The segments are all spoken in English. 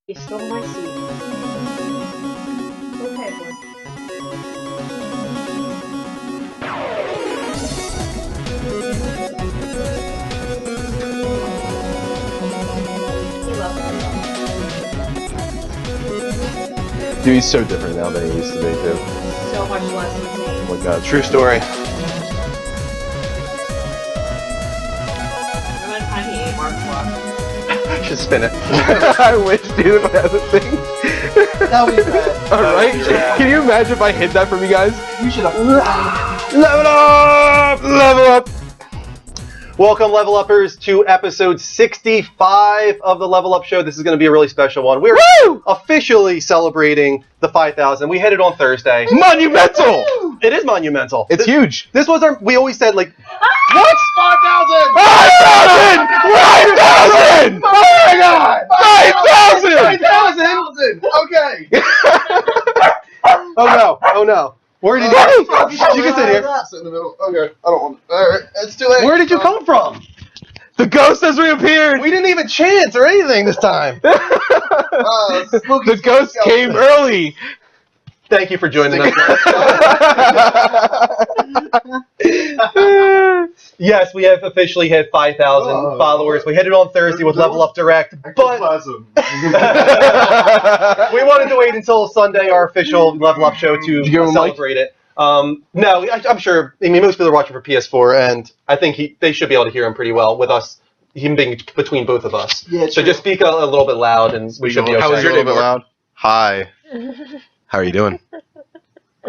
You stole my seat. Okay, Dude, he's so different now than he used to be, too. so much less insane. Oh my god, true story. Remember the time he ate Mark's watch? Should spin it. I wish, dude, if I had the thing. That would be bad. Alright? Yeah. Can you imagine if I hid that from you guys? You should have. Level up! Level up! Welcome, Level Uppers, to episode 65 of the Level Up Show. This is going to be a really special one. We're officially celebrating the 5,000. We hit it on Thursday. Monumental! It is monumental. It's huge. This was our, we always said, like, What? 5,000! 5,000! 5,000! Oh my god! 5,000! 5,000! Okay. oh no, oh no. Where did you You can sit here. Sit in the middle. Okay, I don't want. Alright, it's too late. Where did you come from? The ghost has reappeared! We didn't even chance or anything this time. The ghost came early! Thank you for joining us. Yes, we have officially hit 5,000 followers. We hit it on Thursday with Level Up Direct, but we wanted to wait until Sunday, our official Level Up show, to Did you give him a mic? celebrate it. No, I'm sure. I mean, most people are watching for PS4, and I think they should be able to hear him pretty well with us, him being between both of us. Yeah, so true. just speak a little bit loud, and we should be okay. How was your day, Mark? Hi. How are you doing?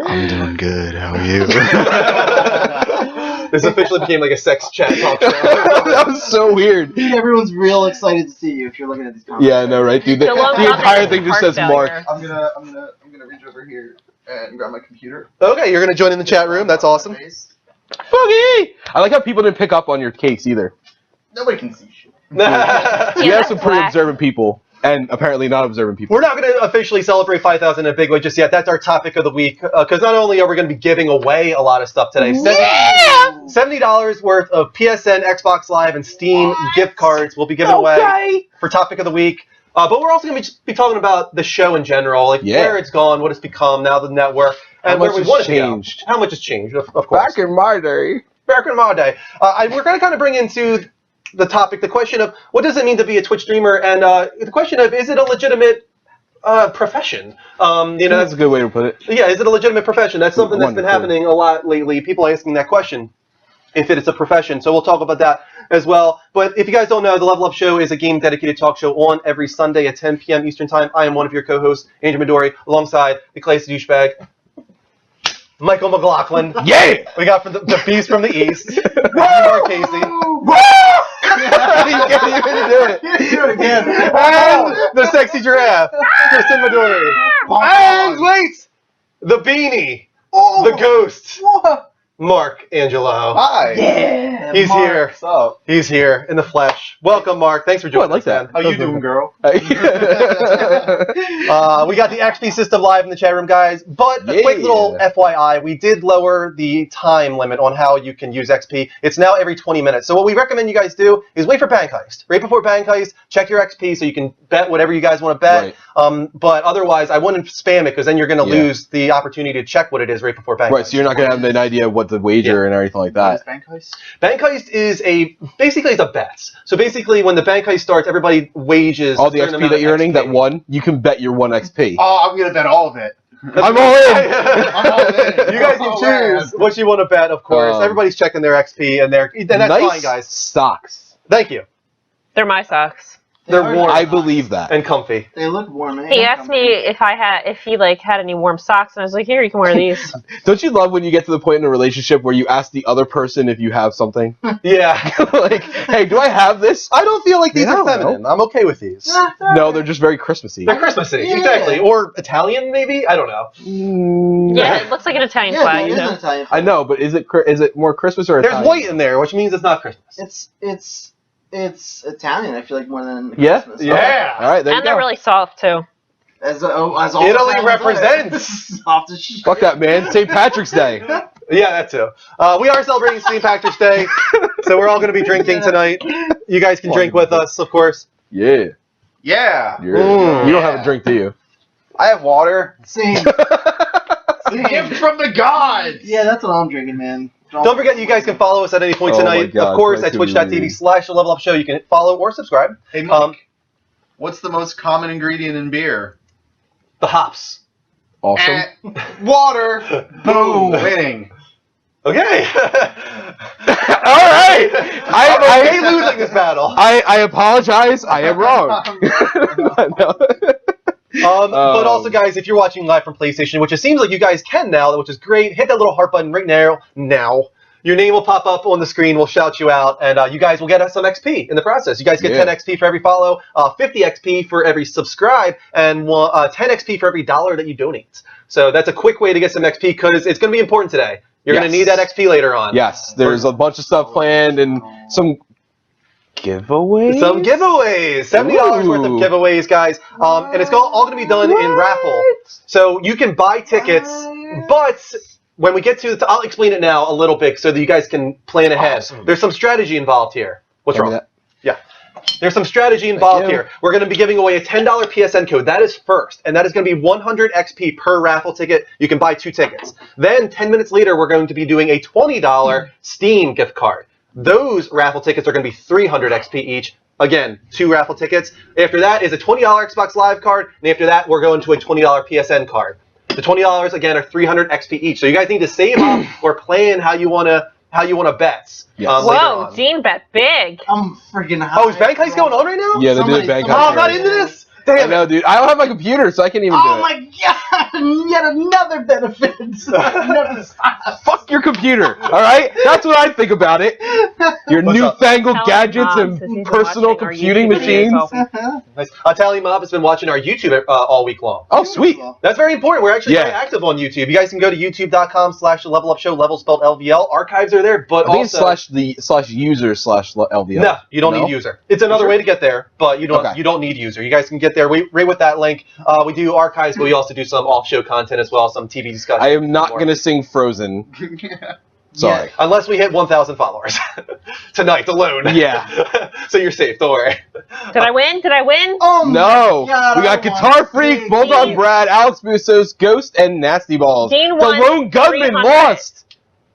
I'm doing good. How are you? This officially became like a sex chat talk show. That was so weird. Everyone's real excited to see you if you're looking at these comments. Yeah, I know, right, dude? The entire thing just says Mark. I'm gonna reach over here and grab my computer. Okay, you're gonna join in the chat room. That's awesome. Boogie! I like how people didn't pick up on your case either. Nobody can see shit. You have some pretty observant people, and apparently not observant people. We're not going to officially celebrate 5,000 in a big way just yet. That's our topic of the week. Because not only are we going to be giving away a lot of stuff today, $70 worth of PSN, Xbox Live, and Steam gift cards will be given away for topic of the week. But we're also going to be talking about the show in general, like where it's gone, what it's become, now the network, and where we want it to go. How much has changed, of course. Back in my day. Back in my day. We're going to kind of bring into the topic, the question of what does it mean to be a Twitch streamer, and the question of is it a legitimate profession? That's a good way to put it. Yeah, is it a legitimate profession? That's something that's been happening a lot lately. People asking that question, if it is a profession. So we'll talk about that as well. But if you guys don't know, the Level Up Show is a game-dedicated talk show on every Sunday at 10 p.m. Eastern Time. I am one of your co-hosts, Andrew Midori, alongside the classy douchebag, Michael McLaughlin. Yeah! We got from the Beast from the East, Mark Casey. You can't even do it. Do it again. And the sexy giraffe, Kristen Midori. And wait, the beanie, the ghost, Mark Angelo. Hi. Yeah. He's Mark. here. What's up? He's here in the flesh. Welcome, Mark. Thanks for joining I like us, that. man. How you doing, girl? We got the XP system live in the chat room, guys. But a quick little FYI, we did lower the time limit on how you can use XP. It's now every 20 minutes. So what we recommend you guys do is wait for Bank Heist. Right before Bank Heist, check your XP so you can bet whatever you guys want to bet. Right. But otherwise, I wouldn't spam it because then you're going to lose the opportunity to check what it is right before Bank Heist. Right, so you're not going to have an idea of what the wager and everything like that. Bank Heist? Bank Heist is basically it's a bet. So basically, when the Bank Heist starts, everybody wages All the XP that you're earning, that one, you can bet your one XP. Oh, I'm gonna bet all of it. I'm all in! I'm all in. You guys can choose what you want to bet, of course. Everybody's checking their XP, and that's nice fine, guys. Socks. Thank you. They're my socks. They're warm I believe that. and comfy. They look warm. He asked me if he had any warm socks, and I was like, here, you can wear these. Don't you love when you get to the point in a relationship where you ask the other person if you have something? Yeah. Like, hey, do I have this? I don't feel like these Yeah, are feminine. I'm okay with these. No, they're just very Christmassy. They're Christmassy, Yeah. exactly. Or Italian, maybe? I don't know. Yeah, it looks like an Italian Yeah, flag, it you is an know. Italian. I know, but is it more Christmas or There's Italian? white in there, which means it's not Christmas. It's Italian. I feel like more than Yeah? Christmas. Yeah. All right, there you And go. they're really soft, too. As all Italy Italians represents. are. Soft as shit. Fuck that, man. St. Patrick's Day. Yeah, that too. We are celebrating St. Patrick's Day, so we're all going to be drinking tonight. You guys can drink with us, of course. Yeah. Yeah. You Mm. don't have a drink, do you? I have water. Same. Gift from the gods. Yeah, that's what I'm drinking, man. Don't forget, you guys can follow us at any point Oh my tonight. God, Of course, at tonight's gonna be twitch.tv/The Level Up Show. You can follow or subscribe. Hey, Mike. Um, What's the most common ingredient in beer? The hops. Awesome. Water. Boom. Winning. Okay. All right. I'm okay losing this battle. I apologize. I am wrong. No. But also, guys, if you're watching live from PlayStation, which it seems like you guys can now, which is great, hit that little heart button right now. Your name will pop up on the screen. We'll shout you out, and you guys will get us some XP in the process. You guys get 10 XP for every follow, 50 XP for every subscribe, and 10 XP for every $1 that you donate. So that's a quick way to get some XP because it's going to be important today. You're going to need that XP later on. Yes, there's a bunch of stuff planned and some giveaways. Some giveaways, $70 worth of giveaways, guys, and it's all going to be done in raffle. So you can buy tickets, but when we get to, I'll explain it now a little bit so that you guys can plan ahead. Awesome. There's some strategy involved here. What's Give me wrong? that. Yeah. There's some strategy involved you. here. We're going to be giving away a $10 PSN code. That is first, and that is going to be 100 XP per raffle ticket. You can buy 2 tickets. Then 10 minutes later, we're going to be doing a $20 Steam gift card. Those raffle tickets are going to be 300 XP each. Again, 2 raffle tickets. After that is a $20 Xbox Live card, and after that, we're going to a $20 PSN card. The $20 again are 300 XP each. So you guys need to save up or plan how you want to bet. Yes. Later Whoa, on. Dean bet big. I'm freaking high. Oh, is Bank Heist going on right now? Yeah, they did Somebody's bank coming. Oh, I'm not into this. I Damn it. know, dude. I don't have my computer, so I can't even do Oh it. my god! Yet another benefit. Never stop. Fuck your computer, all right? That's what I think about it. Your What's up? newfangled Tell gadgets Mom, since he's and been personal watching our computing YouTube videos machines. all- Nice. Tally Mob has been watching our YouTube all week long. Oh, sweet. That's very important. We're actually very Yeah. active on YouTube. You guys can go to youtube.com/levelupshow, level spelled LVL. Archives are there, but I think also it's /user/LVL. no, you don't No? need user. It's another Sure? way to get there, but you don't Okay. you don't need user. You guys can get there right with that link. We do archives, but we also do some off-show content as well, some TV discussion. I am not going to sing Frozen. Sorry. Unless we hit 1,000 followers tonight alone. Yeah. So you're safe. Don't worry. Did I win? Did I win? Oh my No. God, We got I Guitar want Freak, big. Bulldog Brad, Alex Bustos, Ghost, and Nasty Balls. Dean The won Lone Gunman 300. lost.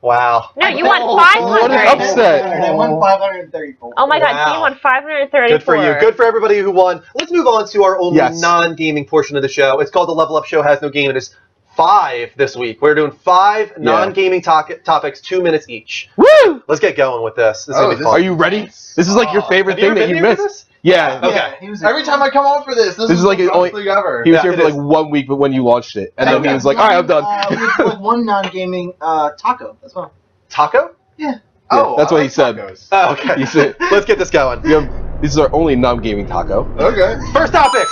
Wow. No, you won Oh, what an 500. upset. I won 534. Oh my god, Wow. Dean won 534. Good for you. Good for everybody who won. Let's move on to our only Yes. non-gaming portion of the show. It's called the Level Up Show Has No Game. It is 5 this week. We're doing 5 non-gaming topics, 2 minutes each. Woo! Let's get going with this. This is gonna be fun. Are you ready? This is like your favorite Have you thing ever that been you here for missed. this? Yeah. Okay. Yeah, he was Every time I come on for this is like the the only- best thing ever. He was Yeah, here it for like is. 1 week, but when you launched it, and then Okay. he was like, "All right, I'm done." With one non-gaming taco as well. Taco? Yeah, that's what he said. Tacos. Oh, okay. He said, Let's get this going. "This is our only non-gaming taco." Okay. First topic.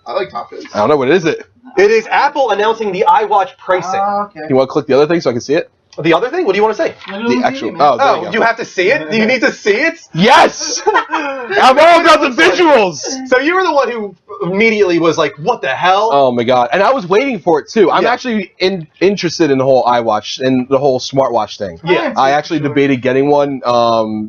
I like tacos. I don't know what is it. It is Apple announcing the iWatch pricing. Okay. You want to click the other thing so I can see it? The other thing? What do you want to say? The actual. Oh, there you Oh, go. you have to see it? Do you need to see it? Yes. I'm all about the visuals. So you were the one who immediately was like, what the hell? Oh my god! And I was waiting for it too. I'm Yeah. actually interested in the whole iWatch and the whole smartwatch thing. Yeah. I actually debated getting one,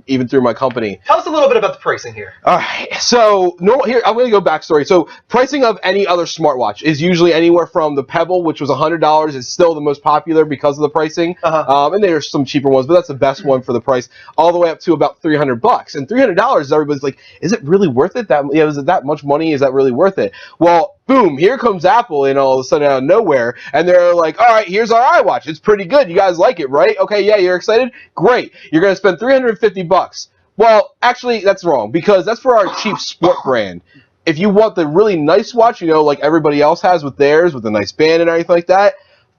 even through my company. Tell us a little bit about the pricing here. All right, so here I'm going to go backstory. So pricing of any other smartwatch is usually anywhere from the Pebble, which was $100, is still the most popular because of the pricing, and there's some cheaper ones, but that's the best one for the price, all the way up to about $300. And $300, everybody's like, is it really worth it? Is it that much money? Is that really worth it? Well, boom, here comes Apple, and all of a sudden out of nowhere, and they're like, all right, here's our iWatch. It's pretty good. You guys like it, right? Okay, yeah, you're excited? Great. You're going to spend $350. Well, actually, that's wrong, because that's for our cheap sport brand. If you want the really nice watch, like everybody else has with theirs, with a nice band and everything like that,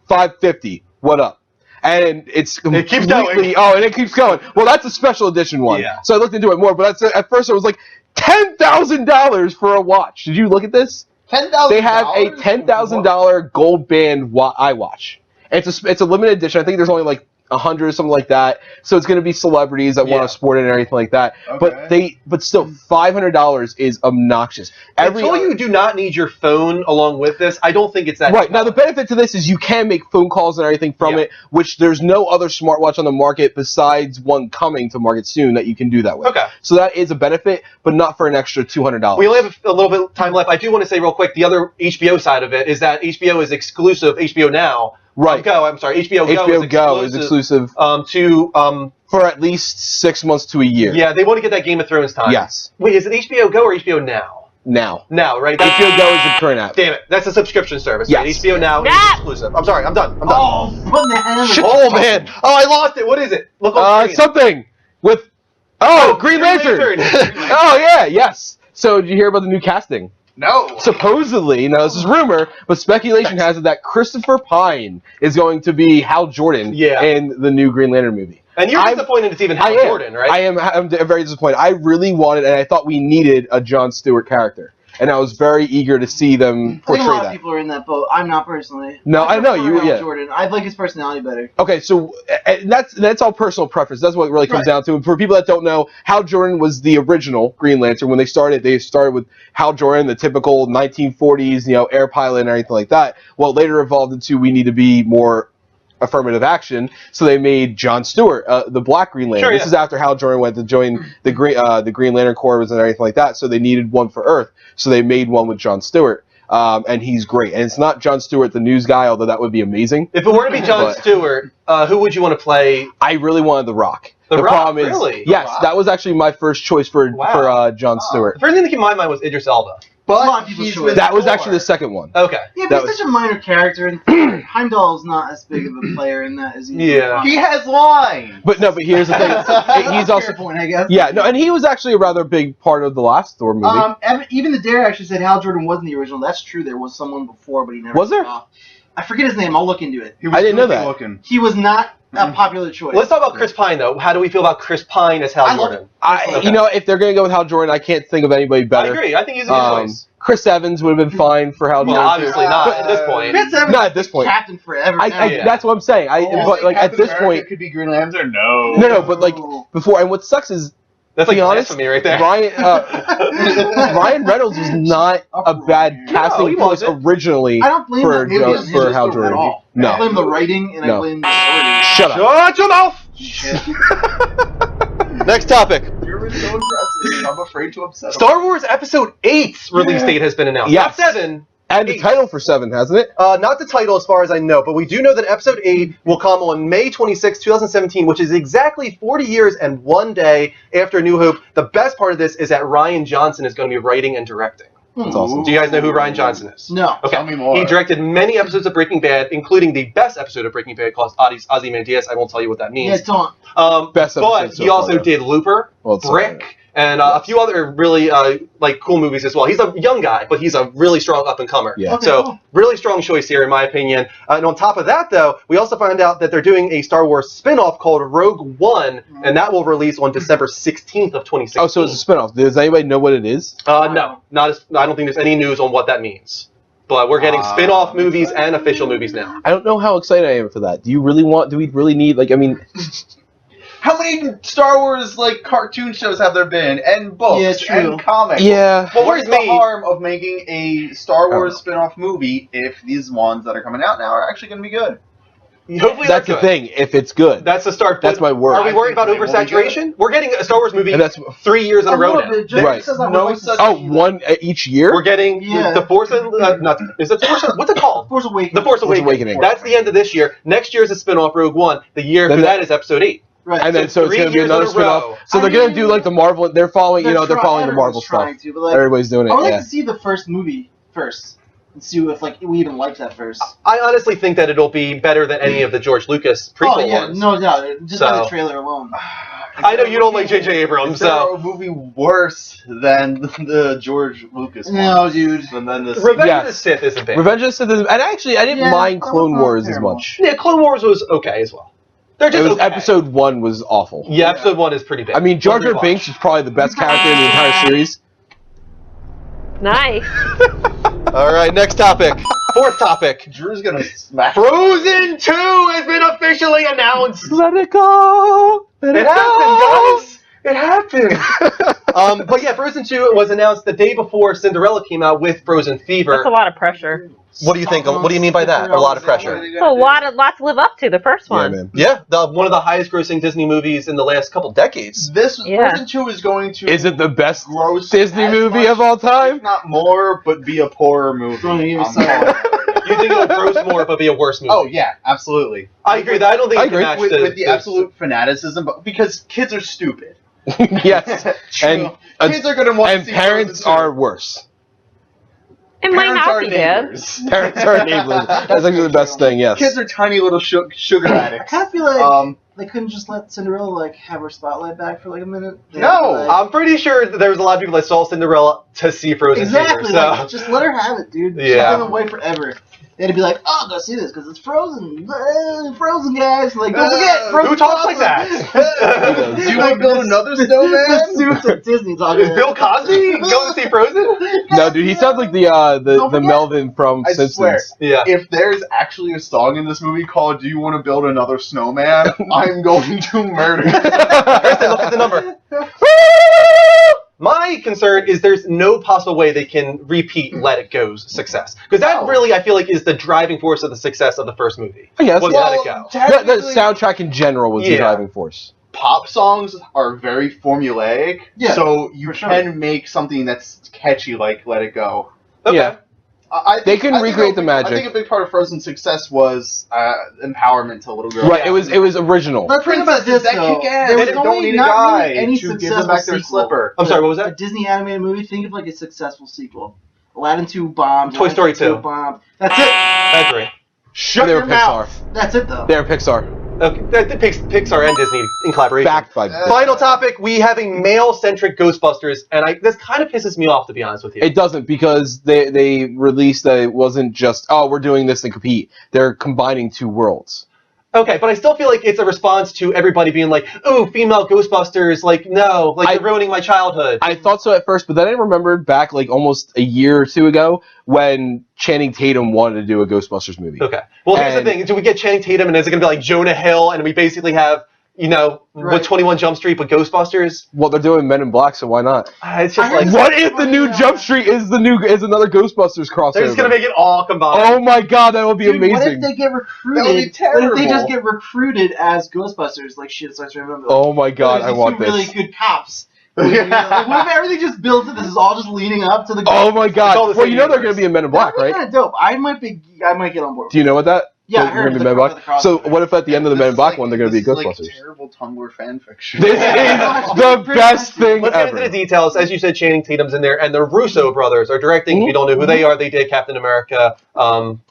$550. What up? And keeps it's going. and it keeps going. Well, that's a special edition one. Yeah. So I looked into it more, but at first it was like $10,000 for a watch. Did you look at this? $10,000. They have a $10,000 gold band iWatch. It's a limited edition. I think there's only like 100 or something like that. So it's going to be celebrities that want to sport it and everything like that. Okay. But still, $500 is obnoxious. Until you do not need your phone along with this, I don't think it's that. Right. Now, the benefit to this is you can make phone calls and everything from it, which there's no other smartwatch on the market besides one coming to market soon that you can do that with. Okay. So that is a benefit, but not for an extra $200. We only have a little bit of time left. I do want to say real quick, the other HBO side of it is that HBO is exclusive, HBO Now. Right. HBO Go is exclusive to for at least 6 months to a year. Yeah, they want to get that Game of Thrones time. Yes. Wait, is it HBO Go or HBO Now? Now, right? HBO Go is the current app. Damn it, that's a subscription service. Yes. Right? HBO Now is exclusive. I'm sorry, I'm done. Oh, man. Oh man! Oh, I lost it. What is it? Look on screen. Something with Green Lantern. Oh yeah, yes. So did you hear about the new casting? No. Supposedly, now this is rumor, but speculation has it that Christopher Pine is going to be Hal Jordan in the new Green Lantern movie. And you're disappointed it's even Hal Jordan, right? I'm very disappointed. I really wanted, and I thought we needed a Jon Stewart character. And I was very eager to see them portray that. I think a lot of people are in that boat. I'm not personally. No, I know you. Hal Jordan. I like his personality better. Okay, so that's all personal preference. That's what it really comes down to. For people that don't know, Hal Jordan was the original Green Lantern. When they started with Hal Jordan, the typical 1940s, air pilot and everything like that. Well, it later evolved into we need to be more affirmative action, so they made Jon Stewart the Black Green Lantern. This is after Hal Jordan went to join the Green Lantern Corps and everything like that, so they needed one for Earth, so they made one with Jon Stewart, and he's great. And it's not Jon Stewart, the news guy, although that would be amazing. If it were to be Jon Stewart, who would you want to play? I really wanted The Rock. The Rock, problem is, really? yes, that was actually my first choice for Jon Stewart. The first thing that came to my mind was Idris Elba. But that was actually the second one. Okay. Yeah, but he's such a minor character, and Heimdall's not as big of a player in that as he is. Yeah. He has lines. But here's the thing. He's also point, I guess. Yeah, no, and he was actually a rather big part of the last Thor movie. Even the Dare actually said Hal Jordan wasn't the original. That's true. There was someone before, but he never. Was there? I forget his name. I'll look into it. He was I didn't know that. Looking. He was not a popular choice. Let's talk about Chris Pine, though. How do we feel about Chris Pine as Hal Jordan? If they're going to go with Hal Jordan, I can't think of anybody better. I agree. I think he's a good choice. Chris Evans would have been fine for Hal Jordan. Obviously not at this point. Chris Evans not at this point. Captain forever. That's what I'm saying. But at this point, it could be Green Lantern. No. No, but before, and what sucks is, that's be honest, for me right there. Ryan Reynolds was not a bad casting choice originally. I don't blame for Hal Jordan. No, I blame the writing and I blame the story. Shut up. Shut your mouth. Next topic. You're really so impressive. I'm afraid to upset him. Star Wars Episode 8's release date has been announced. Yes. Not 7. And the title for 7, hasn't it? Not the title as far as I know, but we do know that Episode 8 will come on May 26, 2017, which is exactly 40 years and 1 day after New Hope. The best part of this is that Rian Johnson is going to be writing and directing. That's awesome. Do you guys know who Rian Johnson is? No. Okay. Tell me more. He directed many episodes of Breaking Bad, including the best episode of Breaking Bad called Ozymandias. I won't tell you what that means. Yeah, don't. Best episode But so he also far, did Looper, Brick, and a few other really cool movies as well. He's a young guy, but he's a really strong up-and-comer. Yeah. Okay, So cool. really strong choice here, in my opinion. And on top of that, though, we also found out that they're doing a Star Wars spin-off called Rogue One, and that will release on December 16th of 2016. Oh, so it's a spinoff. Does anybody know what it is? No, I don't think there's any news on what that means. But we're getting spin-off movies and official movies now. I don't know how excited I am for that. Do we really need, How many Star Wars cartoon shows have there been, and books, Yeah, it's true. and comics? Yeah. Well, Where's what's the me? harm of making a Star Wars spin-off movie if these ones that are coming out now are actually going to be good? Hopefully That's the good. thing. If it's good. That's the start. That's my word. Are we worried about I think they will be oversaturation? We're getting a Star Wars movie And that's 3 years in a row now. Right. No such one each year? We're getting the Force is it Force? What's it called? Force Awakens. The Force Awakening. That's the end of this year. Next year is a spin-off Rogue One. The year after that is Episode 8. Right. And then so it's 3 going to be years another in a row. spin-off. So they're going to do the Marvel. They're following. They're following the Marvel stuff. Everybody's doing it. I would like Yeah. to see the first movie first and see if we even like that first. I honestly think that it'll be better than any of the George Lucas prequel ones. no doubt. Just by So. the trailer alone. I know you don't like J.J. Abrams, Is there so a movie worse than the George Lucas one? No, dude. And then this. Revenge Yes. of the Sith isn't bad. Revenge of the Sith, and actually, I didn't Yeah, mind that Clone was not Wars as terrible. much. Yeah, Clone Wars was okay as well. They're just okay. Episode 1 was awful. Yeah, Episode 1 is pretty bad. I mean, Jar One to Jar watch. Binks is probably the best character in the entire series. Nice. All right, next topic. Fourth topic. Drew's gonna smack. Frozen 2 has been officially announced. Let it go. Let It happened, guys. It happened. But yeah, Frozen 2 was announced the day before Cinderella came out with Frozen Fever. That's a lot of pressure. What do you think? What do you mean by that? A lot of pressure. It's a lot to live up to. The first Yeah, one. man. Yeah, one of the highest grossing Disney movies in the last couple decades. This Yeah. Frozen 2 is going to Is it the best gross Disney as movie much, of all time? if not more, but be a poorer movie. Don't even I'm say calling it. it. You think it would gross more but be a worse movie? Oh yeah, absolutely. I agree. I don't think I it can agree. match With the absolute fanaticism, but because kids are stupid. Yes. And kids are gonna want to and see parents Frozen 2. are worse. It might Parents not are be bad. neighbors. Parents are enablers. That's actually the best thing. Yes. Kids are tiny little sugar I addicts. kind of feel like Um, they couldn't just let Cinderella like have her spotlight back for like a minute. They No, had to, like- I'm pretty sure that there was a lot of people that saw Cinderella to see Frozen exactly. Fever. So Like, just let her have it, dude. She's Yeah. been away forever. They had to be like, oh, go see this because it's Frozen. Frozen, guys. Like, don't forget, Frozen. who talks like that? do you want to build another snowman? The suits at Disney talking. Is Bill Cosby going to see Frozen? No, dude, he sounds like the Don't forget. Melvin from I Simpsons. swear. Yeah. If there's actually a song in this movie called "Do You Want to Build Another Snowman," I'm going to murder. Kristen, look at the number. My concern is there's no possible way they can repeat Let It Go's success. Because that No. really, I feel like, is the driving force of the success of the first movie. I guess. Was Yeah. Let It Go. The technically, soundtrack in general was the Yeah. driving force. pop songs are very formulaic, Yeah, so you for sure. can make something that's catchy like "Let It Go." Okay. Yeah. I They can I think recreate a the big- magic. I think a big part of Frozen's success was empowerment to little girls. Right. It was original. Let's think about this, Princesses that though. kick ass. There They was don't only need a not guy really any to give them successful back their sequel. slipper. I'm sorry, what was A that? Disney animated movie. Think of like a successful sequel. Aladdin 2 bombed. Toy Story Aladdin 2. bombed. That's it. I agree. Shut They were your mouth. Pixar. That's it, though. They're Pixar. Okay. Pixar and Disney in collaboration. Backed by. Final topic, we have a male-centric Ghostbusters, and this kind of pisses me off, to be honest with you. It doesn't because they released that it wasn't just, oh, we're doing this to compete. They're combining two worlds. Okay, but I still feel like it's a response to everybody being like, "Ooh, female Ghostbusters!" Like, no, like you're ruining my childhood. I thought so at first, but then I remembered back like almost a year or two ago when Channing Tatum wanted to do a Ghostbusters movie. Okay. Well, here's the And- thing: do we get Channing Tatum, and is it going to be like Jonah Hill, and we basically have, Right. with 21 Jump Street, but Ghostbusters? Well, they're doing Men in Black, so why not? It's just I heard like What if the new Jump Street is another Ghostbusters crossover? they're just going to make it all combined. Oh my god, that would be Dude, amazing. what if they get recruited? That would be What if they terrible. just get recruited as Ghostbusters? Like shit starts to remember. Oh my god, I These want two this. really good cops. Like, what if everything just builds to this is all just leading up to the? Oh my It's all god. the Well, same you know they're universe. going to be in Men in Black, That'd be right? kind of dope. I might get on board. Do you know what that? Yeah, I They're heard gonna be the Men in Black. crossover. So what if at the end of the Men in Black one they're going to be This is Ghostbusters? Like terrible Tumblr fan fiction. This is the best thing Let's get ever. into the details. As you said, Channing Tatum's in there, and the Russo brothers are directing. If you don't know who they are, they did Captain America,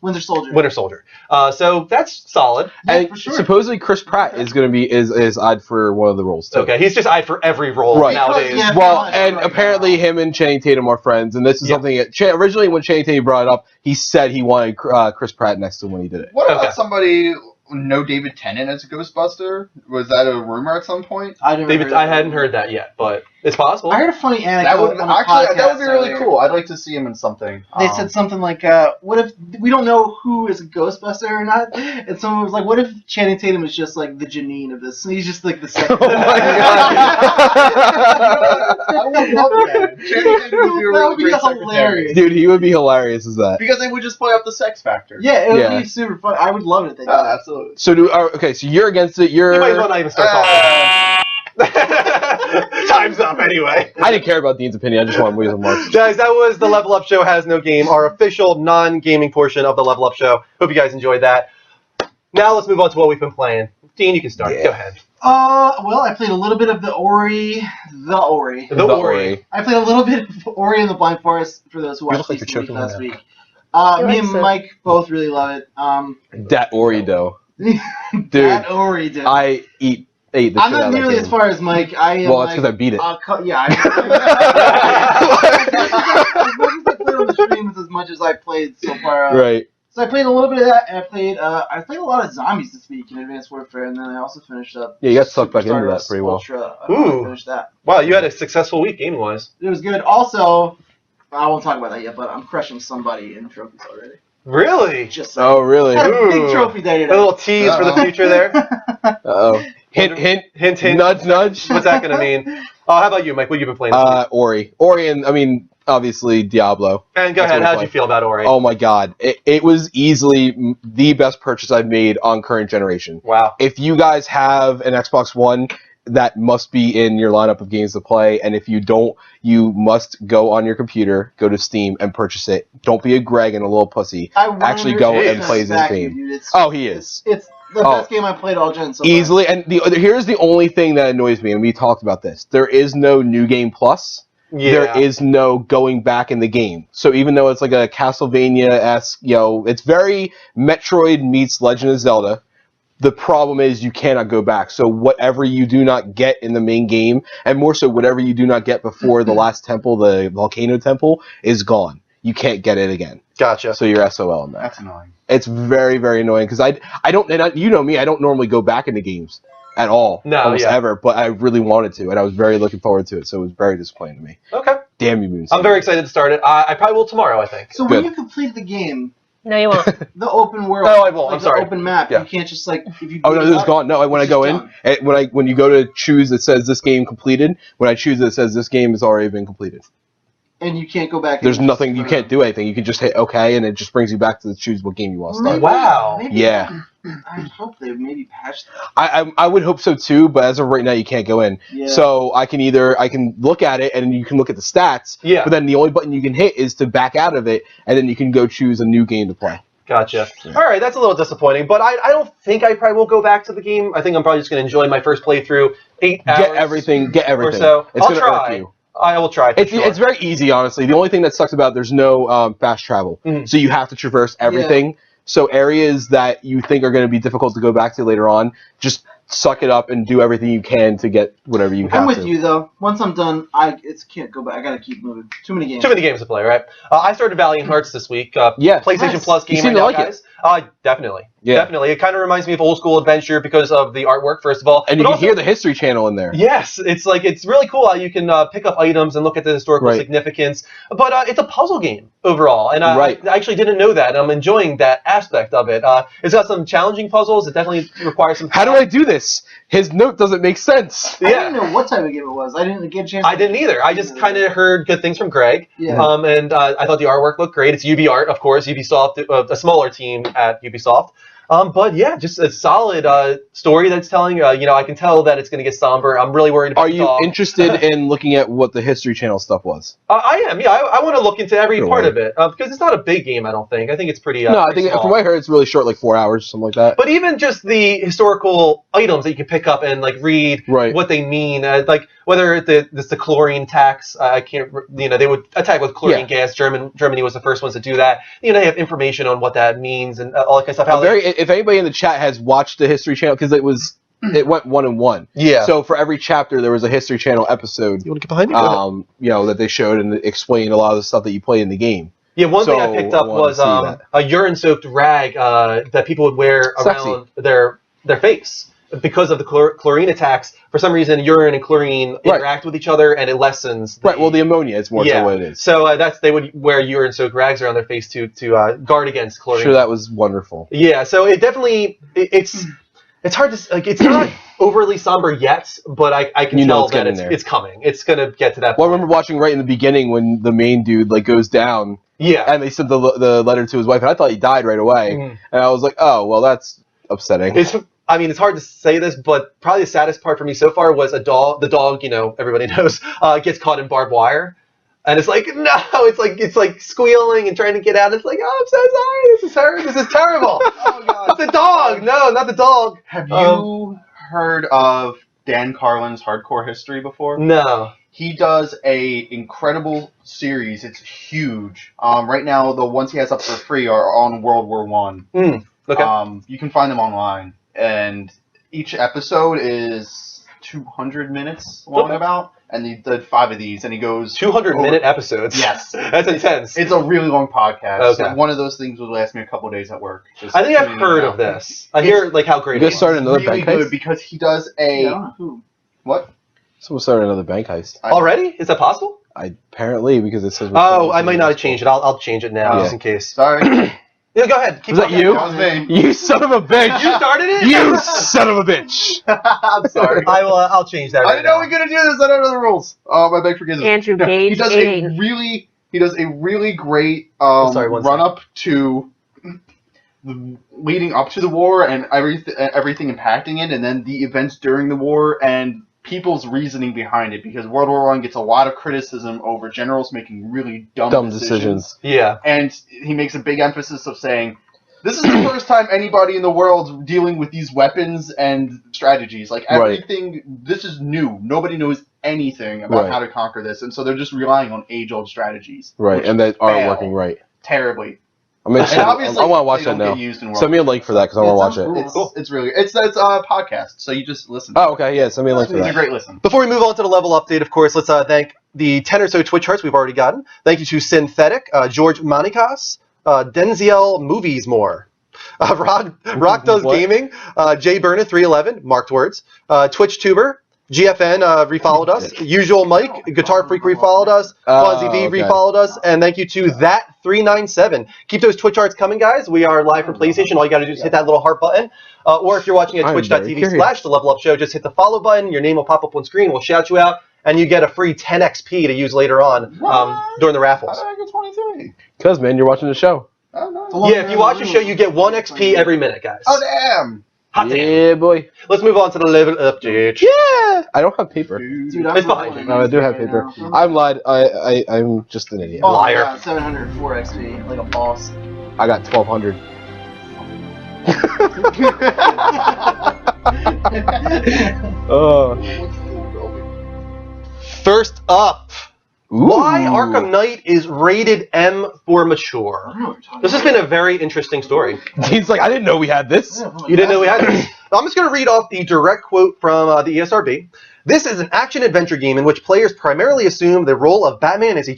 Winter Soldier. Winter Soldier. So that's solid. Yeah, And for sure. supposedly Chris Pratt is going to be is eyed for one of the roles too. Okay, he's just eyed for every role Right. nowadays. Yeah. Well, Right, and right, apparently right. him and Channing Tatum are friends, and this is Yeah. something that originally when Channing Tatum brought it up, he said he wanted Chris Pratt next to him when he did it. What about Okay. somebody know David Tennant as a Ghostbuster? Was that a rumor at some point? I never David, heard I that. hadn't heard that yet, but it's possible. I heard a funny That anecdote. would on a actually that would be podcast really earlier. cool. I'd like to see him in something. They said something like, "What if we don't know who is a Ghostbuster or not?" And someone was like, "What if Channing Tatum is just like the Janine of this? He's just like the second." Oh my god. I would love that. Channing Tatum would be a That really would be great secretary. hilarious. Dude, he would be hilarious as that. Because they would just play up the sex factor. Yeah, it would Yeah. be super fun. I would love it if they did that. Absolutely. So okay, so you're against it. You might as well not even start talking. Time's up anyway. I didn't care about Dean's opinion. I just want Wheels and Marks. Guys, that was the Level Up Show Has No Game, our official non-gaming portion of the Level Up Show. Hope you guys enjoyed that. Now let's move on to what we've been playing. Dean, you can start. Yeah. Go ahead. Well, I played a little bit of the Ori. The Ori. I played a little bit of Ori and the Blind Forest for those who You watched look like Beast you're of the Week choking last on week. He Me and likes it. Mike both really love it. That Ori dough. Dude, That Ori did. I ate the shit I'm out not of that nearly game. as far as Mike. I am Well, that's like, because I beat it. yeah. As much as I played on the streams, as much as I played so far. Right. So I played a little bit of that, and I played a lot of zombies this week in Advanced Warfare, and then I also finished up. Yeah, you got sucked back into Superstar that pretty well. Ultra. I Ooh. finished that. Wow, you had a successful week gaming-wise. It was good. Also, I won't talk about that yet, but I'm crushing somebody in trophies already. Really? Just saying. Oh, really? Had a big Ooh. trophy day A today. little tease for the Uh-oh. future there. Uh-oh. Hint, hint, Hint, hint. nudge, nudge. What's that going to mean? How about you, Mike? What have you been playing this week? Ori, and I mean, obviously Diablo. And go that's ahead. what How'd we you play. feel about Ori? Oh my god, it was easily the best purchase I've made on current generation. Wow. If you guys have an Xbox One, that must be in your lineup of games to play, and if you don't, you must go on your computer, go to Steam, and purchase it. Don't be a Greg and a little pussy. Actually go and play this back game. You, dude. It's, Oh, he is. It's the best game I played all gen so far. Easily, and here's the only thing that annoys me, and we talked about this. There is no New Game Plus. Yeah. There is no going back in the game. So even though it's like a Castlevania-esque, it's very Metroid meets Legend of Zelda. The problem is you cannot go back. So whatever you do not get in the main game, and more so whatever you do not get before the last temple, the Volcano Temple, is gone. You can't get it again. Gotcha. So you're SOL in that. That's annoying. It's very, very annoying because I don't, you know me, I don't normally go back into games at all, almost ever, but I really wanted to, and I was very looking forward to it, so it was very disappointing to me. Okay. Damn you, Moon. I'm very excited to start it. I probably will tomorrow, I think. So Good. when you complete the game, No, you won't. the open world, Oh, I will. like I'm sorry. the open map, Yeah. you can't just like if you. Oh no, beat it this is up, gone. No, when I it's go just in, done. when you go to choose, it says this game completed. When I choose it says this game has already been completed. And you can't go back. There's and nothing, you can't do anything. You can just hit OK, and it just brings you back to choose what game you want to start. Wow. Maybe Yeah. I hope they maybe patched that. I would hope so too, but as of right now, you can't go in. Yeah. So I can look at it, and you can look at the stats. Yeah. But then the only button you can hit is to back out of it, and then you can go choose a new game to play. Gotcha. Yeah. All right, that's a little disappointing, but I don't think I probably will go back to the game. I think I'm probably just going to enjoy my first playthrough, 8 hours. Get everything. Or so. It's I'll gonna try. irk you. I will try. For It's sure. it's very easy, honestly. The only thing that sucks about there's no fast travel, Mhm. so you have to traverse everything. So areas that you think are going to be difficult to go back to later on, just suck it up and do everything you can to get whatever you have. I'm with to. you though. Once I'm done, I can't go back. I gotta keep moving. Too many games. Too many games to play, right? I started Valiant Hearts this week. Yeah. PlayStation Nice. Plus game You seem right to now, like it. guys. Definitely. Yeah. Definitely. It kind of reminds me of old school adventure because of the artwork, first of all. And you But can also- hear the History Channel in there. Yes, it's really cool how you can pick up items and look at the historical Right. significance. But it's a puzzle game overall, and Right. I actually didn't know that. And I'm enjoying that aspect of it. It's got some challenging puzzles. It definitely requires some. How do I do this? His note doesn't make sense. I Yeah. didn't know what type of game it was. I didn't get a chance. I didn't either. I just kind of heard good things from Greg. Yeah. And I thought the artwork looked great. It's UbiArt, of course, Ubisoft, a smaller team at Ubisoft. But yeah, just a solid story that's telling. I can tell that it's going to get somber. I'm really worried about Are the you dog. interested in looking at what the History Channel stuff was? I am. Yeah, I want to look into every Sure. part of it because it's not a big game. I don't think. I think it's pretty. No, I pretty think small. from what I heard, it's really short, like 4 hours, something like that. But even just the historical items that you can pick up and like read Right. what they mean, like whether it's the chlorine tax, I can't, they would attack with chlorine gas. Germany was the first ones to do that. They have information on what that means and all that kind of stuff. How If anybody in the chat has watched the History Channel, because it went 1 and 1. Yeah. So for every chapter, there was a History Channel episode. You want to get behind me? That they showed and explained a lot of the stuff that you play in the game. Yeah, one thing I So, picked up I wanted was to see that. a urine-soaked rag that people would wear Sexy. around their face because of the chlorine attacks. For some reason, urine and chlorine Right. interact with each other, and it lessens. Right. Well, the ammonia is more so what it is. So they would wear urine-soaked rags around their face to guard against chlorine. Sure, that was wonderful. Yeah, so it definitely it's hard to like. It's not overly somber yet, but I can You know tell it's that getting there. it's coming. It's gonna get to that. Well, I remember watching right in the beginning when the main dude goes down, Yeah. and they sent the letter to his wife, and I thought he died right away, Mhm. and I was like, oh, well, that's upsetting. It's hard to say this, but probably the saddest part for me so far was the dog, everybody knows, gets caught in barbed wire. And it's like, no, it's like squealing and trying to get out. It's like, oh, I'm so sorry. This is terrible. Oh god. The dog. No, not the dog. Have you heard of Dan Carlin's Hardcore History before? No. He does a incredible series. It's huge. Right now, the ones he has up for free are on World War One. Okay. You can find them online, and each episode is 200 minutes long, Okay. about. And he did 5 of these, and he goes 200-minute episodes. Yes. That's intense. It's a really long podcast. Okay. So one of those things would last me a couple of days at work. Just I think I've tuning heard it of out. this. I hear how great You it just is. started another Really bank heist? good because he does a Yeah, I don't know who. what? Someone started another bank heist. Already? Is that possible? Apparently, because it says. Oh, I might not have changed it. I'll change it now Yeah. just in case. Sorry. Yeah, go ahead. Keep Was that talking. you? That was me. You son of a bitch! You started it? You son of a bitch! I'm sorry. I'll change that. I Right didn't know now. we were gonna do this. I don't know the rules. I beg forgiveness. Andrew No, Gage, he does 88. he does a really great sorry, one run up to leading up to the war and everything impacting it, and then the events during the war and people's reasoning behind it. Because World War I gets a lot of criticism over generals making really dumb decisions. Yeah. And he makes a big emphasis of saying, this is the first time anybody in the world dealing with these weapons and strategies. Like, Right. everything, this is new. Nobody knows anything about Right. how to conquer this, and so they're just relying on age-old strategies. Right, which and that aren't fail working right. terribly. I'm interested. And I obviously, want to watch they that don't now. get used in World Send me a War link for that because I want to watch sounds it. cool. It's really good. It's a podcast, so you just listen. Oh, okay, yeah, send me a link for It's a that. great listen. Before we move on to the level update, of course, let's thank the 10 or so Twitch hearts we've already gotten. Thank you to Synthetic, George Manikas, Denziel Movies More, Rock Does What? Gaming, Jay Burner 311, marked words, Twitch Tuber, GFN refollowed us, Usual Mike, Guitar Freak refollowed us, Fuzzy B okay. refollowed us, and thank you to That397. Keep those Twitch hearts coming, guys. We are live from PlayStation. All you got to do is hit that little heart button. Or if you're watching at I'm very twitch.tv/The Level Up Show, just hit the follow button. Your name will pop up on screen. We'll shout you out, and you get a free 10 XP to use later on during the How raffles. did I get 23? Because, man, you're watching the show. Oh, no. Yeah, if you watch the show, you get 1 XP every minute, guys. Oh, damn! Hot damn. Yeah, boy. Let's move on to the level update. Yeah! I don't have paper. Dude, I'm It's fine. rolling No, I do have right paper. now. I'm lied. I'm just an idiot. Oh, Liar. yeah, 704 XP, like a boss. I got 1,200. Oh. First up, why Ooh. Arkham Knight is rated M for mature. I don't know what you're talking This has about. been a very interesting story. He's like, I didn't know we had this. You didn't know we had this? I'm just going to read off the direct quote from the ESRB. This is an action-adventure game in which players primarily assume the role of Batman as he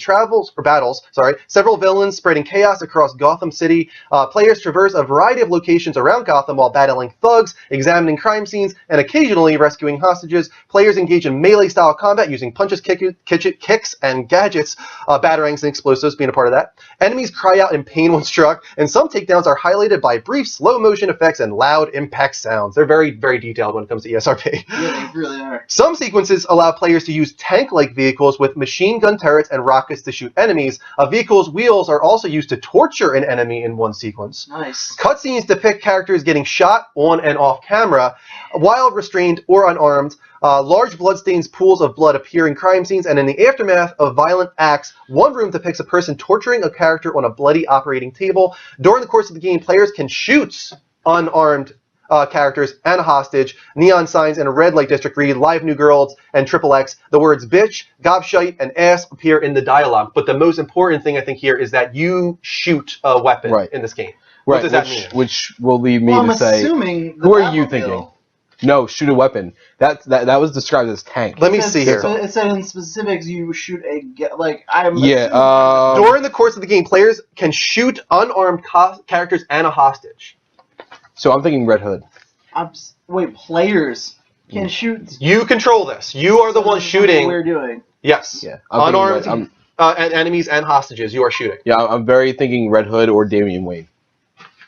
battles several villains, spreading chaos across Gotham City. Players traverse a variety of locations around Gotham while battling thugs, examining crime scenes, and occasionally rescuing hostages. Players engage in melee-style combat using punches, kicks, and gadgets, batarangs, and explosives being a part of that. Enemies cry out in pain when struck, and some takedowns are highlighted by brief slow-motion effects and loud impact sounds. They're very, very detailed when it comes to ESRB. Yeah, they really are. Some sequences allow players to use tank-like vehicles with machine gun turrets and rockets to shoot enemies. A vehicle's wheels are also used to torture an enemy in one sequence. Nice. Cutscenes depict characters getting shot on and off camera, while restrained or unarmed. Large bloodstains, pools of blood appear in crime scenes, and in the aftermath of violent acts, one room depicts a person torturing a character on a bloody operating table. During the course of the game, players can shoot unarmed characters and a hostage. Neon signs in a red light district read Live New Girls and Triple X. The words bitch, gobshite, and ass appear in the dialogue. But the most important thing I think here is that you shoot a weapon Right. in this game. What does that mean? Which will lead me Well, to I'm say, assuming the who are you Batmobile- thinking? No, shoot a weapon. That was described as tank. Let me It said- see here. It said in specifics you shoot a I'm Yeah. assuming- During the course of the game, players can shoot unarmed characters and a hostage. So I'm thinking Red Hood. Wait, players can shoot. You control this. You are the one This is what shooting. we're doing. Yes. Yeah. I'm thinking Unarmed Red- and enemies and hostages. You are shooting. Yeah, I'm very thinking Red Hood or Damian Wayne.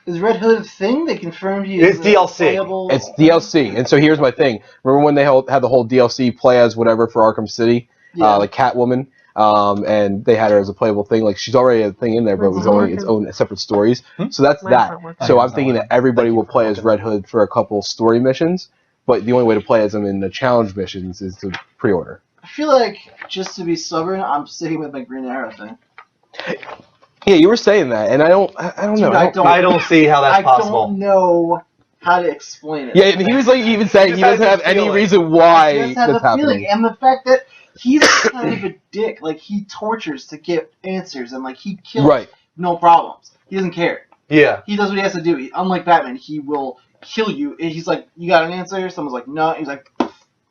Is Red Hood a thing? They confirmed you. It's DLC. Playable... It's DLC, and so here's my thing. Remember when they had the whole DLC play as whatever for Arkham City, Yeah. like Catwoman, and they had her as a playable thing. Like she's already a thing in there, but it was only its own separate stories. So that's Mine's that. not working. So I'm thinking that everybody will play as Red Hood for a couple story missions, but the only way to play as them in the challenge missions is to pre-order. I feel like just to be stubborn, I'm sticking with my Green Arrow thing. Yeah, you were saying that, and I don't know. Dude, I don't see how that's I possible. don't know how to explain it. Yeah, and he was like even saying he Just doesn't has have any feeling. reason I why just have that's a feeling, happening. and the fact that he's kind of a dick. Like he tortures to get answers, and like he kills Right. no problems. He doesn't care. Yeah. He does what he has to do. Unlike Batman, he will kill you. He's like, "You got an answer?" Someone's like, "No." He's like,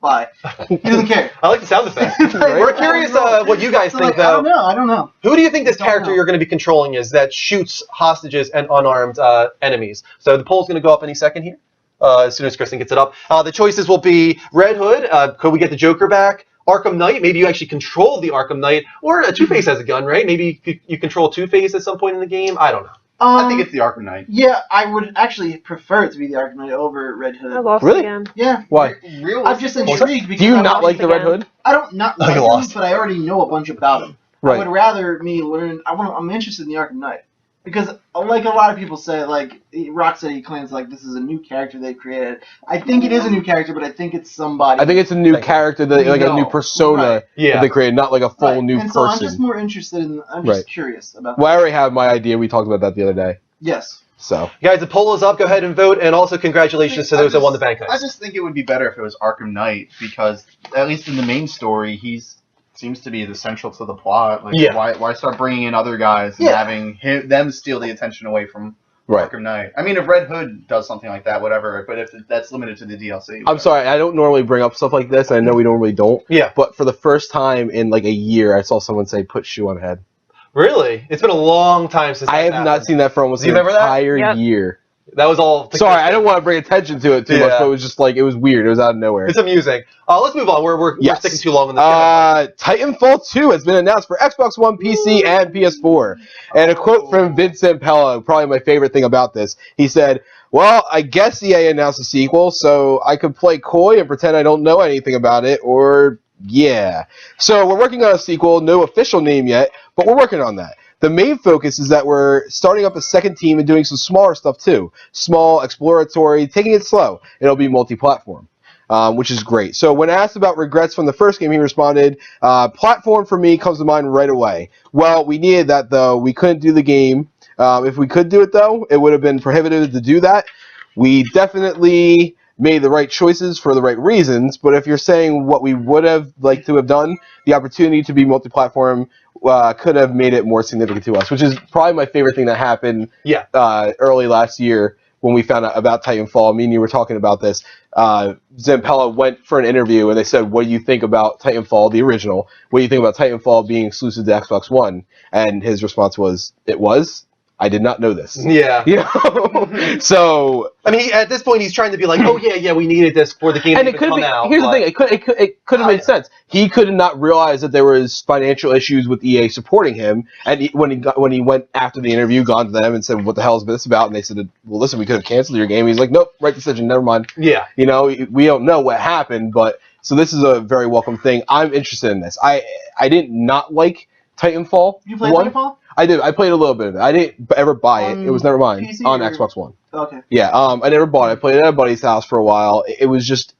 "Bye." He doesn't care. I like the sound effect. We're curious what you guys So, think, like, I though. don't know. Who do you think this Don't character know. you're going to be controlling is that shoots hostages and unarmed enemies? So the poll's going to go up any second here, as soon as Kristen gets it up. The choices will be Red Hood. Could we get the Joker back? Arkham Knight. Maybe you actually control the Arkham Knight. Or Two-Face has a gun, right? Maybe you control Two-Face at some point in the game. I don't know. I think it's the Arkham Knight. Yeah, I would actually prefer it to be the Arkham Knight over Red Hood. I lost Really? again. Yeah. Why? I'm just intrigued because Do you I not watched like the Red again. Hood? I don't not Oh, like you him, lost. but I already know a bunch about him. I Right. would rather me learn. I'm interested in the Arkham Knight because, like a lot of people say, like Rocksteady claims, like this is a new character they created. I think it is a new character, but I think it's somebody. I think it's a new Thank you. character, that, like a new No. persona Right. Yeah. that they created, not like a full Right. new and so I'm just person. more interested in. I'm just Right. curious about. Well, I that. already have my idea. We talked about that the other day. Yes. So Guys, the poll is up. Go ahead and vote, and also congratulations to those that won the bank I heist. just think it would be better if it was Arkham Knight because at least in the main story, he's seems to be the central to the plot. Like, Yeah. why start bringing in other guys and Yeah. having them steal the attention away from right. Arkham Knight? I mean, if Red Hood does something like that, whatever. But if that's limited to the DLC, I'm whatever. sorry. I don't normally bring up stuff like this. I know we normally don't. Yeah. But for the first time in like a year, I saw someone say "put shoe on head." Really? It's been a long time since I that have not happened. seen that for almost Do you an remember that? entire Yep. year. That was all. Sorry, I don't want to bring attention to it too much, Yeah. but it was just like it was weird. It was out of nowhere. It's amusing. Let's move on. We're Yes. sticking too long on this. Titanfall 2 has been announced for Xbox One, PC, and PS4. And a quote from Vincent Pella, probably my favorite thing about this. He said, "Well, I guess EA announced a sequel, so I could play coy and pretend I don't know anything about it, or yeah." So we're working on a sequel, no official name yet, but we're working on that. The main focus is that we're starting up a second team and doing some smaller stuff too. Small, exploratory, taking it slow. It'll be multi-platform. Which is great. So when asked about regrets from the first game, he responded, platform for me comes to mind right away. Well, we needed that, though. We couldn't do the game. If we could do it, though, it would have been prohibitive to do that. We definitely made the right choices for the right reasons, but if you're saying what we would have liked to have done, the opportunity to be multi-platform could have made it more significant to us, which is probably my favorite thing that happened early last year when we found out about Titanfall. Me and you were talking about this. Zampella went for an interview, and they said, "What do you think about Titanfall, the original? What do you think about Titanfall being exclusive to Xbox One?" And his response was, "It was? I did not know this." Yeah. You know? So, I mean, at this point, he's trying to be like, "Oh yeah, we needed this for the game and to it could come be. out." Here's the but- thing: it could have made sense. He could have not realized that there was financial issues with EA supporting him, and when he went after the interview, gone to them and said, "What the hell is this about?" And they said, "Well, listen, we could have canceled your game." He's like, "Nope, right decision. Never mind." Yeah. You know, we don't know what happened, but so this is a very welcome thing. I'm interested in this. I did not like Titanfall. You played 1. Titanfall? I did. I played a little bit of it. I didn't ever buy it. It was never mine. PC On or- Xbox One. Okay. Yeah. I never bought it. I played it at a buddy's house for a while. It was just,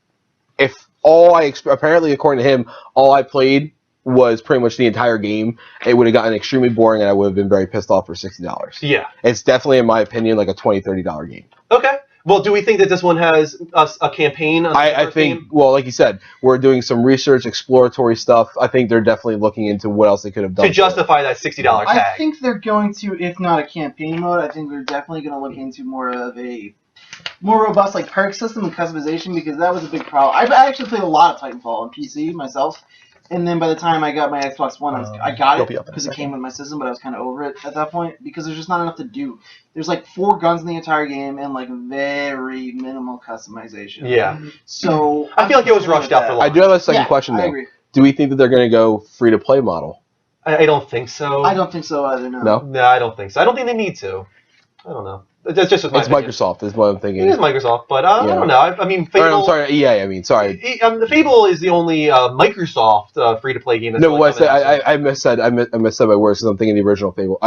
if all apparently according to him, all I played was pretty much the entire game, it would have gotten extremely boring, and I would have been very pissed off for $60. Yeah. It's definitely, in my opinion, like a $20, $30 game. Okay. Well, do we think that this one has a campaign? On the I first think, game? well, like you said, we're doing some research, exploratory stuff. I think they're definitely looking into what else they could have done. to justify that $60 tag. I think they're going to, if not a campaign mode, I think they're definitely going to look into more of a more robust like perk system and customization because that was a big problem. I actually played a lot of Titanfall on PC myself, and then by the time I got my Xbox One, I got you'll it be up in a because it second. came with my system, but I was kind of over it at that point because there's just not enough to do. There's like 4 guns in the entire game and like very minimal customization. Yeah. So I feel like it was rushed out for I do have a second Yeah, question, I though. agree. Do we think that they're going to go free-to-play model? I don't think so. I don't think so either. No. No? No, I don't think so. I don't think they need to. I don't know. That's just my It's opinion. Microsoft, is what I'm thinking. It is Microsoft, but I Yeah. don't know. I mean, Or, Fable. I'm sorry, EA, I mean, sorry. The Fable is the only Microsoft free-to-play game. That's No, really what I said, coming out. I missaid. I missaid my words because I'm thinking the original Fable.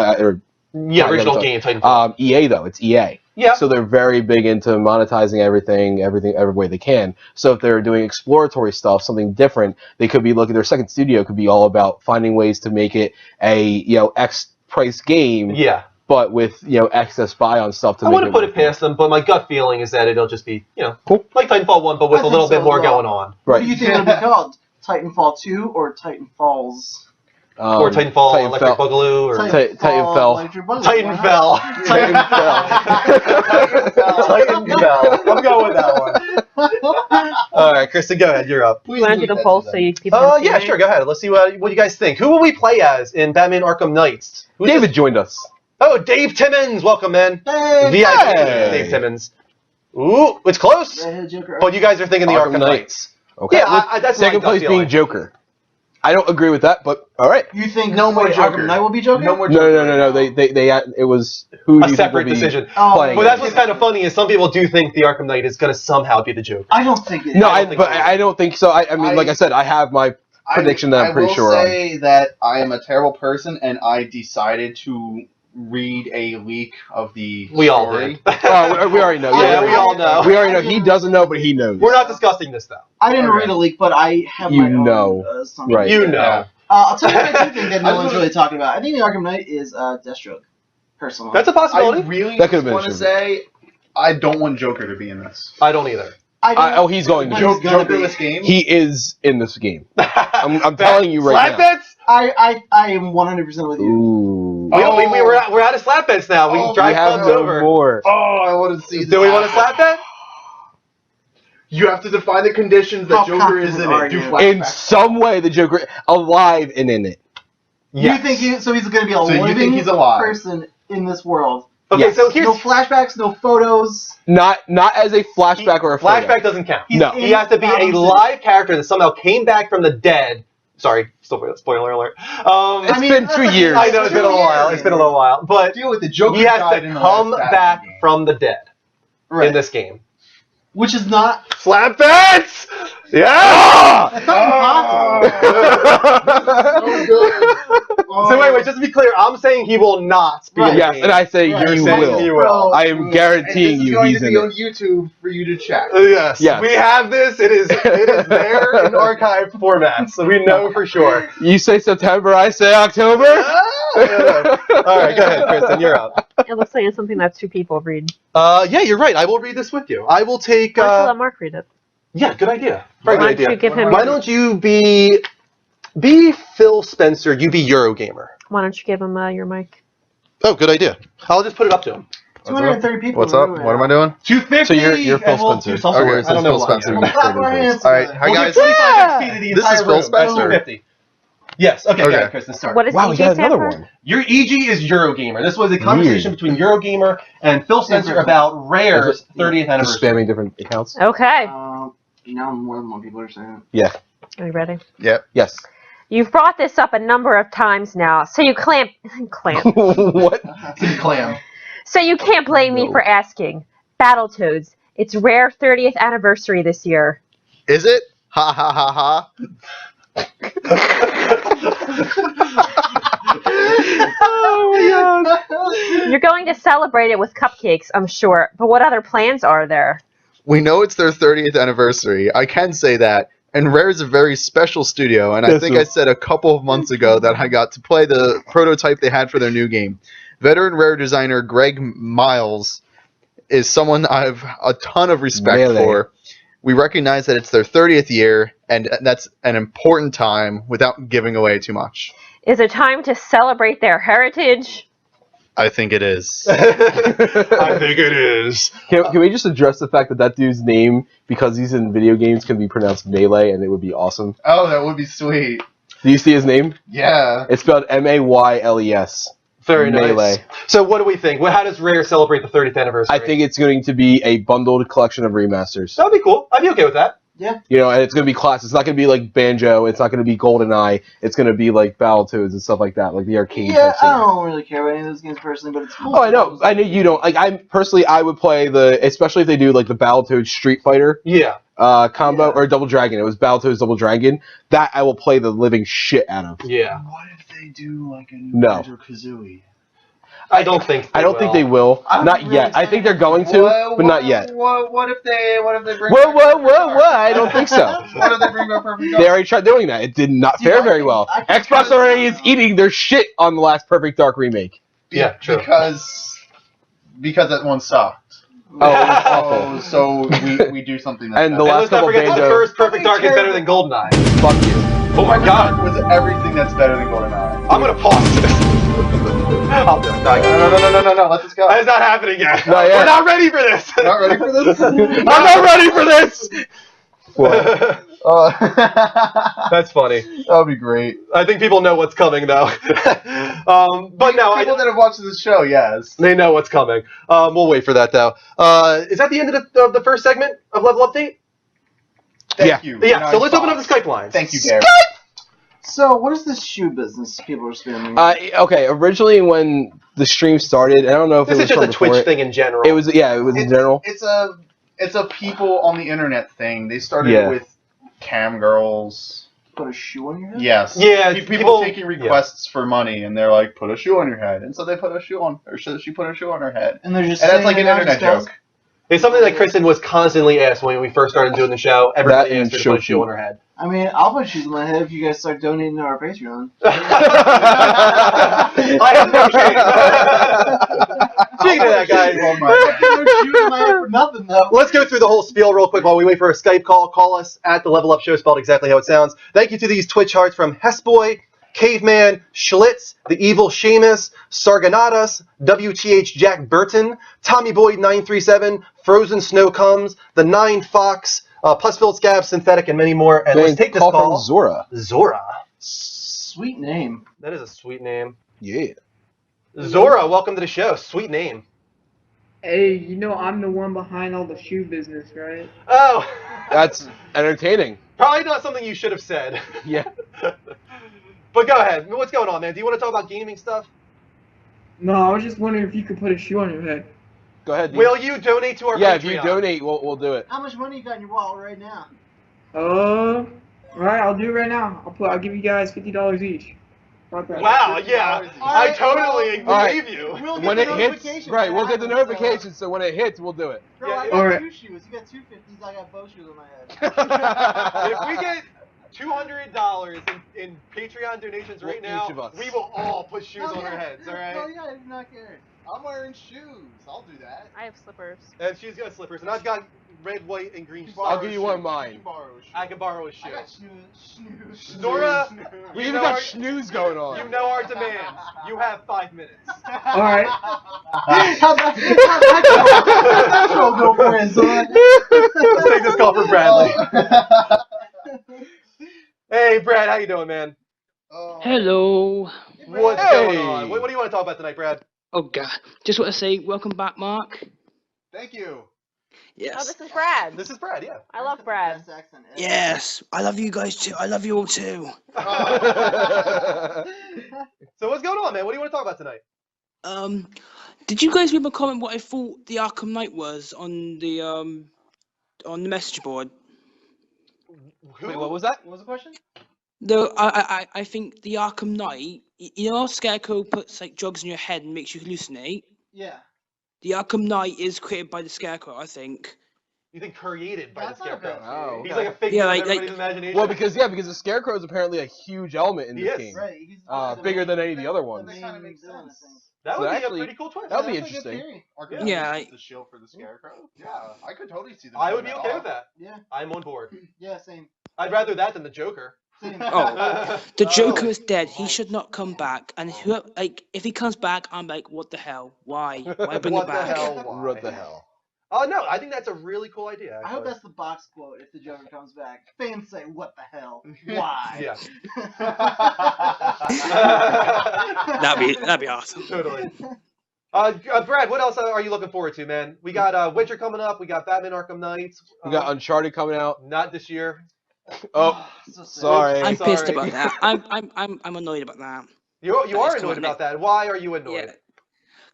Yeah, original sorry. game Titanfall. EA though, it's EA. Yeah. So they're very big into monetizing everything every way they can. So if they're doing exploratory stuff, something different, they could be looking. Their second studio could be all about finding ways to make it a X price game, Yeah. but with excess buy on stuff to I make wouldn't put it past them, but my gut feeling is that it'll just be, Cool. like Titanfall 1, but with I a little think bit so more as well. going on. What Right. do you think it'll be called? Titanfall 2 or Titanfalls? Or Titanfall, Electric Boogaloo, or Titanfall. Electric Boogaloo. Titanfall. Titanfall. I'm going with that one. All right, Kristen, go ahead. You're up. You want to do the poll so you people can see Yeah, it? sure. Go ahead. Let's see what you guys think. Who will we play as in Batman Arkham Knights? Who's David this? joined us. Oh, Dave Timmons. Welcome, man. Hey, VIP Hey. Dave Timmons. Ooh, it's close. Red Hood Joker. but you guys are thinking the Arkham Arkham Knight. Knights. Okay. Yeah, that's Second my gut place feeling. being Joker. I don't agree with that, but all right. You think No more Joker. Arkham Knight will be Joker? No more No, Joker. no. It was who do A you think will separate be decision. Oh, playing But it? that's what's kind of funny is some people do think the Arkham Knight is going to somehow be the Joker. I don't think it. No, I I don't think but so. I don't think so. I mean, like I said, I have my prediction that I'm pretty sure I on. will say that I am a terrible person, and I decided to read a leak of the We all story. did. Oh, we already know. Yeah, Yeah, we all know. We already know. He doesn't know, but he knows. We're not discussing this, though. I didn't Okay. read a leak, but I have You my own know. assumption. Right. You know. I'll tell you what I do think that I no one's just really talking about. I think the Arkham Knight is Deathstroke, personally. That's a I possibility. really That could've just been want to Joker. say I don't want Joker to be in this. I don't either. I don't- Oh, he's going to. But be. he's gonna Joker in be. this game? He is in this game. I'm telling you right Slap now. bets? I am 100% with you. Ooh. We're out of slap bets now. We Oh, drive We have clubs no over. more. Oh, I want to see this. Do we want to slap bet? You have to define the conditions that How Joker is in confident it. are Do you? flashbacks. In some way, the Joker alive and in it. You think he's going to be a So you living think he's alive? person in this world? Okay, Yes. so here's No flashbacks, no photos. Not as a flashback or a photo. flashback doesn't count. He's No. in He has to be a Gotham City. live character that somehow came back from the dead. Sorry, spoiler alert. It's been 2 years. I know it's been a while. It's been a little while, but Deal with the Joker he has died to in the come last back Batman game. from the dead Right. in this game. Which is not. Slap bets. Yeah. That's not impossible. So good. So wait, just to be clear, I'm saying he will not be in Right. the Yes, game. and I say Right. you You're saying will. he will. I am guaranteeing And this is you going he's to in be it. on YouTube for you to check. Yes. Yes. We have this. It is there in archived format, so we know for sure. You say September, I say October. All right, go ahead, Kristen. You're up. It looks like it's something that two people read. Yeah, you're right. I will read this with you. I will take. Why don't you let Mark read it? Yeah, good idea. Very Why good don't you idea. give him? Why don't you be Phil Spencer? You be Eurogamer. Why don't you give him your mic? Oh, good idea. I'll just put it up to him. 230 people. What's up? What am I doing? 250. So you're Phil and we'll Spencer. do some Okay, sort. so I don't know Phil why. Spencer. We'll clap our hands. All right, hi We'll guys. do 25 feet of the This is entire Phil room. That's Spencer. 250. Yes. Okay. Okay. Go ahead, Kristen. Start. What is Wow, we EG got stand another for? one. Your EG is Eurogamer. This was a conversation between Eurogamer and Phil Spencer about Rare's 30th Just anniversary. spamming different accounts. Okay. Now more than one people are saying it. Are you ready? Yep. Yes. You've brought this up a number of times now, so you clamp. What? Clam. So you can't blame me No. for asking. Battletoads. It's Rare 30th anniversary this year. Is it? Ha ha ha ha. Oh my god. You're going to celebrate it with cupcakes, I'm sure. But what other plans are there? We know it's their 30th anniversary. I can say that. And Rare is a very special studio, and I Yes, think sir. I said a couple of months ago that I got to play the prototype they had for their new game. Veteran Rare designer Greg Miles is someone I have a ton of respect Really? for. We recognize that it's their 30th year, and that's an important time without giving away too much. Is it time to celebrate their heritage? I think it is. I think it is. Can we just address the fact that that dude's name, because he's in video games, can be pronounced Melee, and it would be awesome? Oh, that would be sweet. Do you see his name? Yeah. It's spelled Mayles. Very nice. Melee. So what do we think? How does Rare celebrate the 30th anniversary? I think it's going to be a bundled collection of remasters. that would be cool. I'd be okay with that. You know, and it's going to be class. It's not going to be like Banjo. It's not going to be GoldenEye. It's going to be like Battletoads and stuff like that, like the arcade. Yeah, type I thing. don't really care about any of those games personally, but it's cool. Oh, I know. I know you don't. Like, I would play especially if they do like the Battletoads Street Fighter Yeah. combo Yeah. or Double Dragon. It was Battletoads Double Dragon. That I will play the living shit out of. Yeah. What if they do like a new No. Banjo-Kazooie? I don't think. I don't think they will. I'm Not really yet. I think they're going to, but not yet. What if they bring? Whoa, back whoa, Perfect whoa, Dark? whoa! I don't think so. What if they bring back Perfect They Dark? already tried doing that. It did not Dude, fare I very can- well. I can Xbox try already this. is eating their shit on the last Perfect Dark remake. Yeah, true. Because that one sucked. Oh, it was awful. Oh, so we do something that's And the better. And last let's not couple forget the Banjo- first Perfect Dark is better than GoldenEye. Fuck you. Oh my god. was everything that's better than GoldenEye. I'm gonna pause this. I'll do it. No, I can't. No, let this go. It's not happening yet. Not yet. We're not ready for this. Not ready for this? I'm not ready for this. That's funny. That would be great. I think people know what's coming, though. But no, People that have watched this show, yes. they know what's coming. We'll wait for that, though. Is that the end of the first segment of Level Update? Thank Yeah. you. Yeah, so Nice let's open up thoughts. the Skype lines. Thank you, Derek. So, what is this shoe business people are spamming? Okay, originally when the stream started, I don't know if This it is was just from a Twitch before thing in general. It was in general. It's a people on the internet thing. They started Yeah. with cam girls. Put a shoe on your head? Yes. Yeah, People taking requests for money, and they're like, "Put a shoe on your head," and so they put a shoe on, or so she put a shoe on her head, And they're just and that's saying like an it now, internet just joke. It's something that Kristen was constantly asked when we first started doing the show. Everybody That and asked her to put a shoe Shoki. on her head. I mean, I'll put shoes on my head if you guys start donating to our Patreon. I have no shame. Speaking of that, guys, On my head. No shoes on my head for nothing, though. let's go through the whole spiel real quick while we wait for a Skype call. Call us at the Level Up Show, spelled exactly how it sounds. Thank you to these Twitch hearts from Hessboy, Caveman, Schlitz, The Evil Seamus, Sargonatus, WTH Jack Burton, Tommy Boyd 937, Frozen Snow Comes, The Nine Fox, Pussfilled Scab, Synthetic, and many more. And let's take this call call. from Zora. Zora. Sweet name. That is a sweet name. Yeah. Zora, welcome to the show. Sweet name. Hey, you know I'm the one behind all the shoe business, right? Oh. That's entertaining. Probably not something you should have said. Yeah. But go ahead. What's going on, man? Do you want to talk about gaming stuff? No, I was just wondering if you could put a shoe on your head. Go ahead. Dean. Will you donate to our Yeah, Patreon? if you donate, we'll do it. How much money you got in your wallet right now? Alright, I'll do it right now. I'll give you guys $50 each. About that. Wow, yeah. I Alright, totally well, believe you. We'll get When the it hits, notification right, when we'll it get the happens, notification. So when it hits, we'll do it. Bro, I Yeah, got alright. 2 shoes. You got 2 50s. I got both shoes on my head. If we get $200 in Patreon donations right Each now, of us. we will all put shoes Oh, on our yeah. heads, all Oh right? yeah, I do not care. I'm wearing shoes. I'll do that. I have slippers. And she's got slippers, and I've got red, white, and green I'll shoes. give you one of mine. I can borrow a shoe. I got snooze. Zora, We you even know got our- snooze going on. You know our demands. You have 5 minutes. Alright. How'd that troll go for it, Zora? Let's take this call from Bradley. Hey, Brad, how you doing, man? Hello. What's Hey. going on? What do you want to talk about tonight, Brad? Oh God. Just want to say welcome back, Mark. Thank you. Oh, Yes. this is Brad. This is Brad, yeah. I love Brad. Best accent ever. Yes. I love you guys too. I love you all too. So what's going on, man? What do you want to talk about tonight? Did you guys read my comment what I thought the Arkham Knight was on the message board? Wait, what was that? What was the question? I think the Arkham Knight, you know how Scarecrow puts like drugs in your head and makes you hallucinate? Yeah. The Arkham Knight is created by the Scarecrow, I think. You think created by That's the not a Scarecrow? bad Oh, theory. He's like a figment Yeah, of like- everybody's imagination. Well, because the Scarecrow is apparently a huge element in He this is. game. Right. He's Bigger than any of the other ones. That kind of makes sense. that so would be actually, a pretty cool twist. that would be That's a good interesting. theory. Yeah, The shield for the scarecrow. Yeah, I could totally see them. I would be doing okay with that. Yeah. I'm on board. Yeah. Same. I'd rather that than the Joker. Same. Oh. The Joker is dead. He should not come back. And who, like, if he comes back, I'm like, what the hell? Why? Why bring What it the back? hell? Why? What the hell? Oh no, I think that's a really cool idea. I hope actually. that's the box quote if the Joker comes back. Fans say, "What the hell? Why?" Yeah. That'd be awesome. Totally. Brad, what else are you looking forward to, man? We got Witcher coming up. We got Batman: Arkham Knight. We got Uncharted coming out. Not this year. Oh, So sad. sorry. I'm pissed Sorry. about that. I'm annoyed about that. You That are is annoyed correct. about that. Why are you annoyed? Yeah.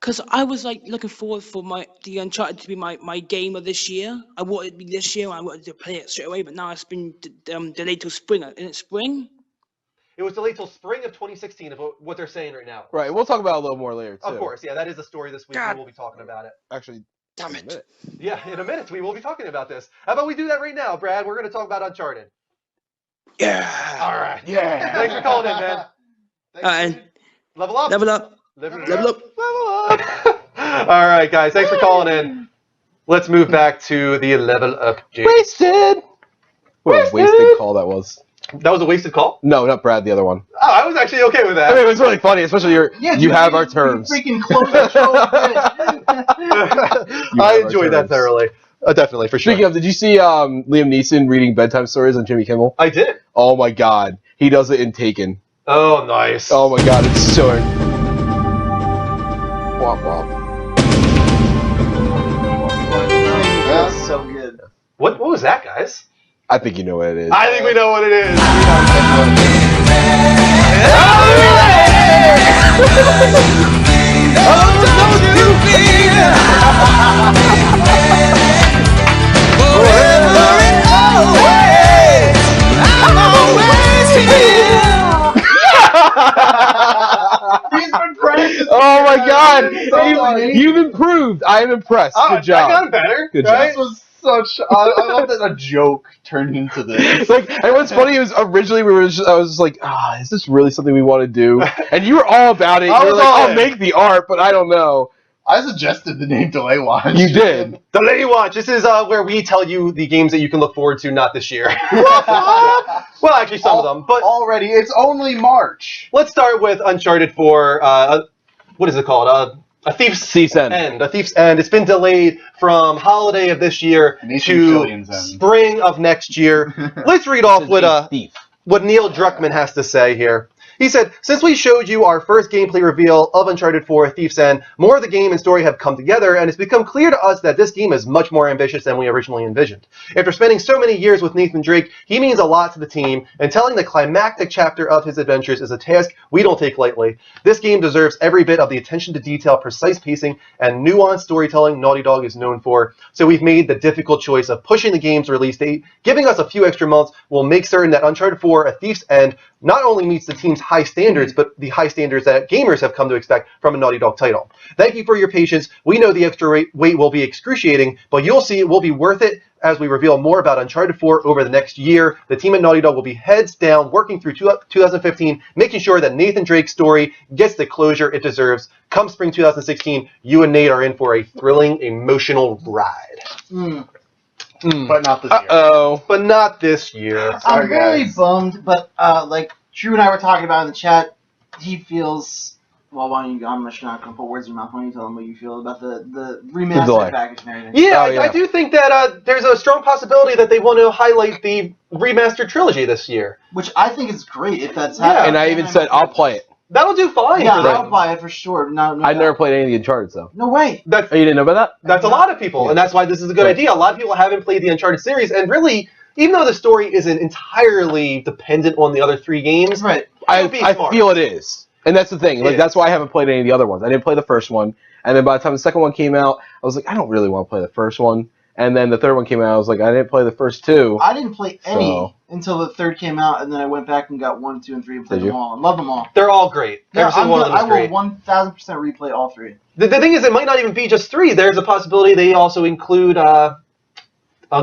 Because I was like looking forward for the Uncharted to be my game of this year. I wanted it to be this year and I wanted to play it straight away, but now it's been delayed till spring. Isn't it spring? It was delayed till spring of 2016 of what they're saying right now. Right, we'll talk about it a little more later, too. Of course, yeah, that is the story this week. God. We will be talking about it. Actually, Damn in a it. minute. Yeah, in a minute we will be talking about this. How about we do that right now, Brad? We're going to talk about Uncharted. Yeah. All right. Yeah. Thanks for calling in, man. And Level up. level up. Level Level up. All right, guys. Thanks for calling in. Let's move back to the level up. Wasted! What a wasted call that was. That was a wasted call? No, not Brad, the other one. Oh, I was actually okay with I mean, that. it was really funny, especially Yeah, you dude, have our you terms. freaking close the show. You I have our enjoyed that terms. thoroughly. Definitely, for sure. Speaking of, did you see Liam Neeson reading bedtime stories on Jimmy Kimmel? I did. Oh my god. He does it in Taken. Oh, nice. Oh my god, it's so... Womp womp. That's so good. What was that, guys? I think you know what it is. I think we know what it is. He's been practicing. Oh my God! So You've improved. I am impressed. Oh, Good job. I got better. Good right? This was such. I love that a joke turned into this. Like, and what's funny is originally I was just like, is this really something we want to do? And you were all about it. I You were was like, all I'll in. make the art, but I don't know. I suggested the name Delay Watch. You did. Delay Watch. This is where we tell you the games that you can look forward to, not this year. Well, actually, some of them. But Already, it's only March. let's start with Uncharted 4. What is it called? A Thief's End. A Thief's End. It's been delayed from holiday of this year Nathan to Fillion's End. spring of next year. Let's read off what Neil Druckmann has to say here. He said, since we showed you our first gameplay reveal of Uncharted 4 Thief's End, more of the game and story have come together, and it's become clear to us that this game is much more ambitious than we originally envisioned. After spending so many years with Nathan Drake, he means a lot to the team, and telling the climactic chapter of his adventures is a task we don't take lightly. This game deserves every bit of the attention to detail, precise pacing, and nuanced storytelling Naughty Dog is known for, so we've made the difficult choice of pushing the game's release date. Giving us a few extra months will make certain that Uncharted 4 A Thief's End not only meets the team's high standards, but the high standards that gamers have come to expect from a Naughty Dog title. Thank you for your patience. We know the extra wait will be excruciating, but you'll see it will be worth it as we reveal more about Uncharted 4 over the next year. The team at Naughty Dog will be heads down, working through 2015, making sure that Nathan Drake's story gets the closure it deserves. Come spring 2016, you and Nate are in for a thrilling, emotional ride. But not this year. Uh-oh. But not this year. Sorry, I'm really guys. bummed, but like Drew and I were talking about in the chat, he feels. Well, why don't you? I'm just not gonna put words in your mouth. Why don't you tell him what you feel about the delay. remastered package and everything? Yeah, Oh, I yeah. do think that there's a strong possibility that they want to highlight the remastered trilogy this year. Which I think is great if that's Yeah, happening. And I even said, I'll play it. That'll do fine Yeah, for them. I'll buy it for sure. No I never doubt. played any of the Uncharted, though. No way. That's Oh, you didn't know about That's a lot of people, and that's why this is a good Right. idea. A lot of people haven't played the Uncharted series, and really, even though the story isn't entirely dependent on the other three games, Right. that? would be I smart. feel it is. And that's the thing. Like, It that's why I haven't played any of the other ones. I didn't play the first one. And then by the time the second one came out, I was like, I don't really want to play the first one. And then the third one came out, I was like, I didn't play the first two. I didn't play any So- until the third came out, and then I went back and got 1, 2, and 3 and played Did you? them all. I love them all. they're all great. Every single one of them I is will great. 1,000% replay all 3. The thing is, it might not even be just 3. There's a possibility they also include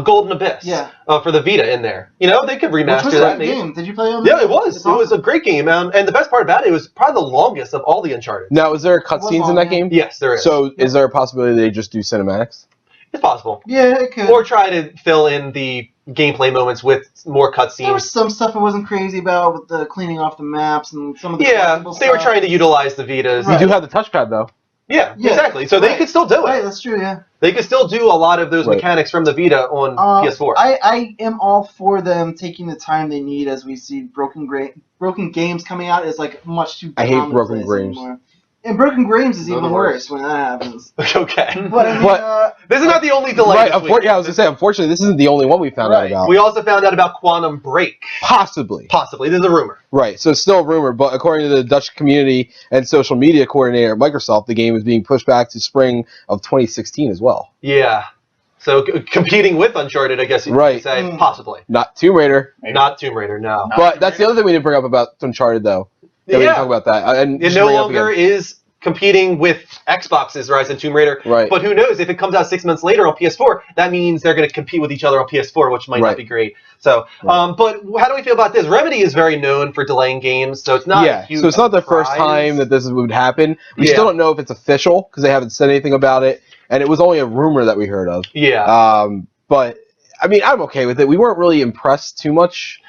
Golden Abyss Yeah. For the Vita in there. You know, they could Which remaster was a that. good maybe. game. Did you play it on Yeah, it was. It's It was awesome. a great game, and the best part about it was probably the longest of all the Uncharted. Now, is there cutscenes in that game? Yes, there is. So, is there a possibility they just do cinematics? It's possible. Yeah, it could. Or try to fill in the gameplay moments with more There was cutscenes. some stuff I wasn't crazy about with the cleaning off the maps and some of the Yeah, collectible they were stuff. trying to utilize the Vitas. You do have the touchpad, though. Yeah, Yeah, exactly. So they right. could still do it. Right, that's true, yeah. They could still do a lot of those Right. mechanics from the Vita on PS4. I am all for them taking the time they need as we see broken games coming out is like much too I hate Broken commonplace Games. anymore. And Broken Games is They're even the worse worst. when that happens. Okay. But I mean, But- This is not the only delay. Right, this week. yeah, I was going to say, unfortunately, this isn't the only one we found out Right. about. We also found out about Quantum Break. Possibly. Possibly. This is a rumor. Right, so it's still a rumor, but according to the Dutch community and social media coordinator at Microsoft, the game is being pushed back to spring of 2016 as well. Yeah. So competing with Uncharted, I guess you Right. could say. Mm. Possibly. Not Tomb Raider. Not Tomb Raider, no. But that's the other thing we didn't bring up about Uncharted, though. Yeah, we didn't talk about that. And It just no bring it up longer again. is competing with Xbox's Rise of Tomb Raider. Right. But who knows? If it comes out 6 months later on PS4, that means they're going to compete with each other on PS4, which might Right. not be great. So, but how do we feel about this? Remedy is very known for delaying games, so it's not a Yeah, huge so it's not the first surprise. time that this would happen. We Yeah. still don't know if it's official because they haven't said anything about it, and it was only a rumor that we heard of. Yeah. But I mean, I'm okay with it. We weren't really impressed too much.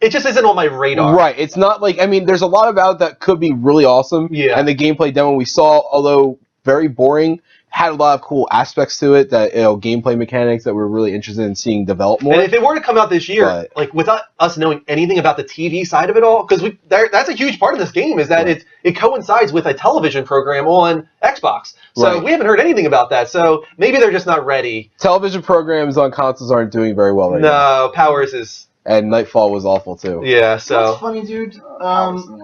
It just isn't on my radar. Right. It's not like, I mean, there's a lot about it that could be really awesome. Yeah. And the gameplay demo we saw, although very boring, had a lot of cool aspects to it that gameplay mechanics that we're really interested in seeing develop more. And if it were to come out this year, But- like without us knowing anything about the TV side of it all, because that's a huge part of this game is that Right. it coincides with a television program on Xbox. So Right. we haven't heard anything about that. So maybe they're just not ready. Television programs on consoles aren't doing very well right now. No, Powers is And Nightfall was awful too. yeah. That's So funny, dude.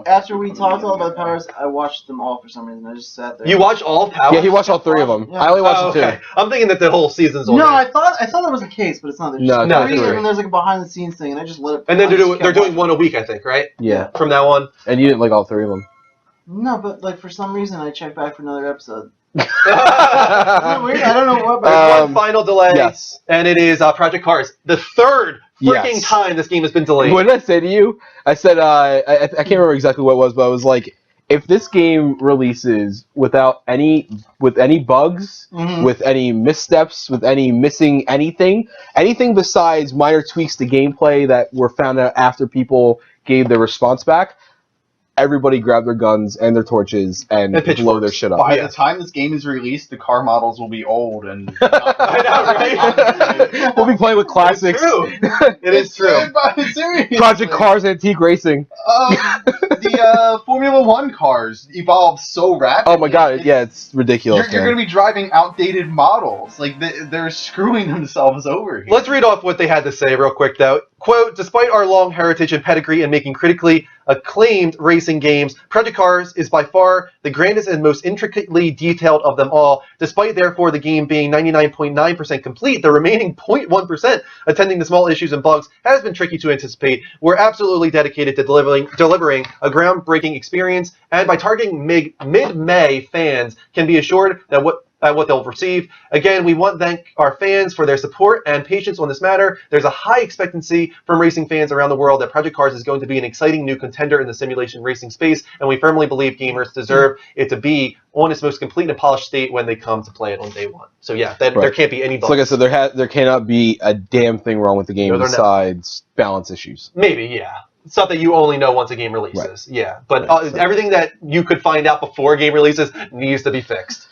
After we talked all about Powers, I watched them all for some reason. I just sat there. you watch all of Powers? Yeah, he watched all 3 of them. Yeah. I only watched Oh, the 2. okay. I'm thinking that the whole season's on. No, there. I thought that was the case, but it's not. There's No, just no, three, it's and three. then there's like a behind the scenes thing, and I just let it. And then I just they're kept doing one watching. a week, I think, right? Yeah. From now on. And you didn't like all 3 of them. No, but like for some reason, I checked back for another episode. Isn't that weird? I don't know what. But There's Um, one final delay, Yes. and it is Project Cars. The third freaking Yes. time this game has been delayed. What did I say to you? I said I can't remember exactly what it was, but I was like, if this game releases with any bugs, Mhm. with any missteps, with any missing anything besides minor tweaks to gameplay that were found out after people gave their response back, everybody grab their guns and their torches and And blow pitchforks. their shit up. By Yeah. the time this game is released, the car models will be old and. I know, right? We'll be playing with classics. It's true. It is true. Seriously. Project Cars Antique Racing. The Formula One cars evolve so rapidly. Oh my god, yeah, it's ridiculous. You're man. going to be driving outdated models. Like they're screwing themselves over here. Let's read off what they had to say real quick, though. Quote, despite our long heritage and pedigree in making critically acclaimed racing games, Project Cars is by far the grandest and most intricately detailed of them all. Despite, therefore, the game being 99.9% complete, the remaining 0.1% attending to small issues and bugs has been tricky to anticipate. We're absolutely dedicated to delivering a groundbreaking experience, and by targeting mid-May, fans can be assured that what they'll receive. Again, we want to thank our fans for their support and patience on this matter. There's a high expectancy from racing fans around the world that Project Cars is going to be an exciting new contender in the simulation racing space, and we firmly believe gamers deserve it to be on its most complete and polished state when they come to play it on day one. So yeah, there Right. can't be any So bugs. like I said, there cannot be a damn thing wrong with the game No, there not. besides balance issues. Maybe, yeah. Stuff that you only know once a game releases. Yeah, but Right, so- everything that you could find out before a game releases needs to be fixed.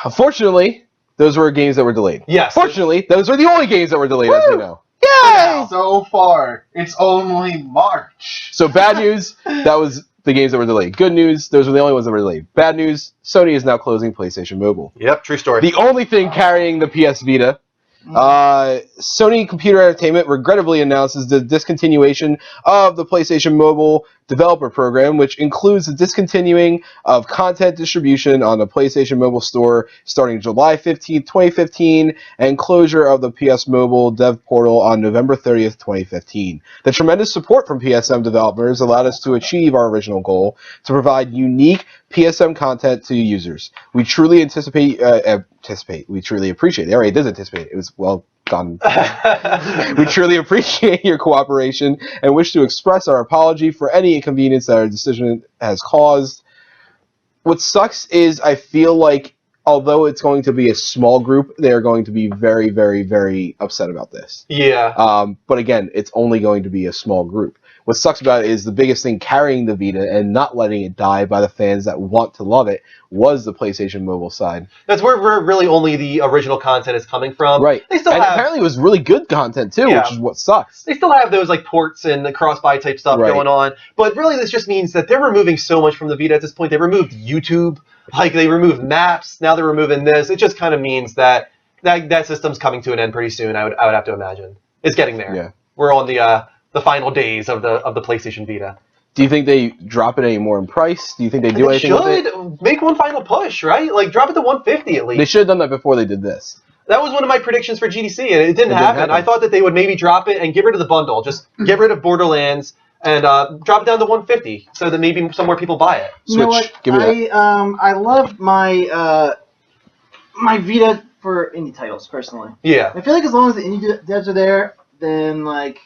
Unfortunately, those were games that were delayed. Yes. Fortunately, those are the only games that were delayed, as we know. Yay! So far, it's only March. So bad news, that was the games that were delayed. Good news, those were the only ones that were delayed. Bad news, Sony is now closing PlayStation Mobile. Yep, true story. The only thing carrying the PS Vita, Sony Computer Entertainment regrettably announces the discontinuation of the PlayStation Mobile Developer Program, which includes the discontinuing of content distribution on the PlayStation Mobile Store starting July 15th, 2015, and closure of the PS Mobile Dev Portal on November 30th, 2015. The tremendous support from PSM developers allowed us to achieve our original goal to provide unique PSM content to users. We truly we truly appreciate it. It already does anticipate. It was well done. We truly appreciate your cooperation and wish to express our apology for any inconvenience that our decision has caused. What sucks is I feel like although it's going to be a small group, they are going to be very, very, very upset about this. Yeah. But again, it's only going to be a small group. What sucks about it is the biggest thing carrying the Vita and not letting it die by the fans that want to love it was the PlayStation Mobile side. That's where really only the original content is coming from. Right. They still And have apparently it was really good content too, Yeah. which is what sucks. they still have those like ports and the cross-buy type stuff Right. going on. But really this just means that they're removing so much from the Vita at this point. They removed YouTube, like they removed maps, now they're removing this. It just kind of means that system's coming to an end pretty soon, I would have to imagine. It's getting there. Yeah. We're on the final days of the PlayStation Vita. Do you think they drop it any more in price? Do you think they do They anything with it? should make one final push, right? Like drop it to 150 at least. They should have done that before they did this. That was one of my predictions for GDC, and it didn't It didn't happen. happen. I thought that they would maybe drop it and get rid of the bundle. Just get rid of Borderlands and drop it down to 150 so that maybe some more people buy it. You know Switch. what? Give me that. I love my my Vita for indie titles personally. Yeah. I feel like as long as the indie devs are there, then like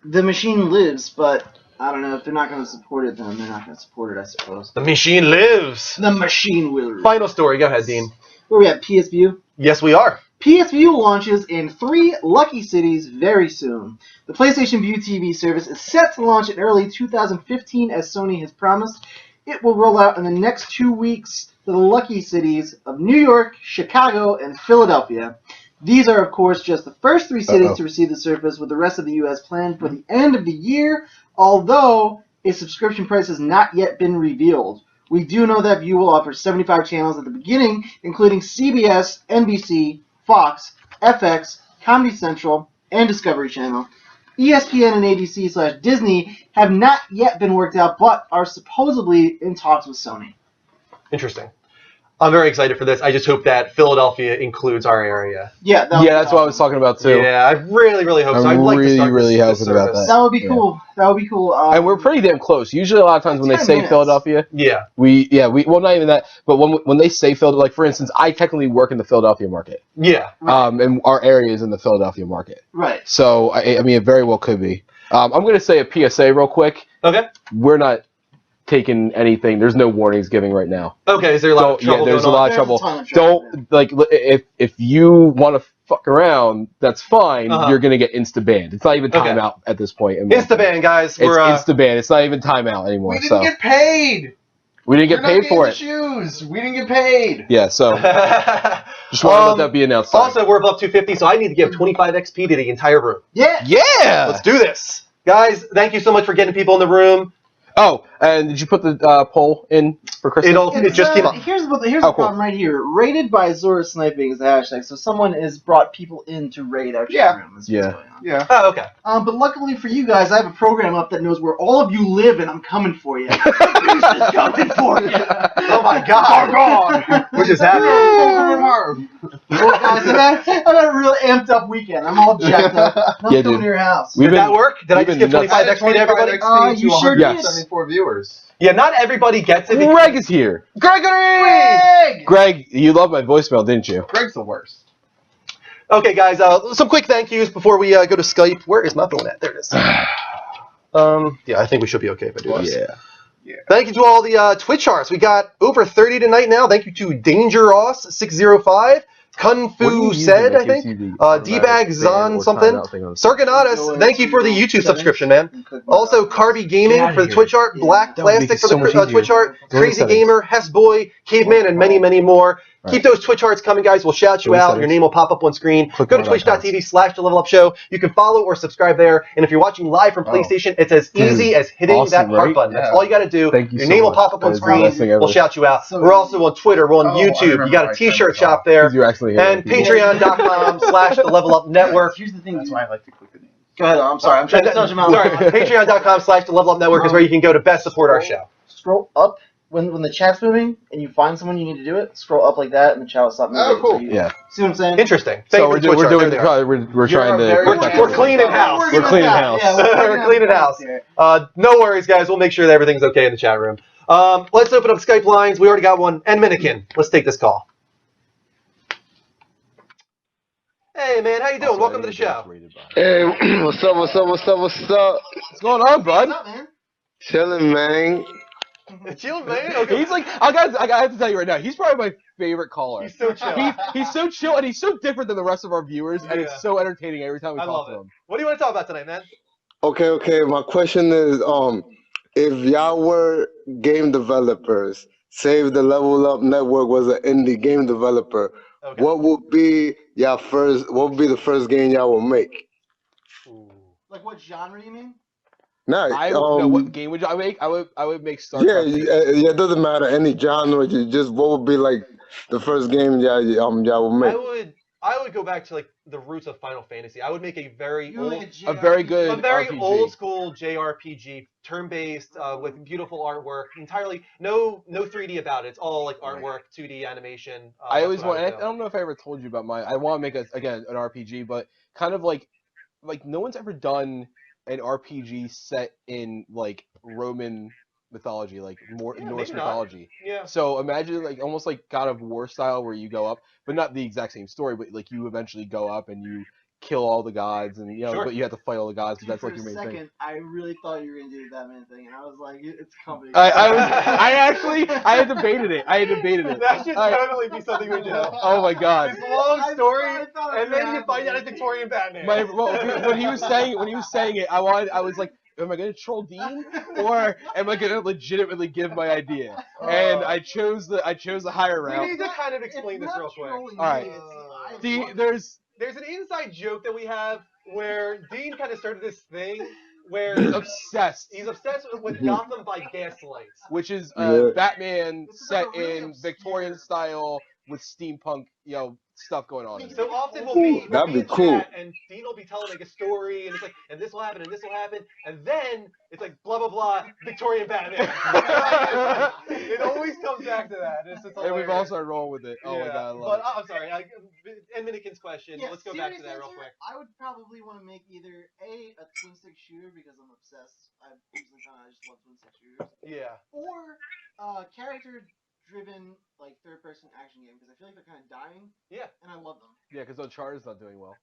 the machine lives. But I don't know if they're not going to support it, then they're not going to support it. I suppose The machine lives. the machine will. Final story. Go ahead, Dean. Where we at? PSVU. Yes, we are. PSVU launches in 3 lucky cities very soon. The PlayStation Vue TV service is set to launch in early 2015 as Sony has promised. It will roll out in the next 2 weeks. to the lucky cities of New York, Chicago, and Philadelphia. These are, of course, just the first 3 cities to receive the service, with the rest of the U.S. planned for the end of the year, although a subscription price has not yet been revealed. We do know that View will offer 75 channels at the beginning, including CBS, NBC, Fox, FX, Comedy Central, and Discovery Channel. ESPN and ABC/Disney have not yet been worked out, but are supposedly in talks with Sony. Interesting. I'm very excited for this. I just hope that Philadelphia includes our area. Yeah, That's what I was talking about too. Yeah, I really, really hope so. I'd I'm like to start really this hoping about service. That would be cool. That would be cool. And we're pretty damn close. Usually, a lot of times when they 10 say minutes. Philadelphia, Yeah. we well, not even that, but when they say Philadelphia, like for instance, I technically work in the Philadelphia market, Yeah. and our area is in the Philadelphia market. Right. So I mean, it very well could be. I'm going to say a PSA real quick. Okay. We're not taking anything. There's no warnings giving right now. Okay. Is there a lot of trouble there's a going lot on? of trouble. There's a ton of trouble, Don't if you want to fuck around, that's fine. You're gonna get insta banned. It's not even timeout at this point. Insta-ban, guys. It's insta ban. It's not even timeout anymore. We didn't get paid. We didn't get paid for it. Shoes. We didn't get paid. Yeah. So just want to let that be announced. Also, we're above 250, so I need to give 25 XP to the entire room. Yeah. Yeah. Let's do this, guys. Thank you so much for getting people in the room. Oh, and did you put the poll in for Christmas? It just came up. Here's the cool. problem right here. Rated by Zora Sniping is the hashtag, so someone has brought people in to raid our chat room. That's what's going on. Yeah. Oh, okay. But luckily for you guys, I have a program up that knows where all of you live, and I'm coming for you. Who's just coming for you? Oh my God. What just happened? Well, guys, I've had a real amped up weekend. I'm all jacked up. I'm Yeah, coming dude. to your house. Did that work? Did I we've just been give nuts. 25 XP to everybody? You sure did. 74 viewers. Yeah, not everybody gets it. Greg is here. Gregory! Greg, you loved my voicemail, didn't you? Greg's the worst. Okay, guys, some quick thank yous before we go to Skype. Where is my phone at? There it is. Yeah, I think we should be okay if I do this. Yeah. Thank you to all the Twitch hearts. We got over 30 tonight now. Thank you to Danger Ross 605, Kung Fu Said, I think, D-Bag Zon something, Sarkanatus. Thank you for the YouTube subscription, man. Also, Carby Gaming for the Twitch art, Black Plastic for the Twitch art, Crazy Gamer, Hess Boy, Caveman, and many, many more. Keep those Twitch hearts coming, guys. We'll shout you out. Your name will pop up on screen. Go to twitch.tv/TheLevelUpShow. You can follow or subscribe there. And if you're watching live from PlayStation, it's as easy as hitting that heart button. That's all you got to do. Your name will pop up on screen. We'll shout you out. We're also on Twitter. We're on YouTube. You got a T-shirt shop there. And Patreon.com/TheLevelUpNetwork. Here's the thing. That's why I like to click the name. Go ahead. I'm sorry. I'm trying to touch him out. Sorry, Patreon.com/TheLevelUpNetwork is where you can go to best support our show. Scroll up when the chat's moving and you find someone you need to do it. Scroll up like that, and the chat will stop moving. Oh, cool. Yeah. See what I'm saying? Interesting. So we're trying to. We're cleaning house. We're cleaning house. Yeah, We're cleaning house. No worries, guys. We'll make sure that everything's okay in the chat room. Let's open up Skype lines. We already got one. And Minikin. Let's take this call. Hey, man. How you doing? Welcome to the show. Hey, what's up? What's going on, bud? What's up, man? Chilling, man. Chill, man. Okay. He's like, I have to tell you right now, he's probably my favorite caller. He's so chill. He's so chill, and he's so different than the rest of our viewers, and Yeah. it's so entertaining every time we I talk love to it. him. What do you want to talk about tonight, man? Okay. My question is, if y'all were game developers, say if the Level Up Network was an indie game developer, Okay. what would be the first game y'all would make? Like what genre you mean? No, what game would I make? I would make yeah, StarCraft. it doesn't matter any genre. Just what would be like the first game y'all would make? I would go back to like the roots of Final Fantasy. I would make a very old RPG. school JRPG, turn-based with beautiful artwork. Entirely no 3D about it. It's all like artwork, 2D animation. I always want. I don't know if I ever told you about mine. I want to make an RPG, but kind of like no one's ever done an RPG set in like Roman mythology, like Norse mythology. Yeah. So imagine like almost like God of War style, where you go up, but not the exact same story, but like you eventually go up and you kill all the gods, and but you have to fight all the gods because that's like your main thing. I really thought you were gonna do the Batman thing, and I was like, it's coming. I had debated it. That should totally be something we do. Oh my god. This long story, I thought and then you find out it's happening. Victorian Batman. When he was saying it, I was like, am I going to troll Dean, or am I going to legitimately give my idea? And I chose the higher We route. need to kind of explain this real quick. All right. There's an inside joke that we have where Dean kind of started this thing where he's obsessed. He's obsessed with Gotham by Gaslight, which is Yeah. Batman This is set like a really in obscure- Victorian style with steampunk, stuff going on. In it. So often That'd be in cool. chat, and Dean will be telling like a story, and it's like, and this will happen, and this will happen, and then it's like blah blah blah, Victorian Batman. It always comes back to that. It's And we've hilarious. all started rolling with it. Oh my Yeah. god, I love But it. I'm sorry, and Minikin's question. Yeah, Let's go back to serious that real answer, quick. I would probably want to make either a twin stick shooter because I'm obsessed. I usually I just love twin stick shooters, Yeah. or character driven like third person action game because I feel like they're kind of dying. Yeah. And I love them. Yeah, because Uncharted's not doing well.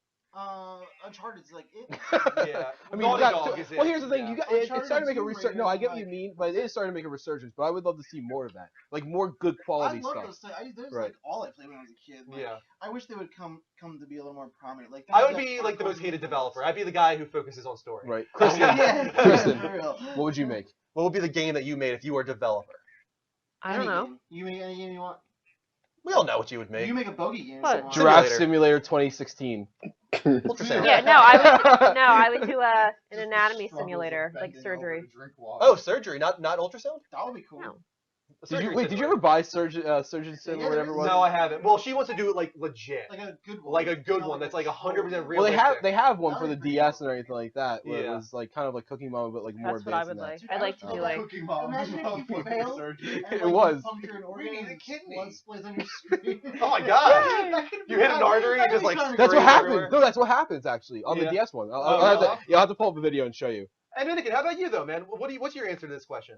Uncharted's like it. Yeah. I mean, Naughty you Dog got, is well, it. here's the thing. Yeah. You got it's Uncharted starting to make a Tomb resurgence. Raider, No, I get what like- you mean, but it is starting to make a resurgence. But I would love to see more of that, like more good I quality love stuff. those. There's Right. like all I played when I was a kid. Like, Yeah. I wish they would come to be a little more prominent. Like I would be like the most hated developer. I'd be the guy who focuses on story. Right, Kristen. Kristen. Yeah, Kristen, for real. what would you make? What would be the game that you made if you were a developer? I don't Any know. game. You make any game you want. We all know what you would make. You make a bogey game. What? If you want. Giraffe Simulator. Simulator 2016. Ultrasound. Yeah, no, I would do an anatomy simulator, like surgery. Oh, surgery, not ultrasound. That would be cool. No. Did you ever buy Surgeon Sim or whatever it was? No, I haven't. Well, she wants to do it like legit, Like a good one. like a good Not one like that's like a 100% show. real. Well, they have one That for the would be pretty DS cool. or anything like that. Where Yeah. it was like kind of like Cookie Mama, but like more That's what I advanced would than that. like. Dude, I'd like to I do would like. Cookie Mom. Imagine if you failed surgery. and, It like, was. You puncture an We need organ a and kidney. blood splays on your screen. Oh my god! That could be You hit an fun. artery and That just could be like. kinda That's what crazy. happens. No, that's what happens actually on Yeah. the DS one. Oh, I'll really? you'll have to pull up a video and show you. And Minikin, how about you though, man? What's your answer to this question?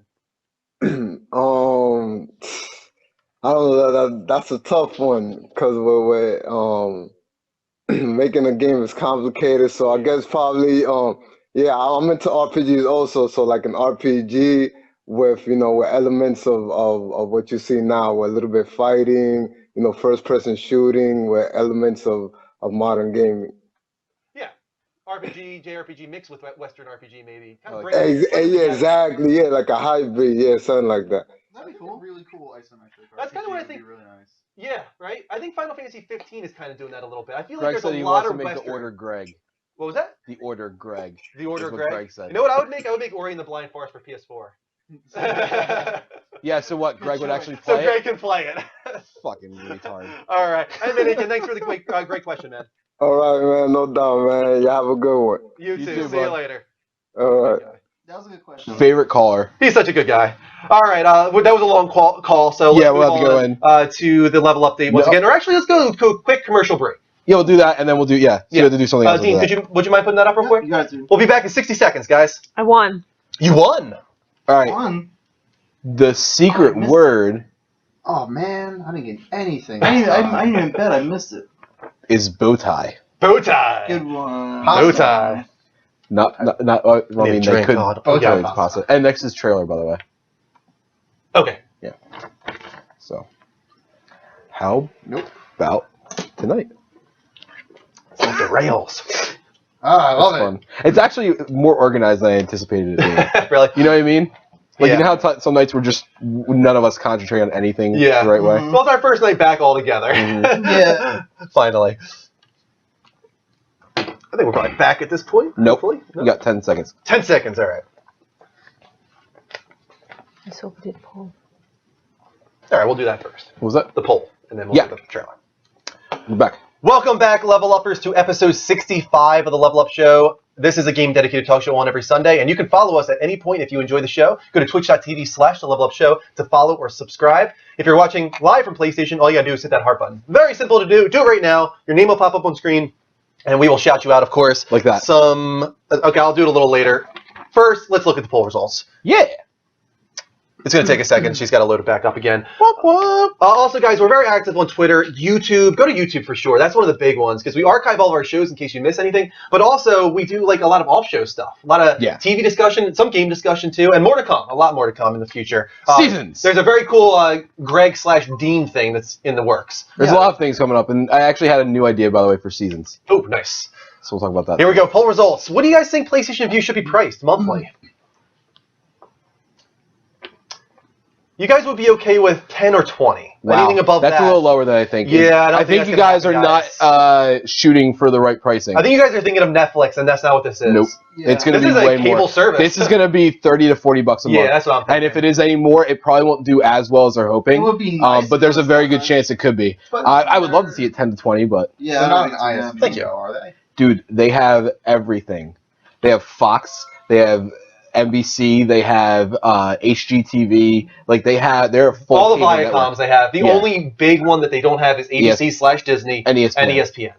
I don't know. That's a tough one because we're making a game is complicated. So I guess probably yeah, I'm into RPGs also. So like an RPG with with elements of what you see now, with a little bit fighting, first person shooting, with elements of modern gaming. Yeah, RPG, JRPG mixed with Western RPG maybe. Kind of Like- bring it Yeah, together. exactly. Yeah, like a hybrid. Yeah, something like that. That'd be cool. Really cool isometric. That's kinda what I RPG would be think- Really nice. Yeah, right. I think Final Fantasy 15 is kind of doing that a little bit. I feel like Greg there's said a he lot wants to of make Western. the Order Greg. What was that? The Order Greg. The Order is what Greg. Greg said. You know what I would make? I would make Ori and the Blind Forest for PS4. Yeah. So what? Greg would choice. actually So play Greg it. can play it. Fucking retard. All right. And Minikin, thanks for the great question, man. All right, man. No doubt, man. You have a good one. You You too. too, See you bud. later. All right. That was a good question. Favorite caller. He's such a good guy. All right, that was a long call, so let's Yeah, we'll move have to go on, to the level update once No. again. Or actually, let's go to a quick commercial break. Yeah, we'll do that, and then we'll do So Yeah. we have to do something else. Dean, after that. would you mind putting that up real quick? You got to. We'll be back in 60 seconds, guys. I won. You won. All right. One. The secret I missed word Oh man, I didn't get anything. I didn't even bet. I missed it. is bow tie. Bow tie. Good one. Bow tie. Not. I mean, they drink could. called Oh, Bow yeah, Tie. pasta. And next is trailer, by the way. Okay. So, how about tonight? It's off the rails. I love It's fun. It's actually more organized than I anticipated it being. Really? You know what I mean? Like, Yeah. you know how some nights we're just none of us concentrate on anything Yeah. the right way? Mhm. Well, it's our first night back all together. Mhm. Yeah. Finally. I think we're probably back at this point. Nope. Hopefully. You got 10 seconds. 10 seconds, all right. I so did poll. All right, we'll do that first. What was that? The poll, and then we'll Yeah. do the trailer. We're back. Welcome back, Level Uppers, to episode 65 of the Level Up Show. This is a game-dedicated talk show on every Sunday, and you can follow us at any point if you enjoy the show. Go to twitch.tv/The Level Up Show to follow or subscribe. If you're watching live from PlayStation, all you gotta do is hit that heart button. Very simple to do. Do it right now. Your name will pop up on screen, and we will shout you out, of course. Like that. Okay, I'll do it a little later. First, let's look at the poll results. Yeah. It's going to take a second. She's got to load it back up again. Also, guys, we're very active on Twitter, YouTube. Go to YouTube for sure. That's one of the big ones because we archive all of our shows in case you miss anything. But also, we do like a lot of off-show stuff, a lot of TV discussion, some game discussion too, and more to come. A lot more to come in the future. Seasons. There's a very cool Greg/Dean thing that's in the works. There's a lot of things coming up, and I actually had a new idea, by the way, for seasons. Oh, nice. So we'll talk about that. Here we go. Poll results. What do you guys think PlayStation View should be priced monthly? You guys would be okay with 10 or 20. Wow. Anything above that's that. a little lower than I think. Yeah, I don't I think that's you gonna guys are happen, not shooting for the right pricing. I think you guys are thinking of Netflix, and that's not what this is. Nope. Yeah. It's going to This be is a way cable more. service. This is going to be $30 to $40 a month. Yeah, that's what I'm thinking. And if it is any more, it probably won't do as well as they're hoping. It would be nice but if there's it a was very that good much. chance it could be. But I would love to see it 10 to 20, but Yeah, They're I not don't an think ISP, it's Thank you. though, are they? dude, they have everything. They have Fox. They have NBC. They have HGTV. Like they're a full All the cable network. Viacoms they have. The Yeah. only big one that they don't have is ABC/Disney And ESPN. and ESPN.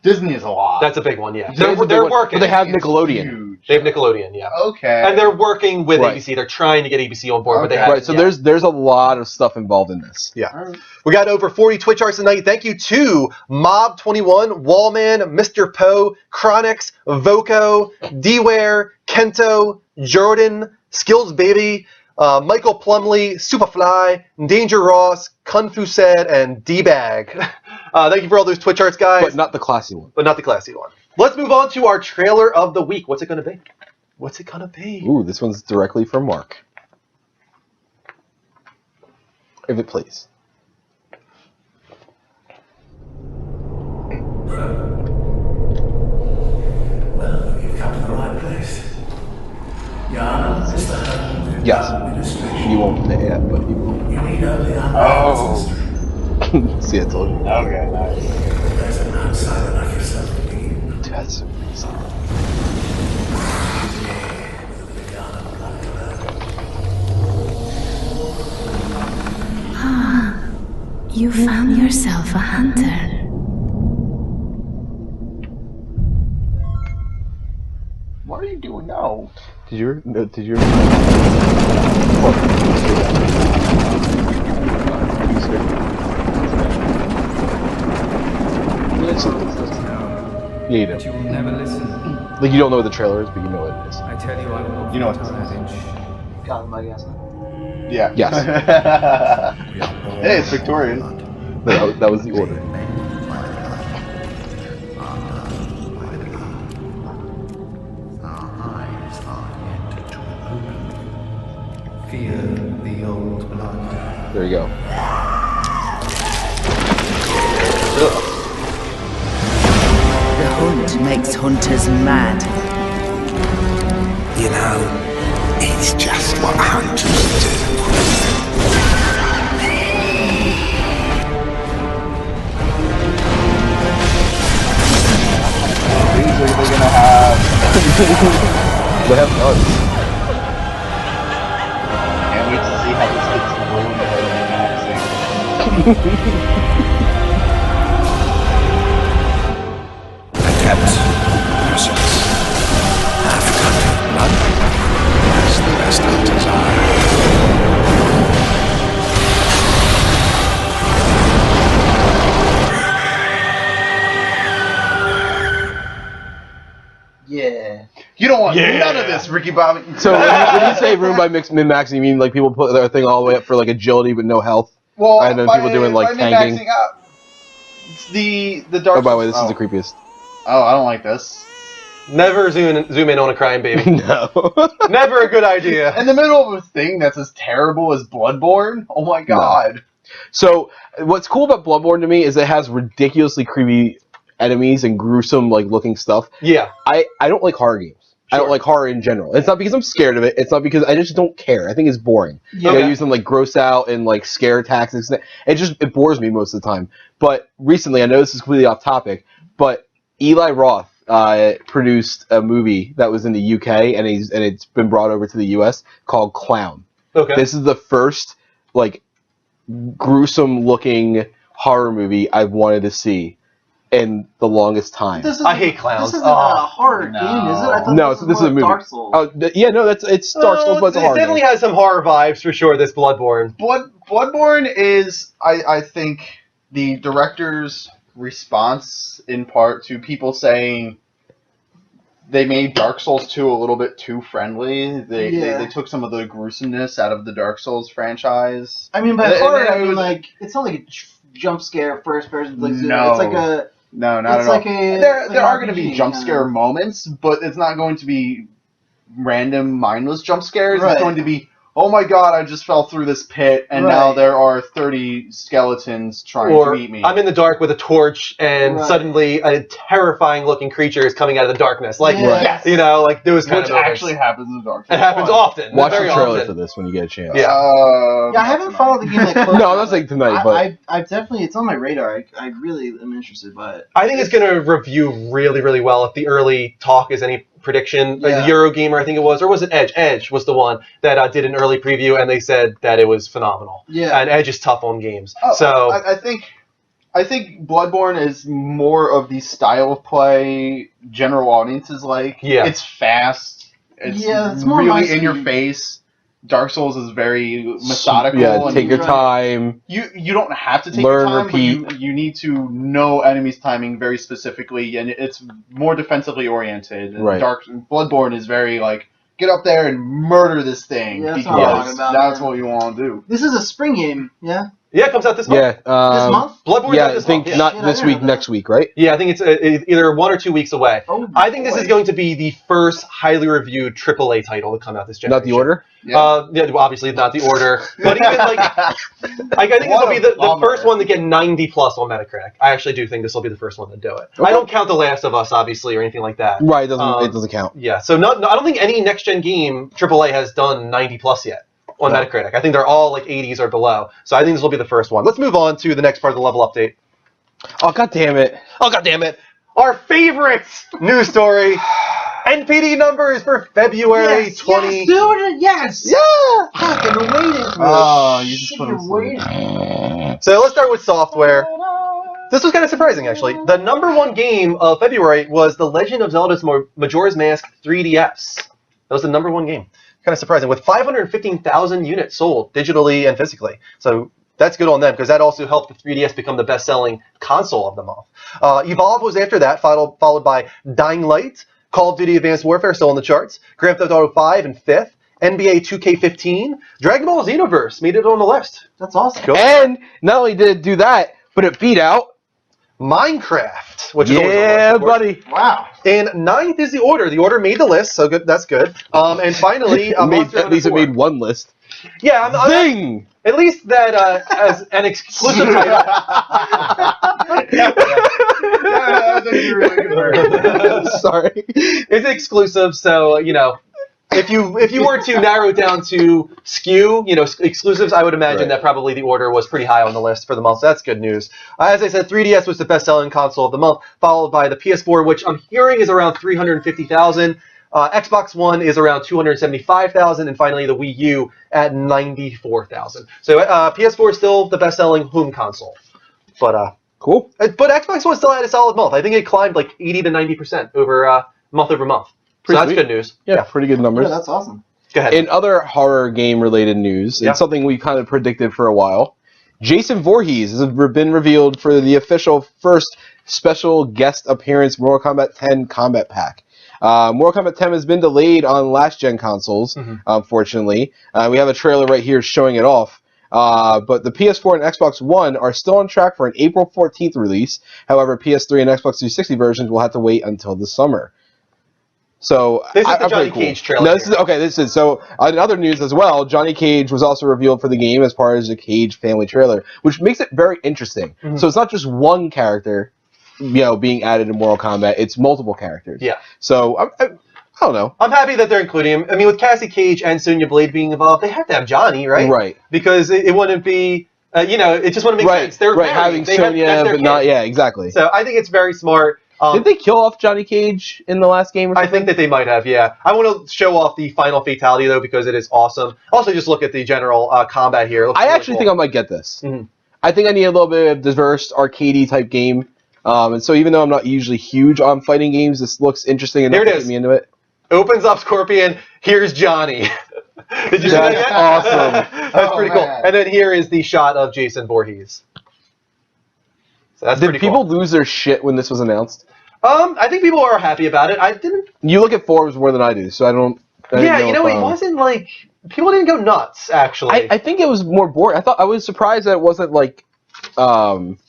Disney is a lot. That's a big one, yeah. Disney's a big They're one, working. But they have It's Nickelodeon. huge. They have Nickelodeon, yeah. Okay. And they're working with Right. ABC. They're trying to get ABC on board, but they Okay. haven't Right, so yet. there's a lot of stuff involved in this. Yeah. We got over 40 Twitch arts tonight. Thank you to Mob21, Wallman, Mr. Poe, Chronix, Voco, D-Ware, Kento, Jordan, Skills Baby, Michael Plumley, Superfly, Danger Ross, Kung Fu Said, and D-Bag. Thank you for all those Twitch arts, guys. But not the classy one. But not the classy one. Let's move on to our trailer of the week. What's it going to be? What's it going to be? Ooh, this one's directly from Mark. If it please. Well, you've come to the right place. Jan is the hand Yes. administration. You won't play it, but you will. You need only Oh. See, I told you. Okay, nice. There's an outsider like yourself to be. Dude, that's so crazy. You found yourself a hunter. What are you doing now? Did you? No, did you? Yeah, you do. You will never listen. Like you don't know what the trailer is, but you know what it is. I tell you, I will. You know what this Got him, I guess. Yeah. Yes. Hey, it's Victorian. That was the order. Fear the old blood. There you go. The hunt makes hunters mad. You know, it's just what hunters do. These are they gonna have. They have guns. Can't wait to see how this gets ruined by the Adept, merciless, half-cut blood, as the best hunters are. Yeah. You don't want Yeah. none of this, Ricky Bobby. So when you say room by min-max, you mean like people put their thing all the way up for like agility but no health? Well, And then by- people doing like by tanking. min-maxing out, it's the Dark Oh, by the way, Souls- this is the creepiest. Oh, I don't like this. Never zoom in on a crying baby. No. Never a good idea. In the middle of a thing that's as terrible as Bloodborne? Oh my god. So what's cool about Bloodborne to me is it has ridiculously creepy enemies and gruesome like looking stuff. Yeah. I don't like horror games. I don't like horror in general. It's not because I'm scared of it. It's not because I just don't care. I think it's boring. Yeah. They use them like gross out and like scare tactics. It bores me most of the time. But recently, I know this is completely off topic, but Eli Roth produced a movie that was in the UK and it's been brought over to the US called Clown. Okay. This is the first like gruesome looking horror movie I've wanted to see in the longest time. This I hate clowns. This isn't a horror game, is it? I thought No, this this was is a more movie. Dark Souls. Oh, yeah, no, it's Dark Souls, but it's a it horror definitely game. has some horror vibes for sure, this Bloodborne. Bloodborne is, I think, the director's response in part to people saying they made Dark Souls 2 a little bit too friendly. They took some of the gruesomeness out of the Dark Souls franchise. I mean, by And- horror, and I it mean was- like it's not like a jump scare first person. Like, No. it's like a No, not it's at like all. a There like an are going to RPG be jump kind scare of. moments, but it's not going to be random mindless jump scares. Right. It's going to be oh my god, I just fell through this pit, and now there are 30 skeletons trying Or to eat me. I'm in the dark with a torch, and Right. suddenly a terrifying-looking creature is coming out of the darkness. Like, Yes. you know, like those kind Which of moments. actually happens in the dark. It happens often. Watch the very trailer often. for this when you get a chance. Yeah. Yeah, I haven't followed the game like close. No, I'm not saying tonight, but I've definitely, it's on my radar. I really am interested by it. I think it's going to review really, really well. If the early talk is any prediction, Yeah. Eurogamer, I think it was, or was it Edge? Edge was the one that did an early preview, and they said that it was phenomenal. Yeah. And Edge is tough on games. Oh, So I think Bloodborne is more of the style of play general audiences like. Yeah. It's fast. It's more my really in your speed. face. Dark Souls is very methodical. yeah, and take your time. You don't have to take Learn, your time, repeat. but you need to know enemies' timing very specifically, and it's more defensively oriented. And Right. Bloodborne is very like, get up there and murder this thing, Yeah, that's what I'm talking because about, that's man. what you want to do. This is a spring game, yeah? yeah, it comes out this month. Yeah. This month? Bloodborne's Yeah, out I this think month. not Shit, I this didn't week, know next week, right? Yeah, I think it's either 1 or 2 weeks away. Oh, I think this boy. is going to be the first highly reviewed AAA title to come out this generation. Not the order. Yeah. Yeah, well, obviously not the order, but even like, I think this will be the bummer. first one to get 90 plus on Metacritic. I actually do think this will be the first one to do it. I don't count The Last of Us, obviously, or anything like that. Right. It doesn't count. Yeah, so I don't think any next gen game AAA has done 90 plus yet on Metacritic. I think they're all like 80s or below. So I think this will be the first one. Let's move on to the next part of the level update. Oh god damn it! Oh god damn it! Our favorite news story. NPD numbers for February 20. Yes, dude, yes! Yeah. Fucking waiting for Oh, this. you just Shit, put you're them waiting. So let's start with software. This was kind of surprising, actually. The number one game of February was The Legend of Zelda's Majora's Mask 3DS. That was the number one game. Kind of surprising, with 515,000 units sold digitally and physically. So that's good on them, because that also helped the 3DS become the best-selling console of the month. Evolve was after that, followed by Dying Light, Call of Duty Advanced Warfare, still on the charts, Grand Theft Auto 5 in 5th, NBA 2K15, Dragon Ball Xenoverse made it on the list. That's awesome. Cool. And not only did it do that, but it beat out Minecraft, which is always on the list, yeah, of course. buddy. Wow. And 9th is the order. The order made the list, so good. That's good. And finally, At least it made one list. Yeah, I'm Zing! at least that as an exclusive title. Yeah, that's actually really good. Sorry. It's exclusive, so you know, if you were to narrow it down to SKU, you know, exclusives, I would imagine Right. that probably the order was pretty high on the list for the month. So that's good news. As I said, 3DS was the best-selling console of the month, followed by the PS4, which I'm hearing is around 350,000. Xbox One is around 275,000, and finally the Wii U at 94,000. So PS4 is still the best-selling home console, but Cool. Xbox One still had a solid month. I think it climbed like 80 to 90% over month over month. Pretty so that's sweet. good news. Yeah, pretty good numbers. Yeah, that's awesome. Go ahead. In other horror game related news, Yeah. it's something we kind of predicted for a while. Jason Voorhees has been revealed for the official first special guest appearance Mortal Kombat 10 Combat Pack. Mortal Kombat 10 has been delayed on last gen consoles, unfortunately. We have a trailer right here showing it off. But the PS4 and Xbox One are still on track for an April 14th release. However, PS3 and Xbox 360 versions will have to wait until the summer. So This is the I'm Johnny pretty Cage trailer No, this here. is okay. This is so. In other news as well, Johnny Cage was also revealed for the game as part of the Cage family trailer, which makes it very interesting. So it's not just one character, being added in Mortal Kombat. It's multiple characters. Yeah. So I don't know. I'm happy that they're including him. I mean, with Cassie Cage and Sonya Blade being involved, they have to have Johnny, right? Right. Because it wouldn't be, it just wouldn't make sense. They're right. married. Having They have- Sonya, that's their but not. kid. Yeah, exactly. So I think it's very smart. Did they kill off Johnny Cage in the last game? Or I something? think that they might have, yeah. I want to show off the final fatality, though, because it is awesome. Also, just look at the general combat here. It looks I really actually cool. think I might get this. Mhm. I think I need a little bit of diverse arcadey type game. And so even though I'm not usually huge on fighting games, this looks interesting enough Here it to is. get me into it. Opens up Scorpion. Here's Johnny. Did you see that That's yet? awesome. That's Oh, pretty cool. man. And then here is the shot of Jason Voorhees. So that's Did pretty people cool. lose their shit when this was announced? I think people are happy about it. I didn't. You look at Forbes more than I do, so I didn't Yeah, you know, if, it wasn't like people didn't go nuts. Actually, I think it was more boring. I was surprised that it wasn't like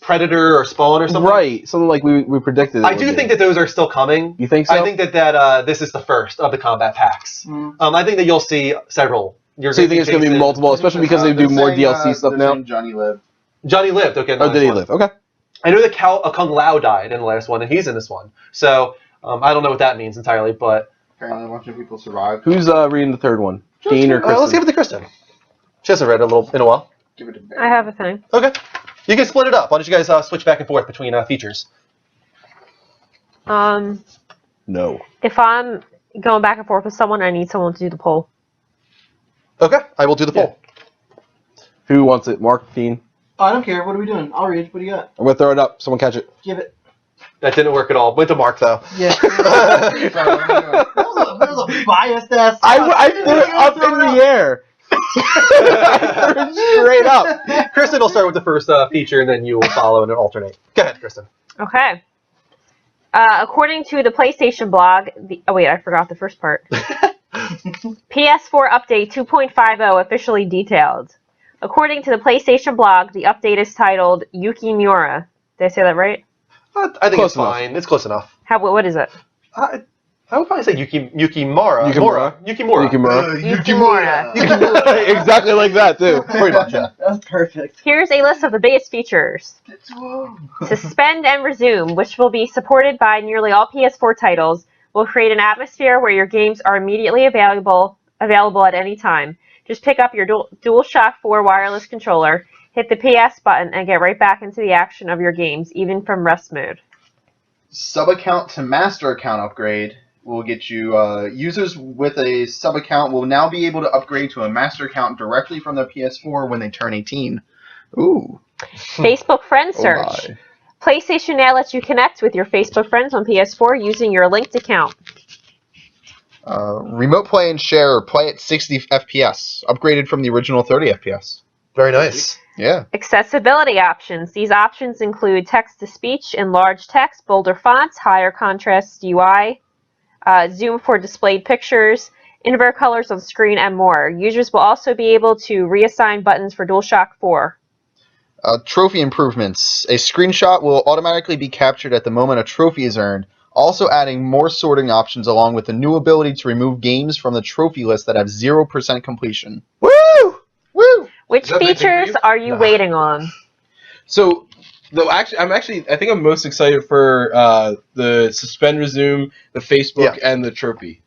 Predator or Spawn or something. right, something like we predicted. I do think that those are still coming. You think so? I think that this is the first of the combat packs. I think that you'll see several You're So you think it's going to be Jason. multiple, especially because they do more DLC stuff they're now? saying Johnny lived. Johnny lived. Okay. Oh, did he live? Okay. I know that Kung Lao died in the last one, and he's in this one. So I don't know what that means entirely, but Apparently a bunch of people survived. Who's reading the third one? Dean or Kristen? let's give it to Kristen. She hasn't read it in a while. Give it a I have a thing. Okay. You can split it up. Why don't you guys switch back and forth between features? No. If I'm going back and forth with someone, I need someone to do the poll. Okay, I will do the poll. Who wants it? Mark, Dean? Oh, I don't care. What are we doing? I'll read. What do you got? I'm going to throw it up. Someone catch it. Give it. That didn't work at all. Went to Mark, though. Yeah. that was a biased ass. I threw it up in the air. I threw it straight up. Kristen will start with the first feature, and then you will follow and alternate. Go ahead, Kristen. Okay. According to the PlayStation blog, oh wait, I forgot the first part. PS4 update 2.50 officially detailed. According to the PlayStation blog, the update is titled Yuki Miura. Did I say that right? I think Close it's fine. It's close enough. What is it? I would probably say Yukimura. Yukimura. Yukimura. Yukimura. Exactly like that, too. Pretty much, yeah. That's perfect. Here's a list of the biggest features. Suspend and Resume, which will be supported by nearly all PS4 titles, will create an atmosphere where your games are immediately available at any time. Just pick up your DualShock 4 wireless controller, hit the PS button, and get right back into the action of your games, even from rest mode. Sub-account to master account upgrade will get you, users with a sub-account will now be able to upgrade to a master account directly from their PS4 when they turn 18. Ooh. Facebook friend search. PlayStation now lets you connect with your Facebook friends on PS4 using your linked account. Remote play and share or play at 60 FPS, upgraded from the original 30 FPS. Very nice. Yeah. Accessibility options. These options include text-to-speech in large text, bolder fonts, higher contrast UI, zoom for displayed pictures, invert colors on screen, and more. Users will also be able to reassign buttons for DualShock 4. Trophy improvements. A screenshot will automatically be captured at the moment a trophy is earned, also adding more sorting options along with the new ability to remove games from the trophy list that have 0% completion. Woo! Woo! Which features are you waiting on? So, I think I'm most excited for the suspend, resume, the Facebook, and the trophy.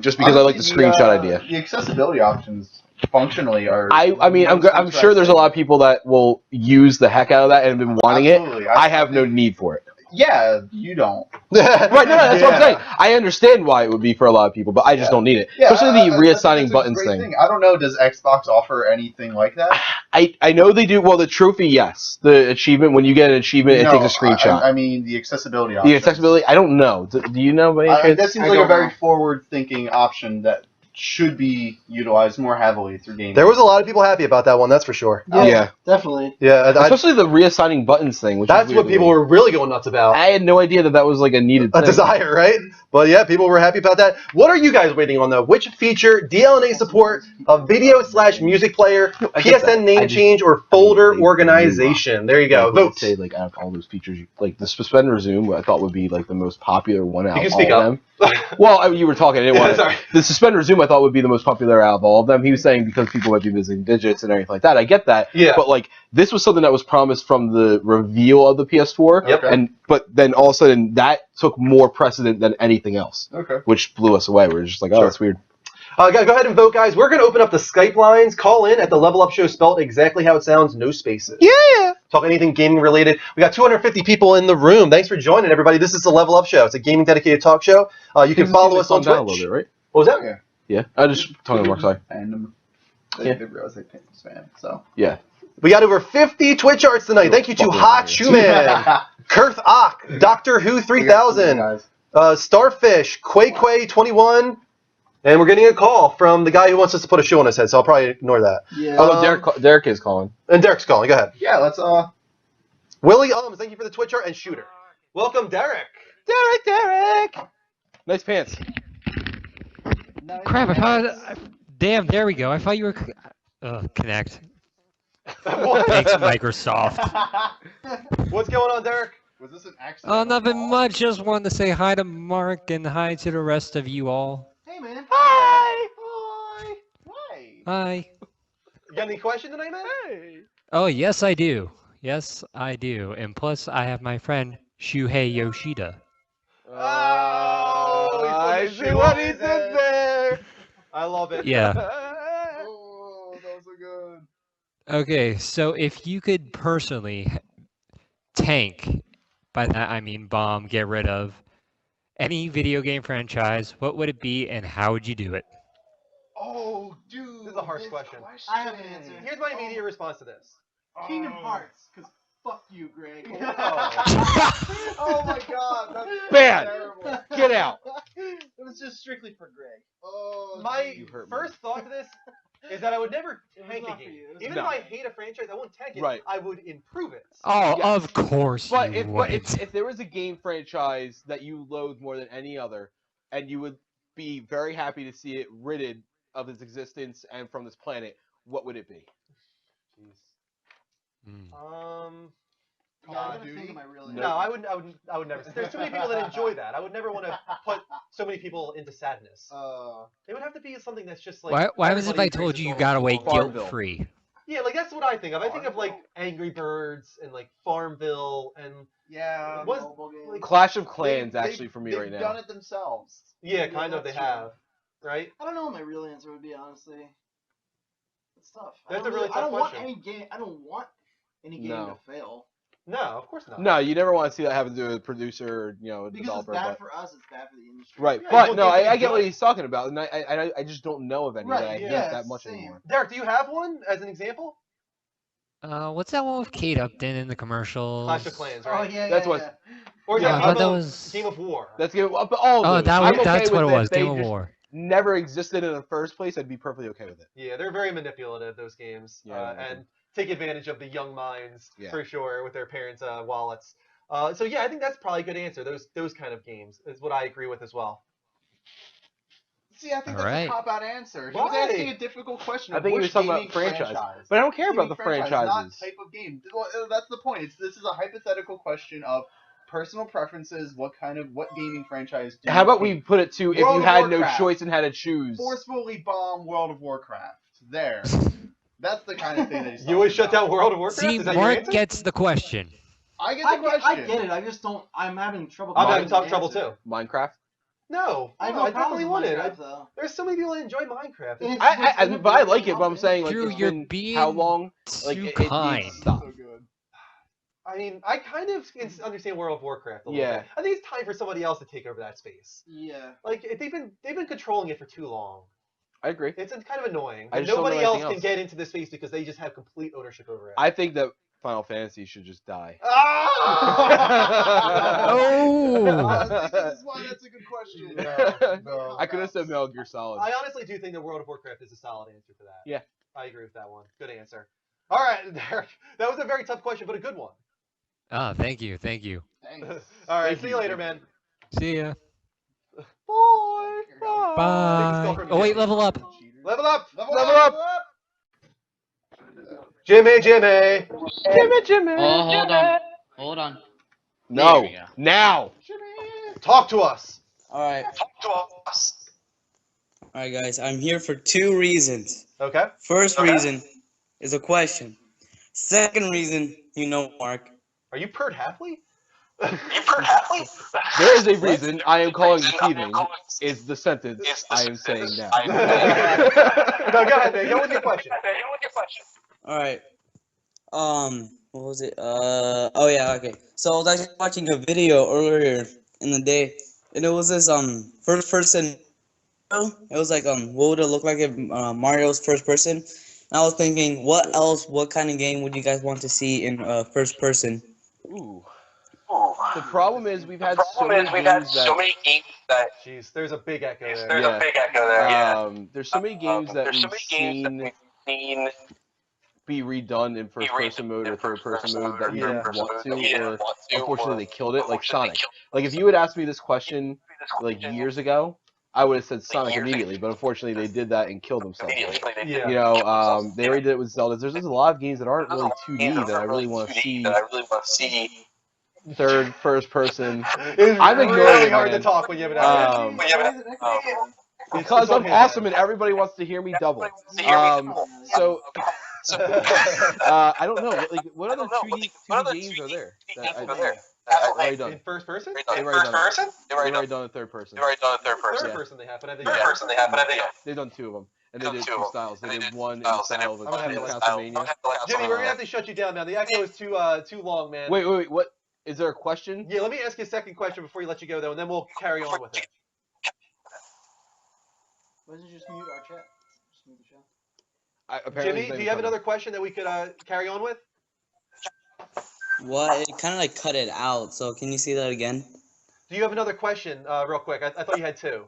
Just because I like the screenshot idea. The accessibility options functionally are. I'm sure there's a lot of people that will use the heck out of that and have been wanting it. I have no need for it. Yeah, you don't. Right, no, that's what I'm saying. I understand why it would be for a lot of people, but I just don't need it. Yeah, especially the reassigning that's a buttons great thing. I don't know, does Xbox offer anything like that? I know they do. Well, the trophy, yes. The achievement, when you get an achievement, it takes a screenshot. I mean, the accessibility The option. accessibility, I don't know. Do you know? That seems like a very forward-thinking option that should be utilized more heavily through gaming. There was a lot of people happy about that one, that's for sure. Yeah. Definitely. Yeah, especially the reassigning buttons thing. Which that's what people were really going nuts about. I had no idea that was like a needed thing. Desire, right? But yeah, people were happy about that. What are you guys waiting on though? Which feature, DLNA support, a video/music player, PSN name change, or folder organization? There you go. Vote. Say like out of all those features, like the suspend resume, I thought would be like the most popular one out You of can speak all up. of them. Well, you were talking. I didn't want Sorry. the suspend resume. I thought would be the most popular out of all of them. He was saying because people might be missing digits and everything like that. I get that. Yeah. But like this was something that was promised from the reveal of the PS4. Yep. But then all of a sudden that took more precedent than anything else. Okay. Which blew us away. We're just like, oh, that's weird. Go ahead and vote, guys. We're going to open up the Skype lines. Call in at the Level Up Show, spelled exactly how it sounds, no spaces. Yeah. Talk anything gaming related. We got 250 people in the room. Thanks for joining, everybody. This is the Level Up Show. It's a gaming dedicated talk show. You can follow us on Twitch. A little bit, right? What was that? Yeah. I just talking about sorry. And they realized they picked spam, so. Yeah. We got over 50 Twitch arts tonight. Thank you to Hot Schumann, Kurth Ock, Doctor Who 3000, Starfish, Quay 21, and we're getting a call from the guy who wants us to put a shoe on his head, so I'll probably ignore that. Yeah. Oh, Derek is calling. And Derek's calling. Go ahead. Yeah, let's Willie thank you for the Twitch art and shooter. Welcome, Derek. Derek. Nice pants. Crap! I thought. Damn! There we go. I thought you were. Connect. Thanks, Microsoft. What's going on, Derek? Was this an accident? Oh, nothing much. Just wanted to say hi to Mark and hi to the rest of you all. Hey, man. Hi. Hi. You got any question tonight, man? Hey. Oh, yes, I do. Yes, I do. And plus, I have my friend Shuhei Yoshida. Oh, he put I his see shoe what on he his did head. there. I love it. Yeah. Oh, that was so good. Okay, so if you could personally tank, by that I mean bomb, get rid of any video game franchise, what would it be and how would you do it? Oh, dude. This is a harsh question. I have an answer. Here's my immediate response to this. Kingdom Hearts, because fuck you, Greg. Oh my god, that's Bad. terrible. Get out. It was just strictly for Greg. Oh, My You hurt me. first thought to this is that I would never was tank a not for game. you. It was Even not if for I hate a franchise, I wouldn't tank it. Right. I would improve it. Oh, Yes. of course But you if, would. if there was a game franchise that you loathe more than any other, and you would be very happy to see it ridded of its existence and from this planet, what would it be? Mm. Yeah, I gotta think of my real No, I would never. There's too many people that enjoy that. I would never want to put so many people into sadness. It would have to be something that's just like. Why was it if I everybody told agrees you you is got away Farmville. guilt-free? Yeah, like that's what I think of. I think of like Angry Birds and like Farmville and Yeah. was mobile game. like Clash of Clans, actually, for me right They've now. done it themselves. yeah, kind of they that's true. have, right? I don't know what my real answer would be, honestly. It's tough. That's I a really I tough don't want question. any game. I don't want any game No. to fail. No, of course not. No, you never want to see that happen to a producer or a Because developer. it's bad But, for us. It's bad for the industry. right, Yeah, you but want no, games to be I get what good. he's talking about, and I just don't know of any Right, that I hate yeah, that much same. anymore. Derek, do you have one as an example? What's that one with Kate Upton in the commercials? Clash of Clans, Oh right? yeah, That's yeah, what- yeah. Or Yeah, I how thought that about was- Game of War. That's good. But all Oh, of those. I'm okay that's with what it was. They Game of just War. never existed in the first place. I'd be perfectly okay with it. Yeah, they're very manipulative, those games, Yeah, and take advantage of the young minds Yeah. for sure with their parents' wallets. So yeah, I think that's probably a good answer. Those kind of games is what I agree with as well. See, I think All that's right. a cop-out answer. He Why? was asking a difficult question. I Of think he which was talking about gaming franchise. But I don't care about Gaming the franchise, franchises. not type of game. Well, that's the point. This is a hypothetical question of personal preferences. What gaming franchise do How you about we hate? put it to if World you of had no Warcraft. choice and had to choose? Forcefully bomb World of Warcraft. There. That's the kind of thing that he's You would talking shut about. down World of Warcraft? See, Is that your Mark answer? gets the question. I get the I question. get it. I just don't. I'm having trouble. I'm coming having up with tough trouble an answer. too. Minecraft? No, I have no, no I problems definitely with want it. Minecraft, though. There's so many people that enjoy Minecraft. It's- But I like it, but I'm saying like Drew, it's you're been being how long? Like too it kind. needs to stop. So good. I mean, I kind of understand World of Warcraft a little Yeah. bit. I think it's time for somebody else to take over that space. Yeah. Like they've been controlling it for too long. I agree. It's kind of annoying. I And just don't know nobody else anything can else. get into the space because they just have complete ownership over it. I think that Final Fantasy should just die. I think this is why that's a good question. No. I could have said Metal Gear Solid. I honestly do think that World of Warcraft is a solid answer for that. Yeah. I agree with that one. Good answer. All right, Derek. That was a very tough question, but a good one. Ah, thank you, thank you. Thanks. All right, Thank see you. you later, man. See ya. Bye. Bye. Oh wait, level up. Level up. Level up. Jimmy. Jimmy. Oh, hold on. No. There we go. Now. Talk to us. Alright. Alright, guys, I'm here for 2 reasons. Okay. First reason is a question. Second reason, Mark. Are you Pert Halfley? There is a reason I am calling this evening is the sentence I am saying now. No, go ahead, man. Go with your question. Alright. What was it? Oh yeah, okay. So I was actually watching a video earlier in the day, and it was this first person. It was like what would it look like if Mario's first person? And I was thinking, what kind of game would you guys want to see in first person? Ooh. The problem is we've had so many games that. Jeez, there's a big echo there. There's so many games that we've seen be redone in first-person mode or third-person mode that we didn't want to, or unfortunately they killed it, like Sonic. Like if you had asked me this question like years ago, I would have said Sonic immediately, but unfortunately they did that and killed themselves. Yeah. You know, they already did it with Zelda. There's a lot of games that aren't really 2D that I really want to see. First person. It's I'm ignoring really it, hard man. to talk when you have an echo. Because I'm awesome and everybody wants to hear me double. So I don't know. What other 2D games are there? That I've already done. In first person? They've already done a third person. Third person they have, but I think They've done 2 of them. And they did 2 styles. They did one in the style of a Castlevania. Jimmy, we're gonna have to shut you down now. The echo is too long, man. Wait. What? Is there a question? Yeah, let me ask you a second question before you let you go, though, and then we'll carry on with it. Why don't you just mute our chat? Just mute the show. Jimmy, do you have another question that we could carry on with? What? It kind of like cut it out. So can you see that again? Do you have another question, real quick? I thought you had 2.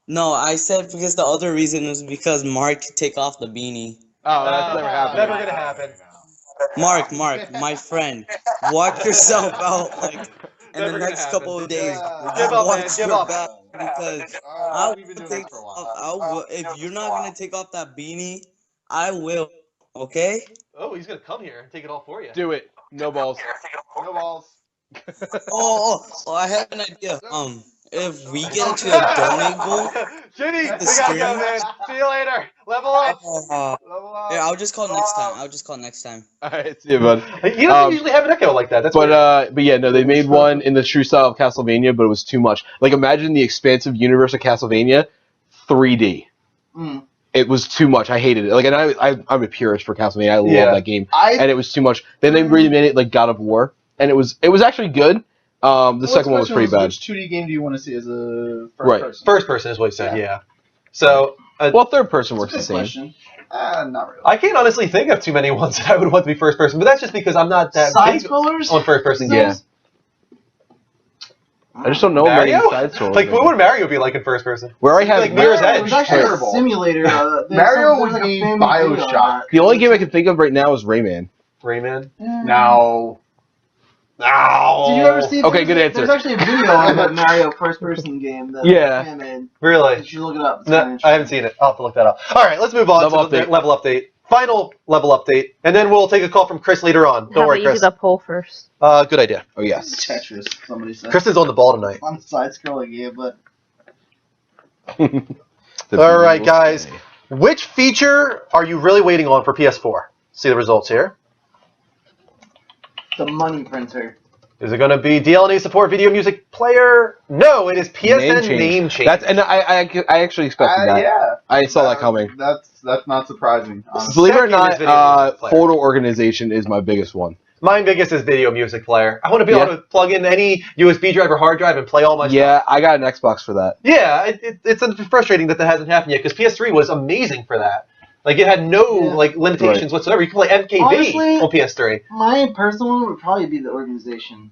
No, I said because the other reason was because Mark take off the beanie. Oh, that's never happened. Never gonna happen. Mark, my friend, watch yourself out. Like in the next couple of days, Give up, man. watch Give your up. back because if you're not gonna take off that beanie, I will. Okay? Oh, he's gonna come here and take it all for you. Do it. No balls. No balls. Oh, I have an idea. If we get into a donate goal, Jimmy, we the gotta stream. go, man. See you later. Level up. Yeah, I'll just call next time. All right, see you, bud. You don't usually have an echo like that. That's weird. But yeah, no, they made one in the true style of Castlevania, but it was too much. Like, imagine the expansive universe of Castlevania, 3D. It was too much. I hated it. Like, and I'm a purist for Castlevania. I love that game, and it was too much. Then they really made it like God of War, and it was actually good. The second one was pretty bad. Which 2D game do you want to see as a Right. person? First person is what he said. Yeah. So. Well, third person works the same. Question. Not really. I can't honestly think of too many ones that I would want to be first person, but that's just because I'm not that big on first person games. I just don't know many Mario? side scrollers. Like, what would Mario be like in first person? Where I have like Mirror's Edge. It was actually a simulator. Mario would be BioShock. The only game I can think of right now is Rayman. Rayman? No. Did you ever see? Okay, good answer. There's actually a video of a Mario first-person game that Yeah. made. Really? You should look it up. It's No, kinda I haven't seen it. I'll have to look that up. All right, let's move on Level to the update. level update. Final level update, and then we'll take a call from Chris later on. Don't How worry, about you do Chris. the poll first? Good idea. Oh, yes. Tetris, somebody said. Chris is on the ball tonight. On the side-scrolling game, but All right, guys. Which feature are you really waiting on for PS4? See the results here. the money printer. Is it going to be DLNA support video music player? No, it is PSN name change. That's and I actually expected that. Yeah. I saw that coming. That's not surprising. Believe it or not, photo organization is my biggest one. My biggest is video music player. I want to be able to plug in any USB drive or hard drive and play all my stuff. Yeah, I got an Xbox for that. Yeah, it's frustrating that hasn't happened yet because PS3 was amazing for that. Like it had no like limitations whatsoever. You can play MKV Honestly, on PS3. My personal one would probably be the organization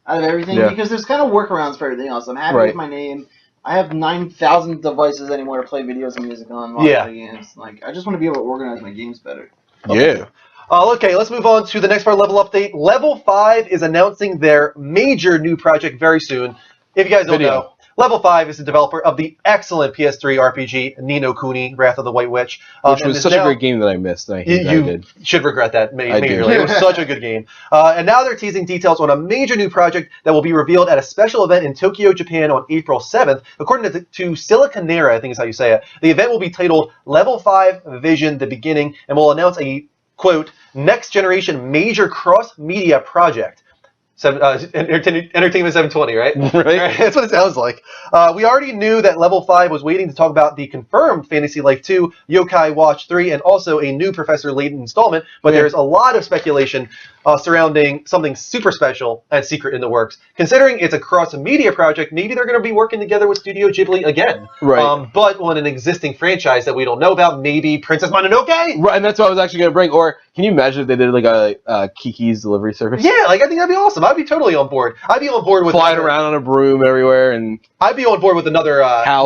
out of everything because there's kind of workarounds for everything else. I'm happy with my name. I have 9,000 devices anymore to play videos and music on while I play games. Like I just want to be able to organize my games better. Yeah. Okay, let's move on to the next part of Level Update. Level 5 is announcing their major new project very soon. If you guys don't know, Level 5 is the developer of the excellent PS3 RPG Ni no Kuni: Wrath of the White Witch. Which was such a great game that I missed. You should regret that majorly. It was such a good game. And now they're teasing details on a major new project that will be revealed at a special event in Tokyo, Japan on April 7th. According to Siliconera, I think is how you say it, the event will be titled Level 5 Vision: The Beginning and will announce a, quote, next generation major cross-media project. Entertainment 720, right? Right. That's what it sounds like. We already knew that Level 5 was waiting to talk about the confirmed Fantasy Life 2, Yokai Watch 3, and also a new Professor Layton installment, but there's a lot of speculation surrounding something super special and secret in the works. Considering it's a cross-media project, maybe they're going to be working together with Studio Ghibli again. Right. But on an existing franchise that we don't know about, maybe Princess Mononoke? Right, and that's what I was actually going to bring. Or can you imagine if they did like a Kiki's delivery service? Yeah, like I think that'd be awesome. I'd be totally on board. I'd be on board with flying around on a broom everywhere, and I'd be on board with another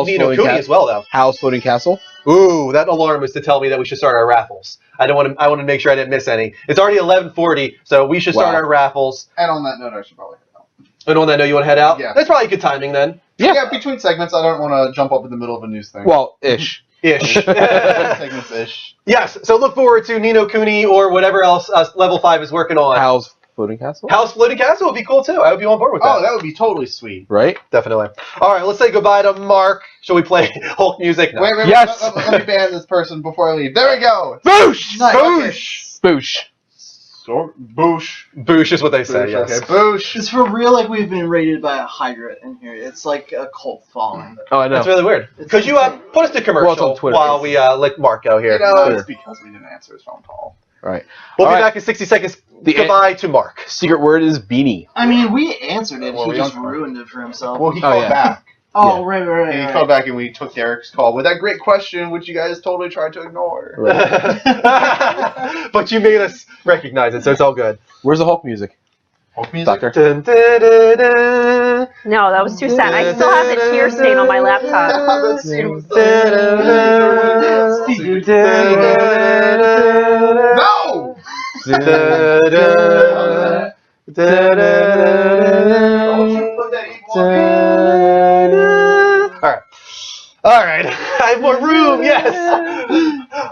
Ni no Kuni as well, though. House Floating Castle. Ooh, that alarm is to tell me that we should start our raffles. I want to make sure I didn't miss any. It's already 11:40, so we should start our raffles. And on that note, I should probably head out. And on that note, you want to head out? Yeah. That's probably good timing then. Yeah, between segments, I don't want to jump up in the middle of a news thing. Well, ish. Ish. Segments-ish. Yes, so look forward to Ni no Kuni or whatever else Level 5 is working on. House Floating Castle? House Floating Castle would be cool too. I would be on board with that. Oh, that would be totally sweet. Right? Definitely. All right, let's say goodbye to Mark. Shall we play Hulk music? No. Wait, Yes. let me ban this person before I leave. There we go. Boosh! Nice. Boosh! Boosh. So, boosh. Boosh is what they say, Boosh, yes. okay, boosh. It's for real like we've been raided by a Hydra in here. It's like a cult following. Oh, I know. That's really weird. Because you put us to Well, it's commercial on Twitter. while we let Mark go here. You know, Twitter. it's because we didn't answer his phone call. Right. We'll All be right. back in 60 seconds. The Goodbye to Mark. Secret word is beanie. I mean, we answered it. Well, He we just don't- ruined it for himself. Well, he Oh, called yeah. back. Oh, right. He called back and we took Derek's call with that great question, which you guys totally tried to ignore. But you made us recognize it, so it's all good. Where's the Hulk music? Hulk music? Doctor? Dun, dun, dun, dun. No, that was too sad. I still have the tear stain on my laptop. No! All right. I have more room. Yes.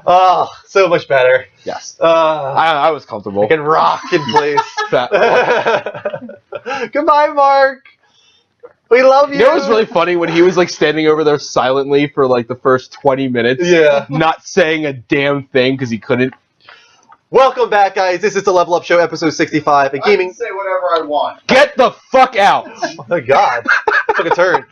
Oh, so much better. Yes. I I was comfortable. can rock in place. Fat. Goodbye, Mark. We love you. You know what's really funny? When he was like standing over there silently for like the first 20 minutes, Yeah. not saying a damn thing because he couldn't. Welcome back, guys. This is the Level Up Show, episode 65. And I can gaming. say whatever I want. Get the fuck out! Oh my God. Took a turn.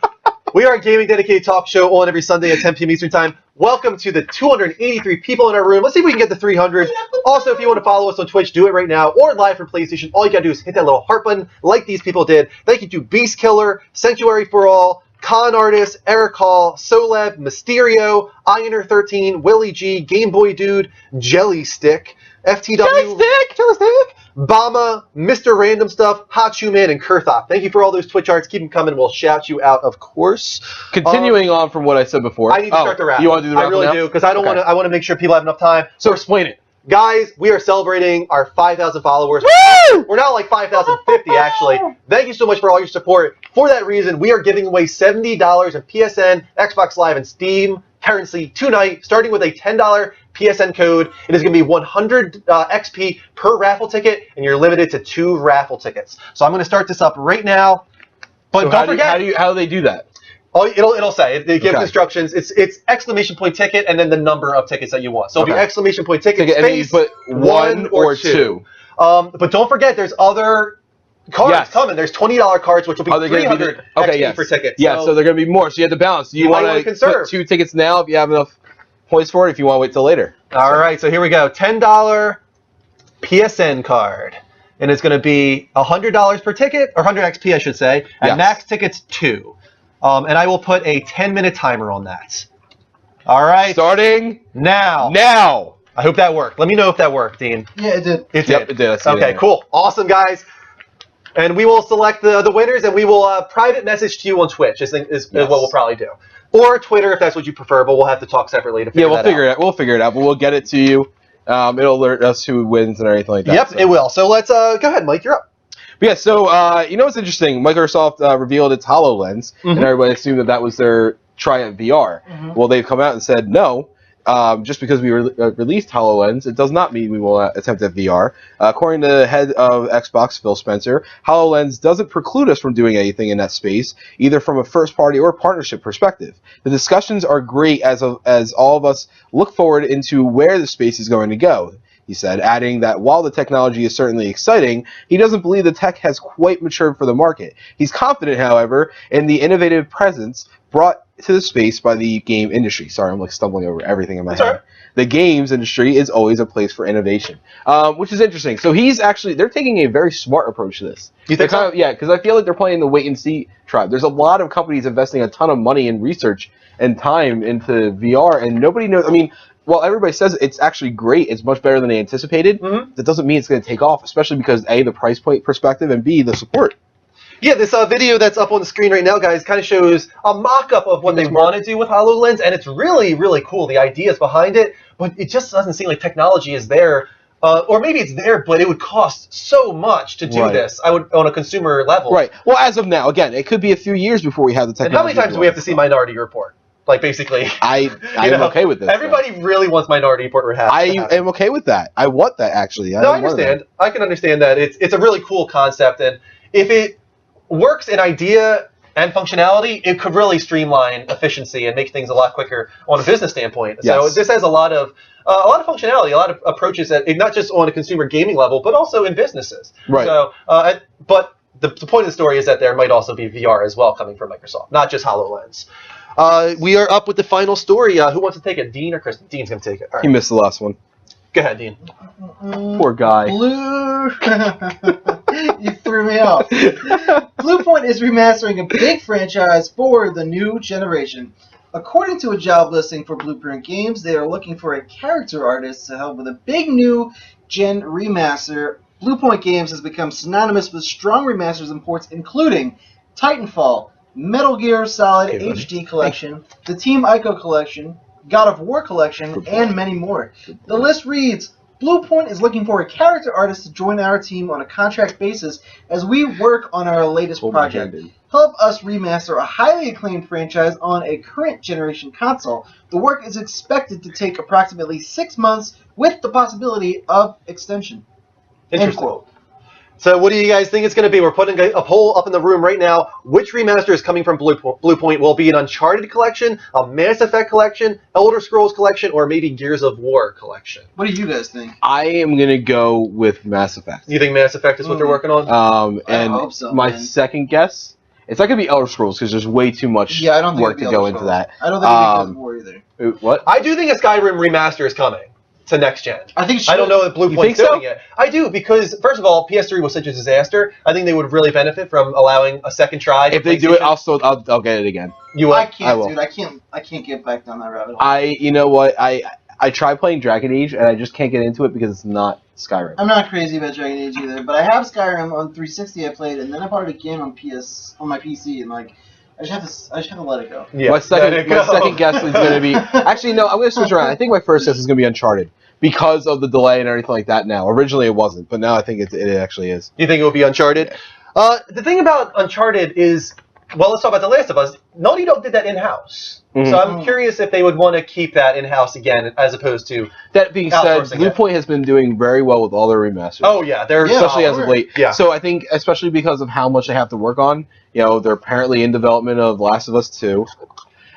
We are a gaming dedicated talk show on every Sunday at 10 p.m. Eastern Time. Welcome to the 283 people in our room. Let's see if we can get to 300. Also, if you want to follow us on Twitch, do it right now, or live from PlayStation. All you gotta do is hit that little heart button, like these people did. Thank you to Beast Killer, Sanctuary for All, Con Artist, Eric Hall, Soleb, Mysterio, Ioner13, Willie G, Game Boy Dude, Jelly Stick, FTW, Jelly Stick, Bama, Mr. Random Stuff, Hot Shoe Man, and Kurthop. Thank you for all those Twitch arts. Keep them coming. We'll shout you out, of course. Continuing on from what I said before. I need to start the raffle. You want to do the I raffle really now? do, because I don't want to. I want to make sure people have enough time. So explain it. Guys, we are celebrating our 5,000 followers. Woo! We're now like 5,050, actually. Thank you so much for all your support. For that reason, we are giving away $70 in PSN, Xbox Live, and Steam currency tonight, starting with a $10 PSN code. It is going to be 100 XP per raffle ticket, and you're limited to 2 raffle tickets. So I'm going to start this up right now. But So don't forget. how do they do that? Oh, it'll say it gives Okay. instructions. It's exclamation point ticket and then the number of tickets that you want. So it'll be Okay. exclamation point ticket, And then you space, put one or two. But don't forget, there's other cards Yes. coming. There's $20 cards, which will be Are they going to be 300 okay? XP Yes. per ticket. Yeah. So they're going to be more. So you have to balance. Do you you might want wanna to conserve. put 2 tickets now if you have enough points for it? If you want to wait till later. All right, so here we go. $10 PSN card. And it's going to be $100 per ticket, or 100 XP, I should say. And Yes. max tickets 2. And I will put a 10-minute timer on that. All right. Starting now. Now. I hope that worked. Let me know if that worked, Dean. Yeah, it did. It Yep, did. it did. I see it Okay, in cool. Awesome, guys. And we will select the winners, and we will private message to you on Twitch is what we'll probably do. Or Twitter if that's what you prefer, but we'll have to talk separately to figure Yeah, we'll that figure out. it out. We'll figure it out, but we'll get it to you. It'll alert us who wins and everything like that. Yep, so. it will. So let's go ahead, Mike. You're up. But yeah, so you know what's interesting? Microsoft revealed its HoloLens, and everybody assumed that was their Triumph VR. Well, they've come out and said no. Just because we released HoloLens, it does not mean we will attempt at VR. According to the head of Xbox, Phil Spencer, HoloLens doesn't preclude us from doing anything in that space, either from a first-party or partnership perspective. The discussions are great as all of us look forward into where the space is going to go, he said, adding that while the technology is certainly exciting, he doesn't believe the tech has quite matured for the market. He's confident, however, in the innovative presence brought to the space by the game industry. Sorry, I'm like stumbling over everything in my head. The games industry is always a place for innovation, which is interesting. So they're taking a very smart approach to this. You think so? Yeah, because I feel like they're playing the wait and see tribe. There's a lot of companies investing a ton of money and research and time into VR, and nobody knows. I mean, well, everybody says it's actually great. It's much better than they anticipated. That doesn't mean it's going to take off, especially because A, the price point perspective, and B, the support. Yeah, this video that's up on the screen right now, guys, kind of shows a mock-up of what they want to do with HoloLens, and it's really, really cool. The ideas behind it, but it just doesn't seem like technology is there. Or maybe it's there, but it would cost so much to do Right. this. I would on a consumer level. Right. Well, as of now, again, it could be a few years before we have the And technology. how many times do we have to see Minority Report? Like basically, I am okay with this. Everybody really wants Minority Report rehashed. I am okay with that. I want that actually. No, I understand. I can understand that. It's a really cool concept, and if it works in idea and functionality, it could really streamline efficiency and make things a lot quicker on a business standpoint. So Yes. this has a lot of functionality, a lot of approaches that not just on a consumer gaming level, but also in businesses. Right. So, but the point of the story is that there might also be VR as well coming from Microsoft, not just HoloLens. We are up with the final story. Who wants to take it, Dean or Kristen? Dean's going to take it. All right. He missed the last one. Go ahead, Dean. Poor guy. Blue. You threw me off. Bluepoint is remastering a big franchise for the new generation. According to a job listing for Blueprint Games, they are looking for a character artist to help with a big new gen remaster. Bluepoint Games has become synonymous with strong remasters and ports, including Titanfall, Metal Gear Solid HD Collection, the Team Ico Collection, God of War Collection, and many more. The list reads, Bluepoint is looking for a character artist to join our team on a contract basis as we work on our latest project. Help us remaster a highly acclaimed franchise on a current generation console. The work is expected to take approximately 6 months with the possibility of extension. Interesting. So what do you guys think it's going to be? We're putting a poll up in the room right now. Which remaster is coming from Bluepoint? Will it be an Uncharted collection, a Mass Effect collection, Elder Scrolls collection, or maybe Gears of War collection? What do you guys think? I am gonna go with Mass Effect. You think Mass Effect is what they're working on? And hope so, my man. second guess, it's not gonna be Elder Scrolls because there's way too much Yeah, I don't think work it'll to be go Elder into Scrolls. that. I don't think it'll be God of War either. What? I do think a Skyrim remaster is coming to next gen. I think it I don't know if You Bluepoint's think so? doing it. I do, because first of all, PS3 was such a disaster. I think they would really benefit from allowing a second try. If they do it, I'll get it again. You I will? can't, will. dude. I can't get back down that rabbit hole. You know what? I tried playing Dragon Age and I just can't get into it because it's not Skyrim. I'm not crazy about Dragon Age either, but I have Skyrim on 360. I played, and then I bought it again on my PC, and like I just have to let it go. Yeah, my second guess is going to be actually no. I'm going to switch around. I think my first guess is going to be Uncharted because of the delay and everything like that. Now, originally it wasn't, but now I think it actually is. You think it will be Uncharted? The thing about Uncharted is, well, let's talk about The Last of Us. Naughty Dog did that in-house. Mhm. So I'm curious if they would want to keep that in-house again as opposed to That being said, outsourcing it. Bluepoint has been doing very well with all their remasters. Oh, yeah. They're especially as of late. Yeah. So I think, especially because of how much they have to work on, they're apparently in development of Last of Us 2,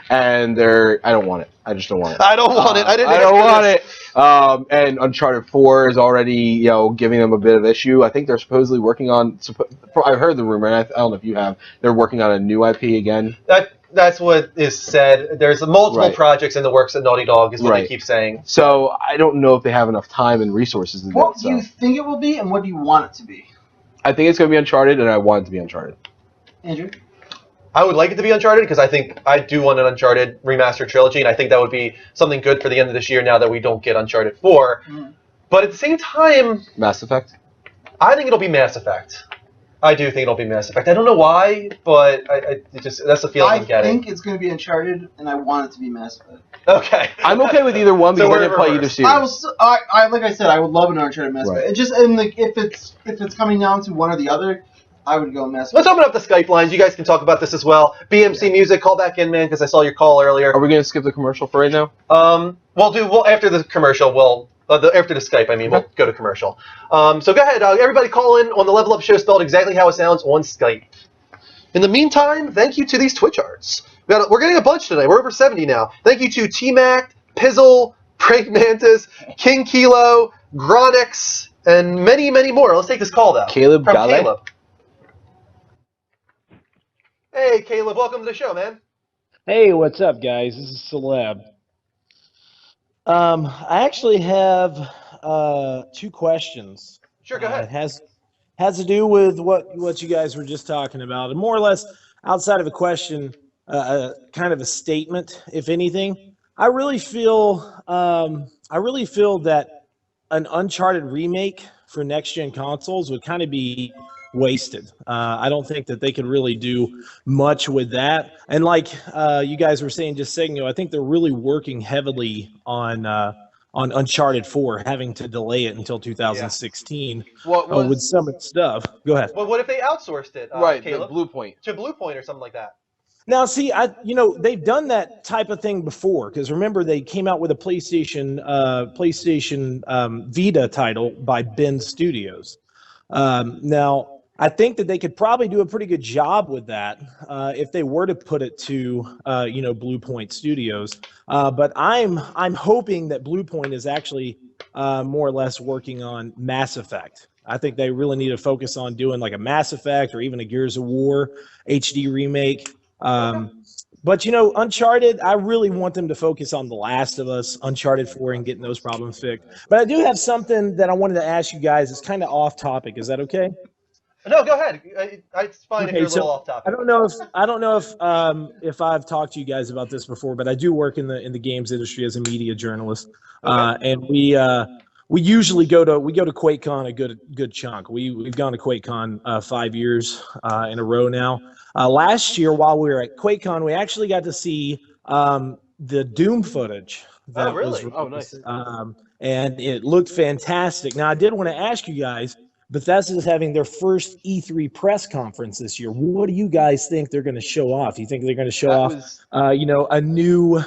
and I don't want it. I just don't want it. I don't want it. I didn't I don't ask for want this. it. And Uncharted 4 is already, giving them a bit of issue. I think they're supposedly working on. I've heard the rumor, and I don't know if you have. They're working on a new IP again. That's what is said. There's multiple projects in the works at Naughty Dog, is what they keep saying. So I don't know if they have enough time and resources to do What it. do you think it will be, and what do you want it to be, I think it's going to be Uncharted, and I want it to be Uncharted. Andrew? I would like it to be Uncharted because I do want an Uncharted remastered trilogy, and I think that would be something good for the end of this year now that we don't get Uncharted 4. But at the same time, Mass Effect? I think it'll be Mass Effect. I do think it'll be Mass Effect. I don't know why, but that's the feeling I'm I getting. think it's going to be Uncharted, and I want it to be Mass Effect. Okay. I'm okay with either one because I didn't play either series. Like I said, I would love an Uncharted Mass Effect. It just if it's coming down to one or the other, I would go Mass Effect. Let's open up the Skype lines. You guys can talk about this as well. BMC Music, call back in, man, because I saw your call earlier. Are we going to skip the commercial for right now? After the commercial, after the Skype, we'll go to commercial. So go ahead, everybody call in on the Level Up Show, spelled exactly how it sounds on Skype. In the meantime, thank you to these Twitch arts. We're getting a bunch today. We're over 70 now. Thank you to T-Mac, Pizzle, Prank Mantis, King Kilo, Gronix, and many, many more. Let's take this call, though. Caleb From Gale? Caleb. Hey, Caleb, welcome to the show, man. Hey, what's up, guys? This is Celeb. I actually have two questions. Sure, go ahead. It has to do with what you guys were just talking about, and more or less outside of a question, kind of a statement, if anything. I really feel that an Uncharted remake for next-gen consoles would kind of be wasted. I don't think that they could really do much with that. And like you guys were saying just a second ago, I think they're really working heavily on Uncharted 4, having to delay it until 2016 with some of the stuff. Go ahead. Well, what if they outsourced it, Right, Caleb? Bluepoint. To Bluepoint or something like that. Now, see, they've done that type of thing before because remember they came out with a PlayStation Vita title by Bend Studios. Now, I think that they could probably do a pretty good job with that if they were to put it to Blue Point Studios. But I'm hoping that Blue Point is actually more or less working on Mass Effect. I think they really need to focus on doing like a Mass Effect or even a Gears of War HD remake. But Uncharted, I really want them to focus on The Last of Us, Uncharted 4, and getting those problems fixed. But I do have something that I wanted to ask you guys. It's kind of off topic. Is that okay? No, go ahead. It's fine if you're a little off topic. I don't know if I've talked to you guys about this before, but I do work in the games industry as a media journalist, and we usually go to QuakeCon a good chunk. We've gone to QuakeCon 5 years in a row now. Last year, while we were at QuakeCon, we actually got to see the Doom footage. That was released. And it looked fantastic. Now, I did want to ask you guys, Bethesda is having their first E3 press conference this year. What do you guys think they're going to show off? Do you think they're going to show off, a new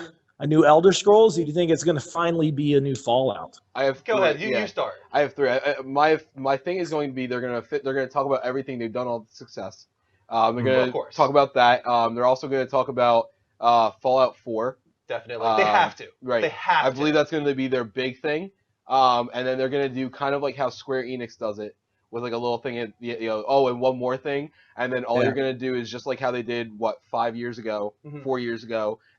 Elder Scrolls? Or do you think it's going to finally be a new Fallout? Go ahead. You start. I have three. My thing is going to be they're going to talk about everything they've done, all the success. They're going to talk about that. They're also going to talk about Fallout 4. Definitely. They have to. Right. They have to. I believe that's going to be their big thing. And then they're going to do kind of like how Square Enix does it, with like a little thing, and one more thing, and then all you're gonna do is just like how they did 4 years ago,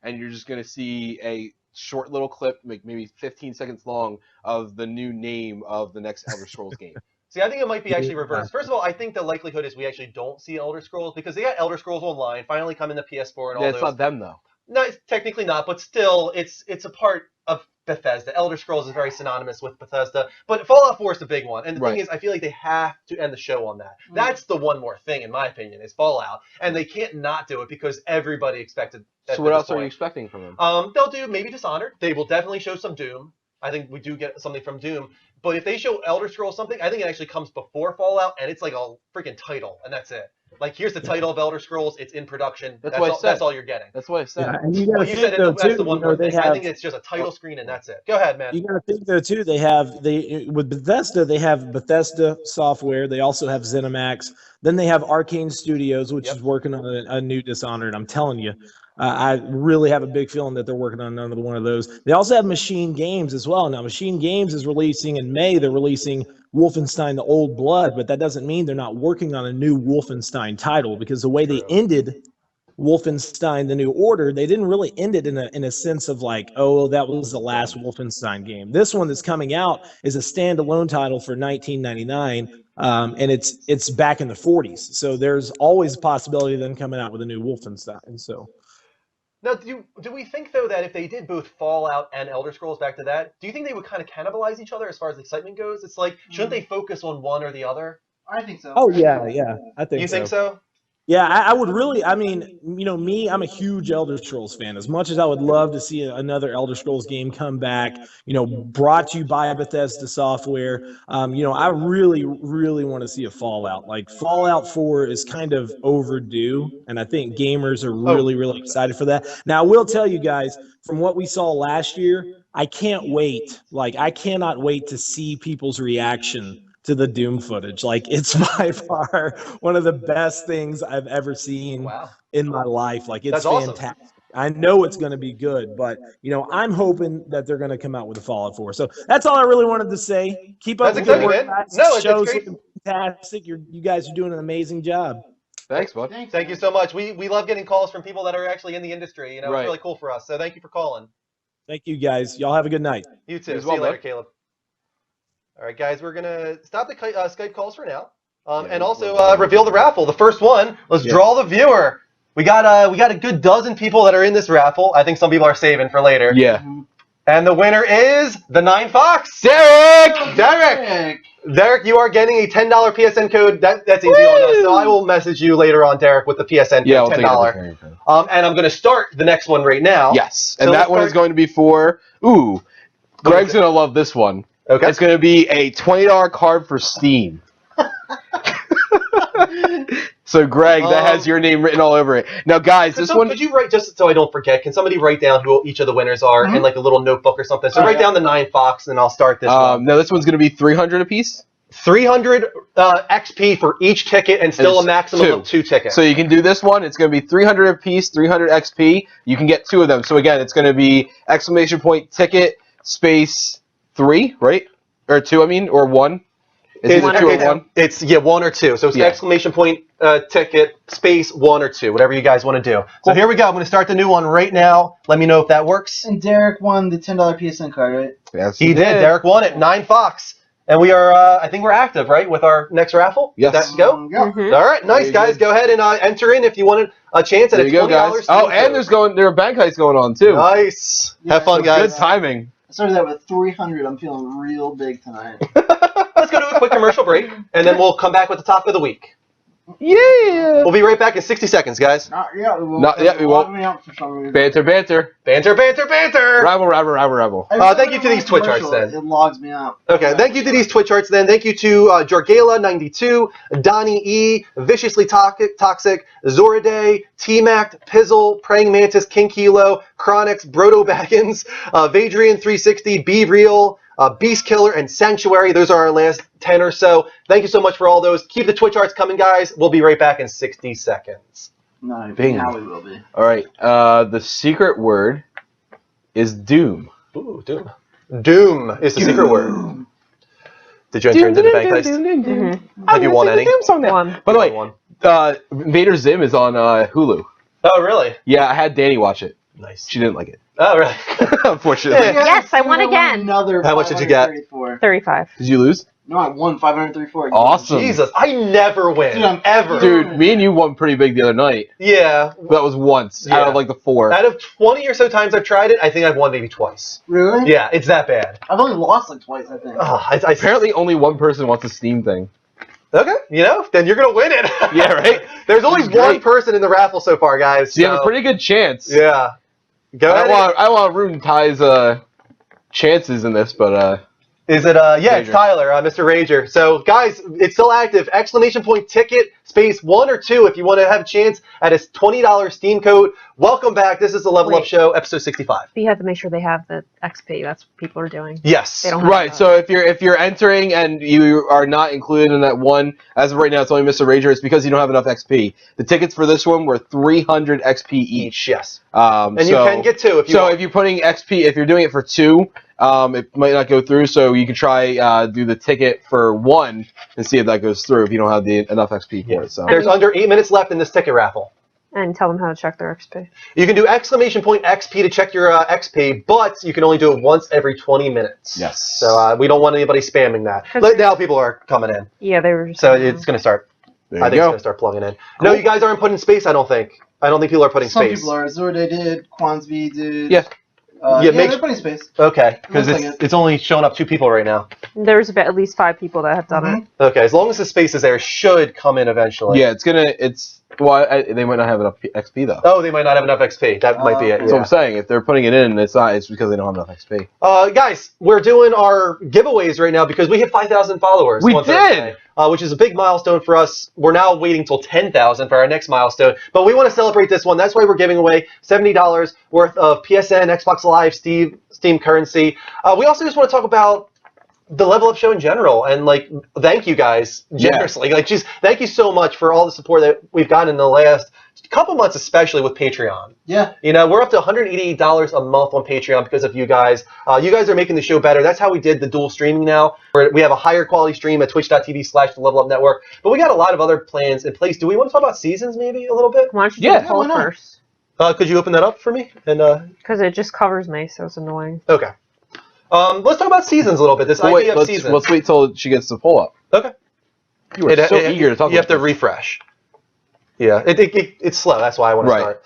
and you're just gonna see a short little clip, like maybe 15 seconds long, of the new name of the next Elder Scrolls game. See, I think it might be actually reversed. First of all, I think the likelihood is we actually don't see Elder Scrolls because they got Elder Scrolls Online finally coming to PS4 and all those. It's not them though. No, it's technically not, but still, it's a part of Bethesda. Elder Scrolls is very synonymous with Bethesda, but Fallout 4 is the big one. And the thing is, I feel like they have to end the show on that. That's the one more thing, in my opinion, is Fallout, and they can't not do it because everybody expected. So what else are you expecting from them? They'll do maybe Dishonored. They will definitely show some Doom. I think we do get something from Doom. But if they show Elder Scrolls something, I think it actually comes before Fallout, and it's like a freaking title, and that's it. Like, here's the title of Elder Scrolls. It's in production. That's what I said. That's all you're getting. That's what I said. Yeah, and you gotta think, though, that's too, the one more thing. have, I think it's just a title screen, and that's it. Go ahead, man. You got to think, though, too, with Bethesda, they have Bethesda software. They also have ZeniMax. Then they have Arcane Studios, which is working on a new Dishonored. I'm telling you. I really have a big feeling that they're working on another one of those. They also have Machine Games as well. Now, Machine Games is releasing in May. They're releasing Wolfenstein: The Old Blood, but that doesn't mean they're not working on a new Wolfenstein title, because the way they ended Wolfenstein: The New Order, they didn't really end it in a sense of like, oh, that was the last Wolfenstein game. This one that's coming out is a standalone title for 1999, and it's back in the 40s. So there's always a possibility of them coming out with a new Wolfenstein. So. Now, do we think, though, that if they did both Fallout and Elder Scrolls, back to that, do you think they would kind of cannibalize each other as far as excitement goes? It's like, shouldn't they focus on one or the other? I think so. Oh, yeah, I think so. You think so? Yeah, I would really, I mean, me, I'm a huge Elder Scrolls fan. As much as I would love to see another Elder Scrolls game come back, brought to you by Bethesda software, I really, really want to see a Fallout. Like, Fallout 4 is kind of overdue, and I think gamers are really, really excited for that. Now, I will tell you guys, from what we saw last year, I can't wait. Like, I cannot wait to see people's reaction to the Doom footage. Like, it's by far one of the best things I've ever seen in my life. Like, it's fantastic. Awesome. I know it's going to be good, but I'm hoping that they're going to come out with a Fallout 4. So that's all I really wanted to say. Keep up with the work, guys. No, show's looking fantastic. You guys are doing an amazing job. Thanks, bud. Thank you so much. We love getting calls from people that are actually in the industry. It's really cool for us. So thank you for calling. Thank you, guys. Y'all have a good night. You too. See you later, Caleb. All right, guys, we're going to stop the Skype calls for now, and also reveal the raffle. The first one, let's draw the viewer. We got a good dozen people that are in this raffle. I think some people are saving for later. Yeah. And the winner is the 9 Fox. Derek, you are getting a $10 PSN code. That's easy on us. So I will message you later on, Derek, with the PSN code, $10. And I'm going to start the next one right now. Yes, and that one is going to be for, Greg's going to love this one. Okay. It's going to be a $20 card for Steam. So Greg, that has your name written all over it. Now, guys, this one. Could you write, just so I don't forget? Can somebody write down who each of the winners are in like a little notebook or something? So write down the 9 Fox, and I'll start this one. No, this one's gonna be 300 apiece. 300 XP for each ticket, and still a maximum of 2 tickets. So you can do this one. It's going to be 300 apiece, 300 XP. You can get 2 of them. So again, it's going to be exclamation point ticket space 3, right? Or 2, I mean, or 1. Is it 2 or 1? It's 1 or 2. So it's exclamation point ticket space 1 or 2, whatever you guys want to do. So here we go. I'm going to start the new one right now. Let me know if that works. And Derek won the $10 PSN card, right? Yes, he did. Derek won it. 9 Fox. And we are, I think we're active, right, with our next raffle? Yes. Let's go. Mm-hmm. All right, nice, guys. Go ahead and enter in if you wanted a chance at There a you go, $20 guys. Oh, and there are bank heists going on, too. Nice. Have fun, guys. Good timing. I started that with 300. I'm feeling real big tonight. Let's go to a quick commercial break, and then we'll come back with the top of the week. Yeah. We'll be right back in 60 seconds, guys. Not yet. We won't. Not yet, we won't. Me out for some reason. Banter. Banter. Rabble. Thank you to these Twitch arts, then. It logs me out. Okay, thank you to these Twitch arts, then. Thank you to Jorgala92, Donnie E, Viciously Toxic, Zoraday, T-Mac, Pizzle, Praying Mantis, King Kilo, Chronix, Brodo Baggins, Vadrian360, Be Real, Beast Killer, and Sanctuary. Those are our last 10 or so. Thank you so much for all those. Keep the Twitch arts coming, guys. We'll be right back in 60 seconds. No, Bing. now we will be. All right. The secret word is Doom. Ooh, Doom. Doom is the secret word. Did you enter into the bank heist? Have you won any? By the way, Invader Zim is on Hulu. Oh, really? Yeah, I had Danny watch it. Nice. She didn't like it. Oh, really? Unfortunately. Yes, I won again. Another. How much did you get? 35. Did you lose? No, I won 534. Awesome. Jesus, I never win. Dude, ever. Dude, me and you won pretty big the other night. Yeah. That was once out of like the 4. Out of 20 or so times I've tried it, I think I've won maybe twice. Really? Yeah, it's that bad. I've only lost like twice, I think. Apparently only one person wants a Steam thing. Okay, then you're going to win it. Yeah, right? There's only one person in the raffle so far, guys. So you have a pretty good chance. Yeah. Go ahead. I want to ruin Ty's chances in this, but... Is it, yeah, it's Tyler, Mr. Rager. So, guys, it's still active. Exclamation point ticket, space 1 or 2 if you want to have a chance at a $20 Steam code. Welcome back. This is the Level Up Show, episode 65. But you have to make sure they have the XP. That's what people are doing. Yes. They don't have Right, so if you're entering and you are not included in that one, as of right now it's only Mr. Rager, it's because you don't have enough XP. The tickets for this one were 300 XP each. Yes. And you can get 2 if you want. if you're putting XP, if you're doing it for 2, it might not go through, so you can try do the ticket for 1 and see if that goes through if you don't have enough XP for it. So There's under 8 minutes left in this ticket raffle. And tell them how to check their XP. You can do exclamation point XP to check your XP, but you can only do it once every 20 minutes. Yes. So we don't want anybody spamming that. Now people are coming in. Yeah, they were just... So it's going to start. There I you think it's go. going to start plugging in. No, you guys aren't putting space, I don't think. I don't think people are putting Some space. people are. Zorday did. Quansby did. Yeah. They're putting space. Okay, because Looks like it's only showing up 2 people right now. There's about at least 5 people that have done it. Okay, as long as the space is there, it should come in eventually. Yeah, they might not have enough XP though. Oh, they might not have enough XP. That might be it. That's what I'm saying. If they're putting it in, it's because they don't have enough XP. Guys, we're doing our giveaways right now because we hit 5,000 followers. We on did! Thursday, which is a big milestone for us. We're now waiting till 10,000 for our next milestone, but we want to celebrate this one. That's why we're giving away $70 worth of PSN, Xbox Live, Steam currency. We also just want to talk about the Level Up Show in general, and thank you guys generously. Thank you so much for all the support that we've gotten in the last couple months, especially with Patreon. Yeah. We're up to $188 a month on Patreon because of you guys. You guys are making the show better. That's how we did the dual streaming now. We have a higher quality stream at twitch.tv/the Level Up Network. But we got a lot of other plans in place. Do we want to talk about seasons maybe a little bit? Why don't you do the poll first? Could you open that up for me? Because it just covers me, so it's annoying. Okay. Let's talk about seasons a little bit. This idea of seasons. Let's wait till she gets the poll up. Okay. You were so eager to talk about You have to refresh. Yeah, it's slow. That's why I want to start.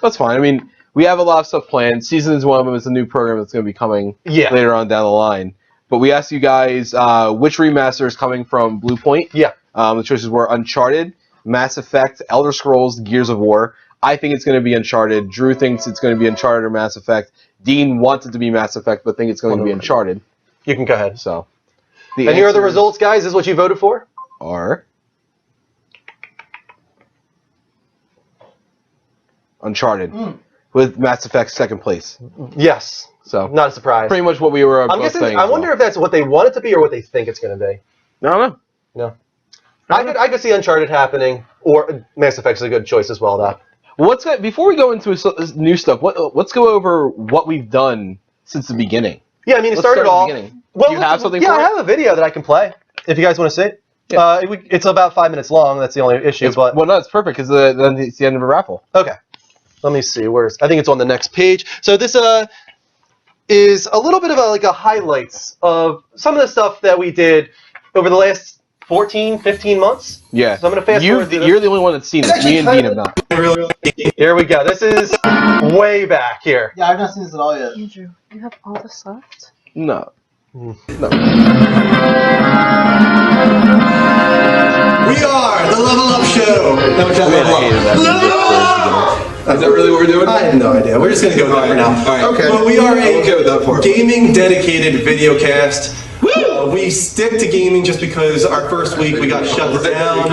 That's fine. I mean, we have a lot of stuff planned. Seasons 1 of them is a new program that's going to be coming later on down the line. But we asked you guys which remaster is coming from Bluepoint. Yeah. The choices were Uncharted, Mass Effect, Elder Scrolls, Gears of War. I think it's going to be Uncharted. Drew thinks it's going to be Uncharted or Mass Effect. Dean wants it to be Mass Effect, but thinks it's going to be Uncharted. You can go ahead. So, and here are the results, guys. This is what you voted for? Are Uncharted, with Mass Effect second place. Yes. So not a surprise. Pretty much what we were. I'm guessing. I wonder if that's what they want it to be or what they think it's going to be. I don't know. No. I could see Uncharted happening, or Mass Effect's a good choice as well. Though. Before we go into new stuff? Let's go over what we've done since the beginning. Yeah, I mean, it started off. Well, do you have something? Yeah, for I have a video that I can play if you guys want to see it. Yeah. It's about 5 minutes long. That's the only issue. But well, no, it's perfect because then it's the end of a raffle. Okay. Let me see. I think it's on the next page. So this is a little bit of a highlights of some of the stuff that we did over the last 14, 15 months. Yeah. So I'm going to fast forward. You're the only one that's seen this. Me and Dean have not. Here we go. This is way back here. Yeah, I've not seen this at all yet. Andrew, you have all this left? No. We are the Level Up Show. Is that really what we're doing? I have no idea. We're just going to go with that for now. All right. Okay. But we are a gaming dedicated video cast. We stick to gaming just because our first week we got shut down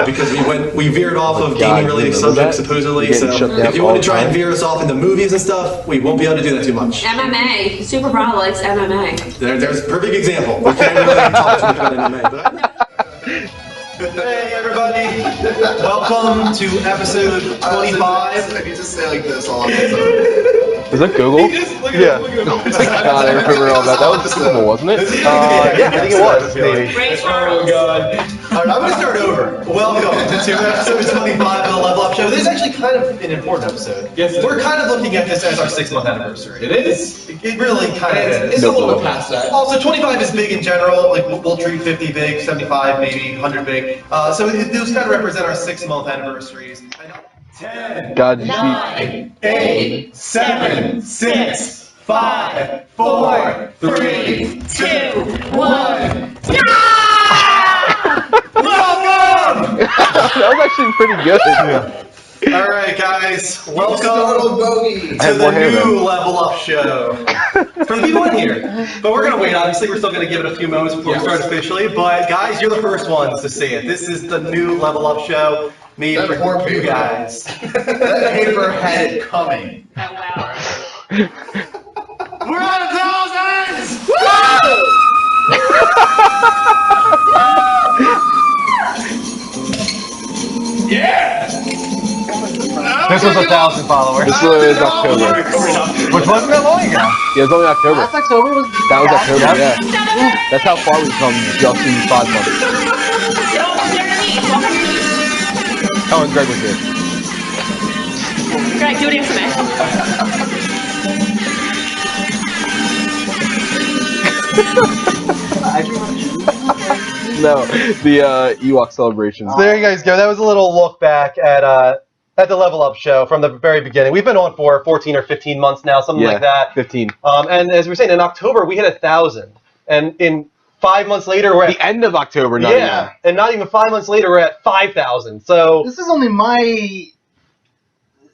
because we veered off of gaming related subjects supposedly. So if you want to try and veer us off into movies and stuff, we won't be able to do that too much. MMA. Super Brawl likes MMA. There's a perfect example. We can't really talk too much about MMA. But hey everybody, welcome to episode 25. I need to say like this all episode. Is that Google? Yeah. God, I remember all that. That was Google, wasn't it? Yeah, I think it was. Maybe. Oh god. Alright, I'm gonna start over. Welcome to episode 25 of the Level Up Show. This is actually kind of an important episode. Yes. We're kind of looking at this as our 6-month anniversary. It is. It really kind of is. It's a little bit past that. Also, 25 is big in general. Like we'll treat 50 big, 75 maybe, 100 big. So those kind of represent our 6-month anniversaries. 10, God, 9, 8, 7, 6, 5, 4, 3, 2, 1. Welcome! That was actually pretty good. All right, guys, welcome to the new Level Up Show. For the people in here, but we're gonna wait. Obviously, we're still gonna give it a few moments before we start officially. But guys, you're the first ones to see it. This is the new Level Up Show made for you guys. That paper had it coming. Oh wow. We're at 1,000! Yeah! This was 1,000 followers. This was October. Which wasn't that long ago. Yeah, it was only October. Last October was. That was October, yeah. That's how far we've come just in 5 months. Oh, and Greg was here. Greg, do it for me. No, the Ewok celebrations. So there you guys go. That was a little look back at the Level Up Show from the very beginning. We've been on for 14 or 15 months now, something like that. 15. And as we were saying, in October we hit 1,000, and in 5 months later we're at the end of October. Not even. And not even 5 months later we're at 5,000. So this is only my.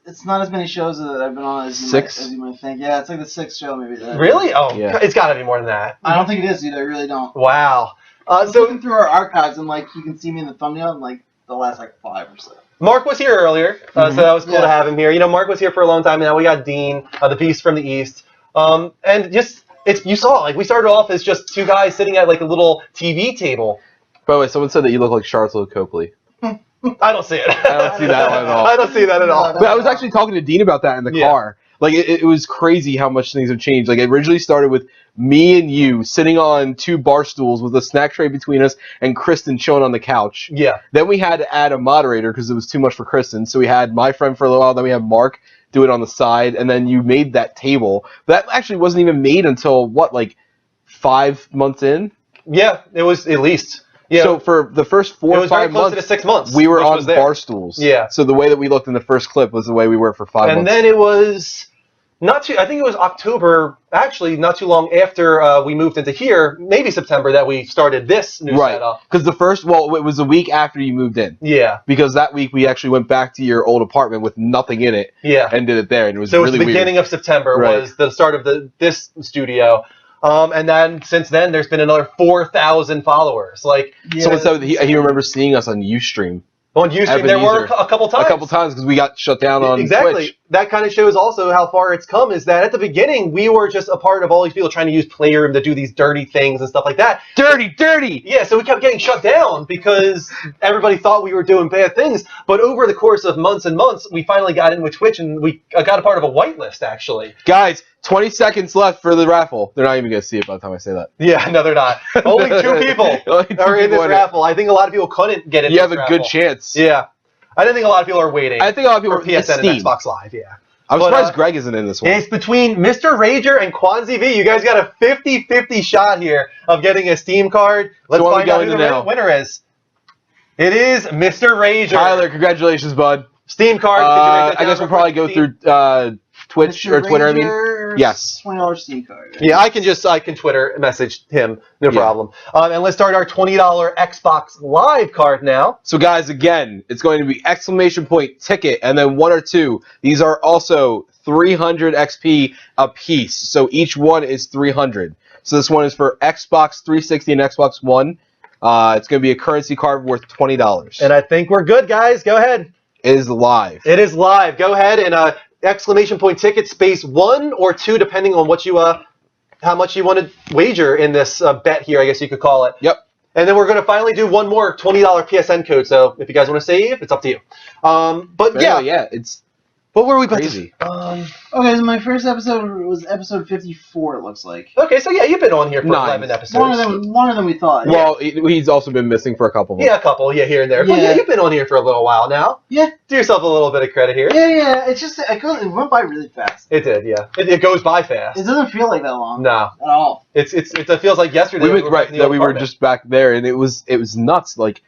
It's not as many shows that I've been on as you might think. Yeah, it's like the 6th show maybe. Really? Oh, yeah. It's got to be more than that. I don't think it is either. I really don't. Wow. So looking through our archives, and like you can see me in the thumbnail, and like the last like 5 or so. Mark was here earlier, so that was cool to have him here. You know, Mark was here for a long time, and now we got Dean, the Beast from the East, and just you saw like we started off as just 2 guys sitting at like a little TV table. By the way, someone said that you look like Charlotte Copley. I don't see it. I don't see that at all. I don't see that at all. But I was actually talking to Dean about that in the car. Like it was crazy how much things have changed. Like it originally started with me and you sitting on 2 bar stools with a snack tray between us and Kristen chilling on the couch. Yeah. Then we had to add a moderator because it was too much for Kristen. So we had my friend for a little while. Then we had Mark do it on the side, and then you made that table. That actually wasn't even made until what, like 5 months in? Yeah, it was at least. Yeah. So for the first 4 or 5 months, to 6 months, we were on bar stools. Yeah. So the way that we looked in the first clip was the way we were for 5 months. And then it was I think it was October, actually not too long after we moved into here, maybe September, that we started this new setup. Because it was a week after you moved in. Yeah. Because that week we actually went back to your old apartment with nothing in it. Yeah. And did it there, and it was so really weird. So the beginning of September was the start of this studio. And then since then, there's been another 4,000 followers. Like someone said he remembers seeing us on Ustream. On YouTube, there were a couple times. A couple times because we got shut down on Exactly. Twitch. That kind of shows also how far it's come, is that at the beginning, we were just a part of all these people trying to use Playroom to do these dirty things and stuff like that. Dirty! Yeah, so we kept getting shut down because everybody thought we were doing bad things. But over the course of months and months, we finally got in with Twitch, and we got a part of a whitelist, actually. Guys, 20 seconds left for the raffle. They're not even going to see it by the time I say that. Yeah, no, they're not. Only 2 people are in this raffle. I think a lot of people couldn't get in. You have a good chance. Yeah. I don't think a lot of people are waiting. I think a lot of people for PSN and Xbox Live, yeah. I'm surprised Greg isn't in this one. It's between Mr. Rager and Quanzi V. You guys got a 50-50 shot here of getting a Steam card. Let's find out who the winner is. It is Mr. Rager. Tyler, congratulations, bud. Steam card. I guess we'll probably go through Twitch or Twitter, I mean. Yes. $20 Steam card. Yeah, I can Twitter message him, no problem. And let's start our $20 Xbox Live card now. So guys, again, it's going to be exclamation point ticket and then 1 or 2. These are also 300 XP a piece. So each one is 300. So this one is for Xbox 360 and Xbox One. It's going to be a currency card worth $20. And I think we're good, guys. Go ahead. It is live. It is live. Go ahead and exclamation point ticket space 1 or 2, depending on what you how much you want to wager in this bet here, I guess you could call it. Yep. And then we're going to finally do one more $20 PSN code. So if you guys want to save, it's up to you. But yeah, it's what were we about crazy. Okay, so my first episode was episode 54, it looks like. Okay, so yeah, you've been on here for 11 episodes. Longer than we thought. Well, he's also been missing for a couple of them. Yeah, a couple, here and there. But yeah, you've been on here for a little while now. Yeah. Do yourself a little bit of credit here. Yeah, it's just, it went by really fast. It did, yeah. It goes by fast. It doesn't feel like that long. No. At all. It feels like yesterday. We were just back there, and it was nuts. Like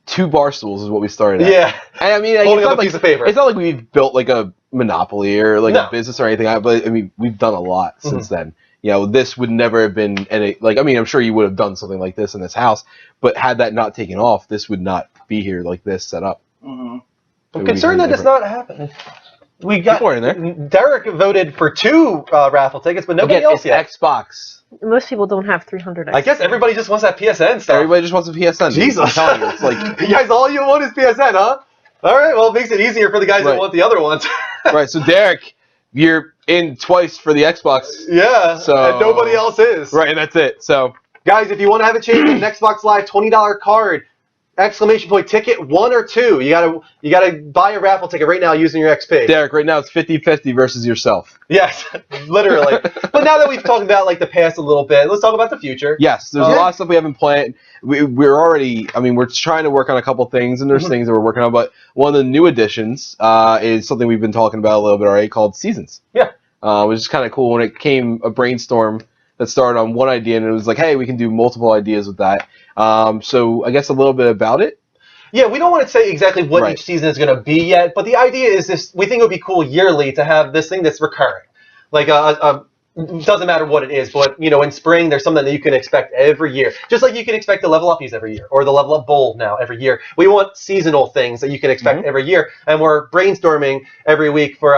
2 bar stools is what we started at. Yeah. And I mean, holding up a piece of paper. It's not like we've built like a monopoly or like a business or anything. But I mean, we've done a lot since then. You know, this would never have been any like. I mean, I'm sure you would have done something like this in this house, but had that not taken off, this would not be here like this set up. Mm-hmm. I'm concerned that it's not happening. We got people are in there. Derek voted for 2 raffle tickets, but nobody else yet. Xbox. Most people don't have 300. I guess everybody just wants that PSN stuff. Everybody just wants a PSN. Jesus. I'm telling you, it's like you guys, all you want is PSN, huh? All right, well, it makes it easier for the guys that want the other ones. Right, so Derek, you're in twice for the Xbox. Yeah, so and nobody else is. Right, and that's it. So, guys, if you want to have a chance at an Xbox Live $20 card, exclamation point ticket 1 or 2. You gotta buy a raffle ticket right now using your XP. Derek, right now it's 50-50 versus yourself. Yes, literally. But now that we've talked about like the past a little bit, let's talk about the future. Yes, there's a lot of stuff we haven't planned. We're already, I mean, we're trying to work on a couple things, and there's things that we're working on. But one of the new additions is something we've been talking about a little bit already, called Seasons. Yeah. Which is kind of cool. When it came a brainstorm that started on one idea, and it was like, hey, we can do multiple ideas with that. So I guess a little bit about it. Yeah, we don't want to say exactly what each season is going to be yet, but the idea is this: we think it would be cool yearly to have this thing that's recurring. Like it doesn't matter what it is, but in spring there's something that you can expect every year. Just like you can expect the Level Uppies every year, or the Level Up Bowl now every year. We want seasonal things that you can expect every year, and we're brainstorming every week for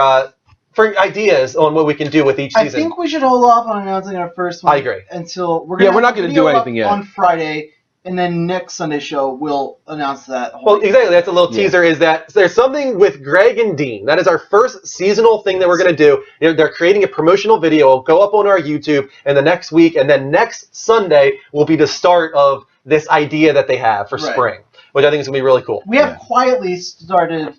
ideas on what we can do with each season. I think we should hold off on announcing our first one. I agree. Until we're not going to do anything yet on Friday, and then next Sunday show we'll announce that. Well, exactly. That's a little teaser. Is that there's something with Greg and Dean. That is our first seasonal thing that we're going to do. They're creating a promotional video. It'll go up on our YouTube, and the next week, and then next Sunday will be the start of this idea that they have for spring, which I think is going to be really cool. We have quietly started.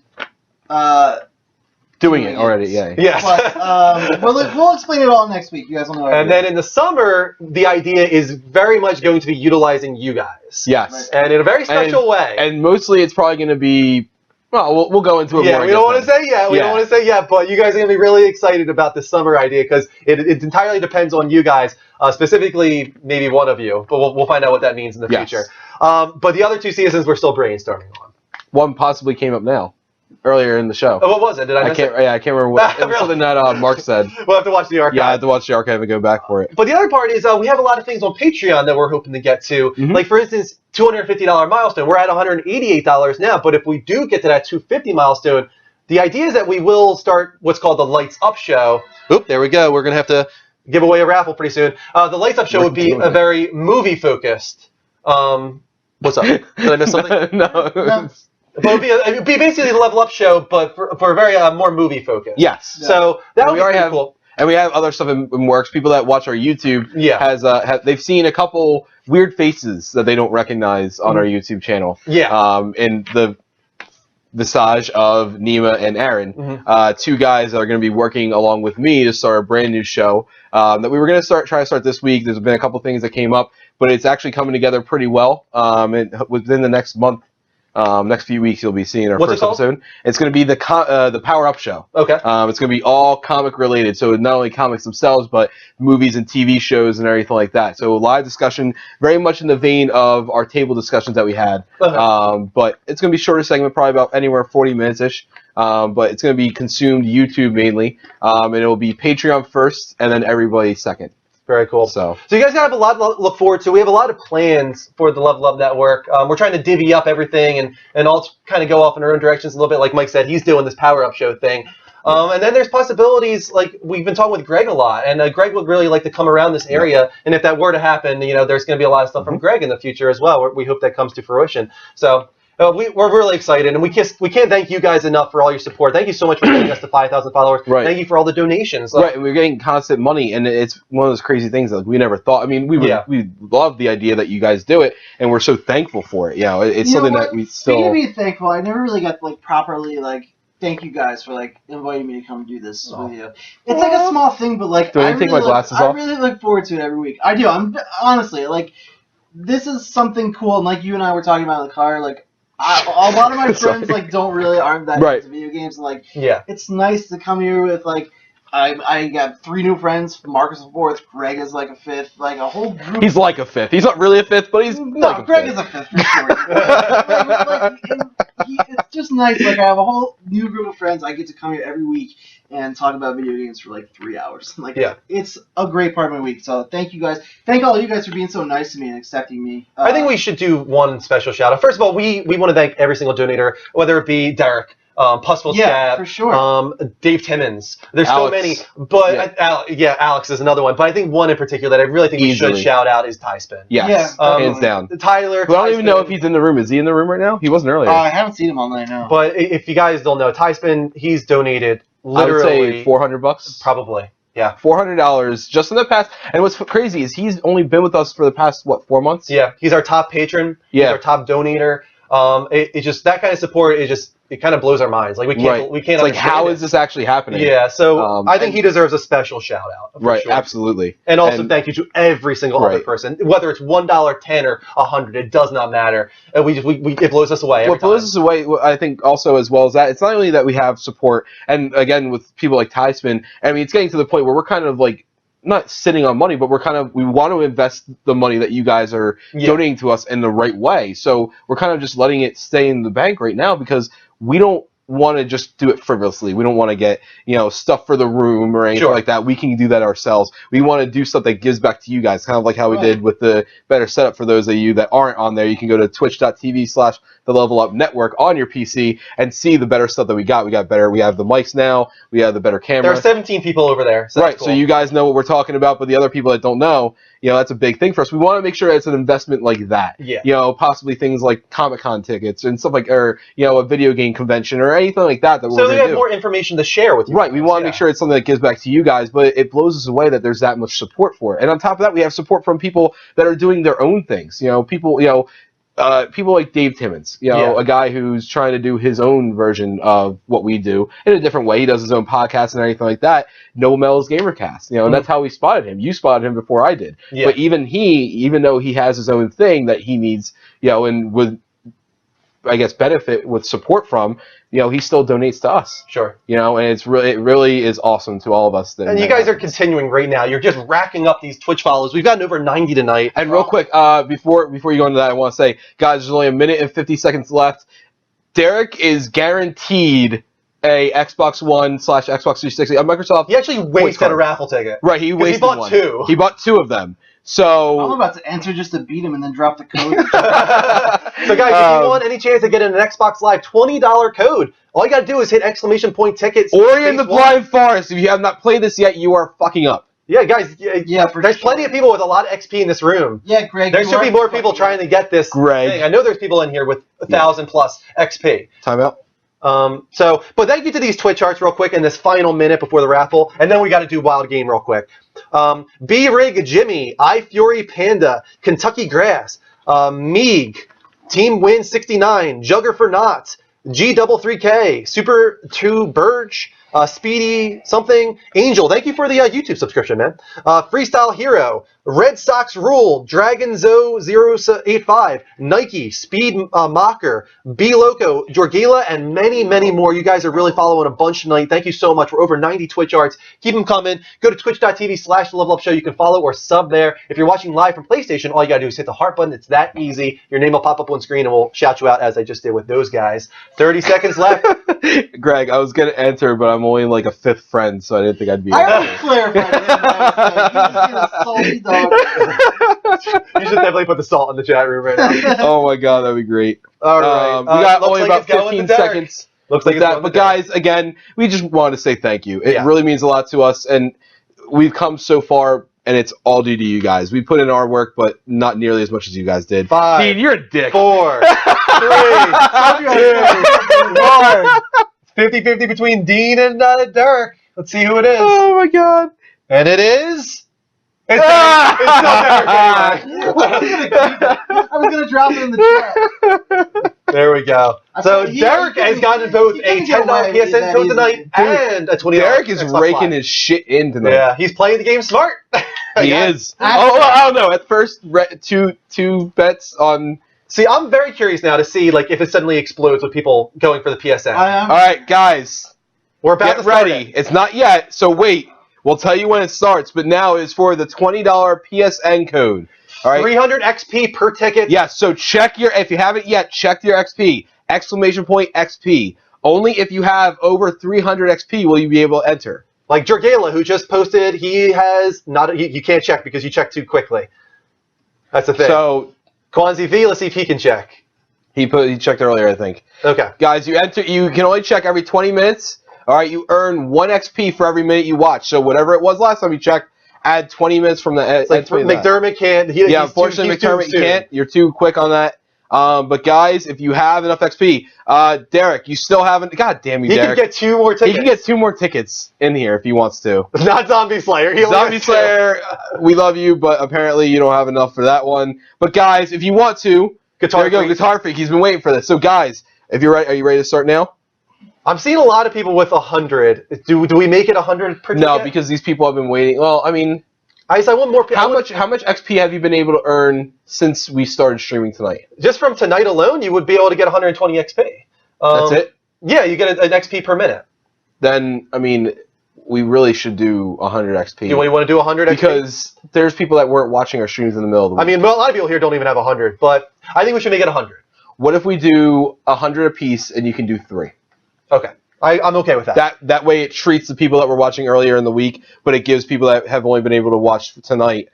Doing it already, yeah. Yes. But we'll explain it all next week. You guys will know. And then in the summer, the idea is very much going to be utilizing you guys. Yes. And in a very special way. And mostly it's probably going to be, well, we'll go into it more. Yeah, we don't want to say yet. We don't want to say yet, but you guys are going to be really excited about this summer idea because it entirely depends on you guys, specifically maybe one of you, but we'll find out what that means in the future. But the other 2 seasons we're still brainstorming on. One possibly came up now. Earlier in the show. Oh, what was it? Did I miss it? Yeah, I can't remember what. It was something that Mark said. We'll have to watch the archive. Yeah, I have to watch the archive and go back for it. But the other part is we have a lot of things on Patreon that we're hoping to get to. Like, for instance, $250 milestone. We're at $188 now, but if we do get to that $250 milestone, the idea is that we will start what's called the Lights Up show. Oop, there we go. We're going to have to give away a raffle pretty soon. The Lights Up show would be a very movie-focused What's up? Did I miss something? No. But it'd be basically the Level Up show, but for a very more movie focused. Yes. So that would be already pretty have, cool. and we have other stuff in works. People that watch our YouTube they've seen a couple weird faces that they don't recognize on our YouTube channel. Yeah. In the visage of Nima and Aaron, two guys that are going to be working along with me to start a brand new show that we were going to try to start this week. There's been a couple things that came up, but it's actually coming together pretty well. Within the next month. Next few weeks, you'll be seeing our first episode. It's going to be the Power Up Show. Okay. It's going to be all comic related, so not only comics themselves, but movies and TV shows and everything like that. So live discussion, very much in the vein of our table discussions that we had. But it's going to be shorter segment, probably about anywhere 40 minutes ish. But it's going to be consumed YouTube mainly, and it will be Patreon first, and then everybody second. Very cool. So you guys have a lot to look forward to. We have a lot of plans for the Level Up Network. We're trying to divvy up everything and all kind of go off in our own directions a little bit. Like Mike said, he's doing this Power Up Show thing. And then there's possibilities, like we've been talking with Greg a lot, and Greg would really like to come around this area. And if that were to happen, there's going to be a lot of stuff from Greg in the future as well. We hope that comes to fruition. So we're really excited, and we can't thank you guys enough for all your support. Thank you so much for getting us to 5,000 followers. Right. Thank you for all the donations. Right, and we're getting constant money, and it's one of those crazy things that we never thought. I mean, we love the idea that you guys do it, and we're so thankful for it. It's something that we still. Speaking of being thankful, I never really got properly thank you guys for inviting me to come do this with you. It's a small thing, but Do I take my glasses off? I really look forward to it every week. I do. I'm honestly this is something cool, and like you and I were talking about in the car, a lot of my friends aren't that into video games, and it's nice to come here with I got 3 new friends. Marcus is 4th. Greg is a 5th. A whole group. He's like a 5th. He's not really a 5th, but he's Greg is a 5th for sure. It's just nice. I have a whole new group of friends. I get to come here every week and talk about video games for 3 hours. It's a great part of my week. So thank you guys. Thank all of you guys for being so nice to me and accepting me. I think we should do one special shout out. First of all, we want to thank every single donator, whether it be Derek, Pussful Scab, for sure. Dave Timmons. There's Alex. so many, but Alex is another one. But I think one in particular that I really think we should shout out is Ty Spin. Yes, hands down. Tyler. I don't even know if he's in the room. Is he in the room right now? He wasn't earlier. I haven't seen him all night now. But if you guys don't know, Ty Spin, he's donated literally I would say $400. Probably. Yeah. $400 just in the past. And what's crazy is he's only been with us for the past 4 months? Yeah. He's our top patron. He's our top donator. It just that kind of support it kind of blows our minds. We can't It's how is this actually happening? Yeah, so I think he deserves a special shout out. Right, sure. absolutely. And also thank you to every single other person, whether it's $1, $10, or $100. It does not matter. And it blows us away. What blows us away, I think, also as well as that, it's not only that we have support, and again with people like Ty Spin, I mean, it's getting to the point where we're kind of not sitting on money, but we want to invest the money that you guys are donating to us in the right way. So we're kind of just letting it stay in the bank right now because we don't want to just do it frivolously. We don't want to get, stuff for the room or anything like that. We can do that ourselves. We want to do stuff that gives back to you guys, kind of like how we did with the Better Setup. For those of you that aren't on there, you can go to twitch.tv/the Level Up Network on your PC and see the better stuff that we got. We have the mics now. We have the better camera. There are 17 people over there. So that's cool. So you guys know what we're talking about, but the other people that don't know, that's a big thing for us. We want to make sure it's an investment like that. Yeah. Possibly things like Comic-Con tickets and stuff or a video game convention or anything like that we're so going we to have do. more information to share with you. Right. We want to make sure it's something that gives back to you guys, but it blows us away that there's that much support for it. And on top of that, we have support from people that are doing their own things. People like Dave Timmons, a guy who's trying to do his own version of what we do in a different way. He does his own podcast and everything like that. No Mel's Gamercast, and that's how we spotted him. You spotted him before I did. Yeah. But even though he has his own thing that he needs, and would, I guess, benefit with support from, he still donates to us. Sure. And it really is awesome to all of us. And you guys are continuing right now. You're just racking up these Twitch follows. We've gotten over 90 tonight. And real quick, before you go into that, I want to say, guys, there's only a minute and 50 seconds left. Derek is guaranteed a Xbox One / Xbox 360, a Microsoft. He actually wasted a raffle ticket. Right, he wasted bought one. 2. He bought 2 of them. So I'm about to enter just to beat him and then drop the code. So guys, if you want any chance to get an Xbox Live $20 code, all you gotta do is hit !tickets. Ori and the Blind Forest. If you have not played this yet, you are fucking up. Yeah, guys. For there's plenty of people with a lot of XP in this room. Yeah, Greg. There you should be are more people trying to get this Greg. thing. I know there's people in here with 1,000 plus XP. Timeout. But thank you to these Twitch charts real quick in this final minute before the raffle, and then we got to do Wild Game real quick. B-Rig Jimmy, iFury Panda, Kentucky Grass, Meeg, Team Win 69, Jugger for Knots, G3k, Super 2 Burge, Speedy something, Angel. Thank you for the YouTube subscription, man. Freestyle Hero, Red Sox Rule, Dragon Zo 085, Nike, Speed Mocker, B Loco, Jorgila, and many, many more. You guys are really following a bunch tonight. Thank you so much. We're over 90 Twitch arts. Keep them coming. Go to twitch.tv/levelupshow. You can follow or sub there. If you're watching live from PlayStation, all you gotta do is hit the heart button. It's that easy. Your name will pop up on screen and we'll shout you out as I just did with those guys. 30 seconds left. Greg, I was gonna enter, but I'm only like a 5th friend, so I didn't think I'd be. I already clarified it. You should definitely put the salt in the chat room right now. Oh my god, that'd be great. All right. We got looks only like about it's going 15 to Derek. seconds. Looks like with it's that. going But to Derek. guys, again, we just wanted to say thank you. It Yeah. really means a lot to us, and we've come so far, and it's all due to you guys. We put in our work, but not nearly as much as you guys did. 5, Dean, you're a dick. 4, 3, 2, 1. 50-50 between Dean and Derek. Let's see who it is. Oh my god. And it is. It's Derek. I was gonna drop it in the chat. There we go. So He- Derek he- has gotten both he a couldn't get $10 away with PSN that code easy. tonight and a $20. Derek is Xbox raking Live. his shit in tonight. Yeah, he's playing the game smart. He Yeah. is. I don't know. At first, two bets on. See, I'm very curious now to see like if it suddenly explodes with people going for the PSN. All right, guys, We're about get to start ready. it. It's not yet, so wait. We'll tell you when it starts, but now is for the $20 PSN code. All right. 300 XP per ticket. Yeah, so check your, if you haven't yet, check your XP. Exclamation point XP. Only if you have over 300 XP will you be able to enter. Like Jorgala, who just posted, he has not. You can't check because you check too quickly. That's the thing. So Kwanzi V, let's see if he can check. he checked earlier, I think. Okay. Guys, you can only check every 20 minutes. All right, you earn 1 XP for every minute you watch. So whatever it was last time you checked, add 20 minutes from the. It's like McDermott can't. Yeah, unfortunately, McDermott can't. You're too quick on that. But guys, if you have enough XP, Derek, you still haven't. God damn you, He Derek. can get 2 more tickets. He can get 2 more tickets in here if he wants to. Not Zombie Slayer. He only Zombie has 2. Slayer, we love you, but apparently you don't have enough for that one. But guys, if you want to, Guitar there you go, Freak. Guitar Freak. He's been waiting for this. So guys, if you're ready, are you ready to start now? I'm seeing a lot of people with 100. Do we make it 100 per ticket? No, because these people have been waiting. Well, I mean, I want more. how much XP have you been able to earn since we started streaming tonight? Just from tonight alone, you would be able to get 120 XP. That's it? Yeah, you get an XP per minute. Then, I mean, we really should do 100 XP. You want to do 100 XP? Because there's people that weren't watching our streams in the middle of the week. I mean, a lot of people here don't even have 100, but I think we should make it 100. What if we do 100 apiece and you can do 3? Okay. I'm okay with that. That way it treats the people that were watching earlier in the week, but it gives people that have only been able to watch tonight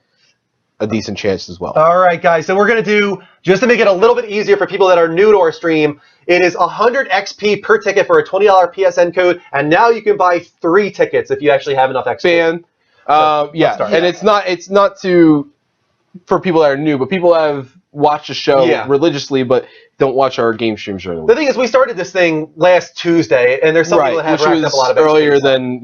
a decent chance as well. All right, guys. So we're going to do, just to make it a little bit easier for people that are new to our stream, it is 100 XP per ticket for a $20 PSN code, and now you can buy 3 tickets if you actually have enough XP. Yeah, and it's not for people that are new, but people that have watched the show religiously, but don't watch our game streams during the week. The thing is, we started this thing last Tuesday, and there's some people that have which racked was up a lot of earlier XP. than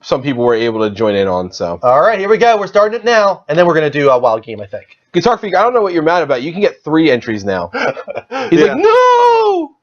some people were able to join in on. So All right, here we go. We're starting it now, and then we're going to do a wild game, I think. Guitar Freak, I don't know what you're mad about. You can get 3 entries now. He's like, no!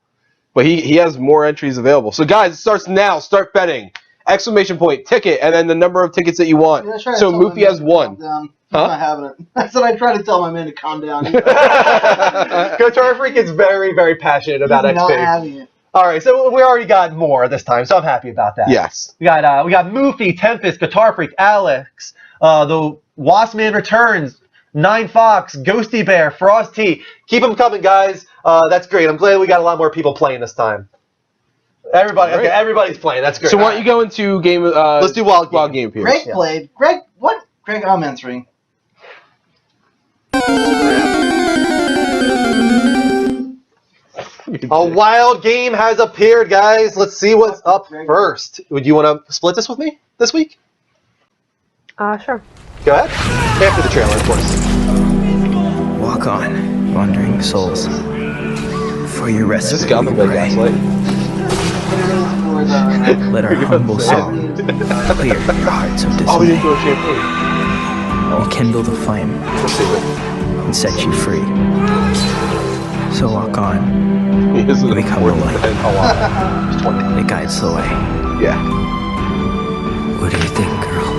But he has more entries available. So guys, it starts now. Start betting. Exclamation point, ticket, and then the number of tickets that you want. Yeah, try to So tell my Moofy man has to 1. calm down. He's Huh? not having it. I said I tried to tell my man to calm down. He's Guitar Freak is very, very passionate about not XP. having it. All right, so we already got more this time, so I'm happy about that. Yes. We got Moofy, Tempest, Guitar Freak, Alex, the Waspman Returns, 9 Fox, Ghosty Bear, Frosty. Keep them coming, guys. That's great. I'm glad we got a lot more people playing this time. Everybody's playing. That's great. So why don't you go into game? Let's do wild game period. Greg played. Greg, what? Greg, I'm answering. A wild game has appeared, guys. Let's see what's up first. Would you want to split this with me this week? Sure. Go ahead. After the trailer, of course. Walk on, wandering souls. For your rest. This got me by Gaslight. Let our humble song clear your hearts of dismay. Oh, we didn't go champagne. Rekindle the flame and set you free. So walk on. Become the light that guides the way. Yeah. What do you think, girl?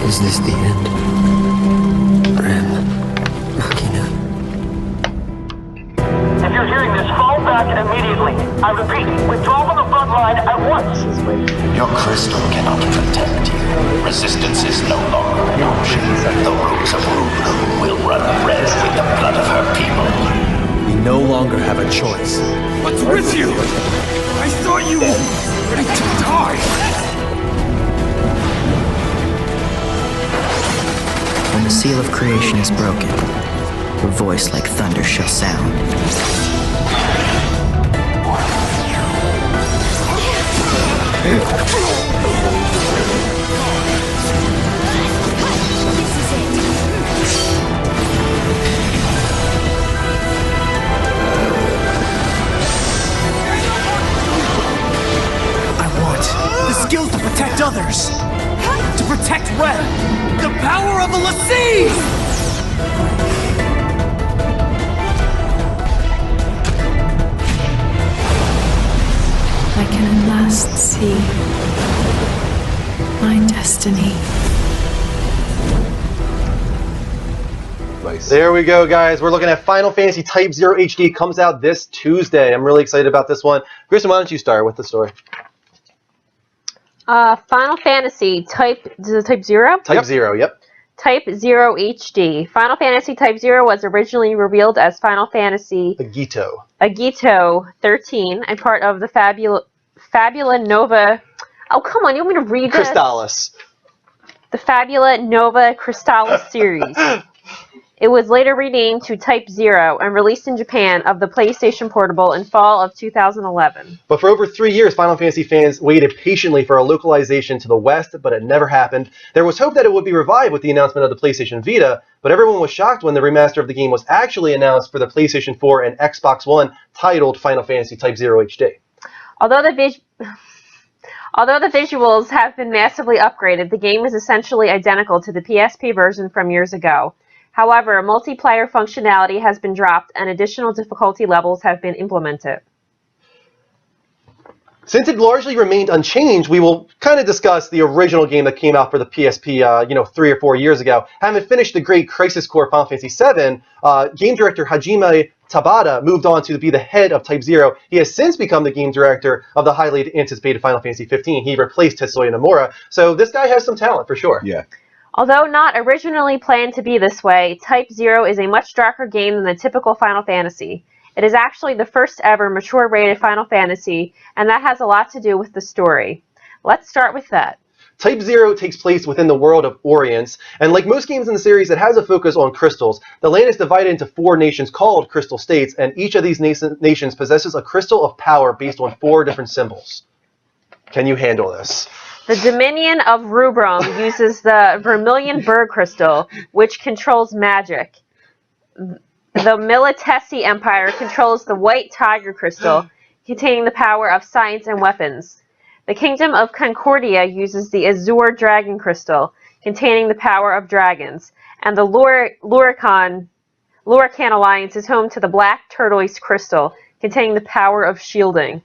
Is this the end? Rem, Makina. If you're hearing this, fall back immediately. I repeat, withdraw from the front line at once. Your crystal cannot protect you. Resistance is no longer an option. The rose of Rubrum will run red with the blood of her people. We no longer have a choice. What's with you? I thought you were ready to die. When the seal of creation is broken, a voice like thunder shall sound. I want the skills to protect others. To protect Red. The power of a Lassie! I can at last see my destiny. Nice. There we go, guys. We're looking at Final Fantasy Type 0 HD. Comes out this Tuesday. I'm really excited about this one. Kristen, why don't you start with the story? Final Fantasy Type 0? Type 0, yep. Type 0 HD. Final Fantasy Type 0 was originally revealed as Final Fantasy Agito 13, and part of the Fabula Nova. Oh, come on, you want me to read this? Crystallis. The Fabula Nova Crystallis series. It was later renamed to Type 0 and released in Japan of the PlayStation Portable in fall of 2011. But for over 3 years, Final Fantasy fans waited patiently for a localization to the West, but it never happened. There was hope that it would be revived with the announcement of the PlayStation Vita, but everyone was shocked when the remaster of the game was actually announced for the PlayStation 4 and Xbox One, titled Final Fantasy Type 0 HD. Although the visuals have been massively upgraded, the game is essentially identical to the PSP version from years ago. However, multiplayer functionality has been dropped and additional difficulty levels have been implemented. Since it largely remained unchanged, we will kind of discuss the original game that came out for the PSP, 3 or 4 years ago. Having finished the great Crisis Core Final Fantasy VII, game director Hajime Tabata moved on to be the head of Type 0. He has since become the game director of the highly anticipated Final Fantasy 15. He replaced Tetsuya Nomura, so this guy has some talent for sure. Yeah. Although not originally planned to be this way, Type 0 is a much darker game than the typical Final Fantasy. It is actually the first ever mature-rated Final Fantasy, and that has a lot to do with the story. Let's start with that. Type 0 takes place within the world of Orience, and like most games in the series, it has a focus on crystals. The land is divided into 4 nations called Crystal States, and each of these nations possesses a crystal of power based on 4 different symbols. Can you handle this? The Dominion of Rubrum uses the Vermilion Bird Crystal, which controls magic. The Militesi Empire controls the White Tiger Crystal, containing the power of science and weapons. The Kingdom of Concordia uses the Azure Dragon Crystal, containing the power of dragons. And the Lurakan Alliance is home to the Black Turtle's Crystal, containing the power of shielding.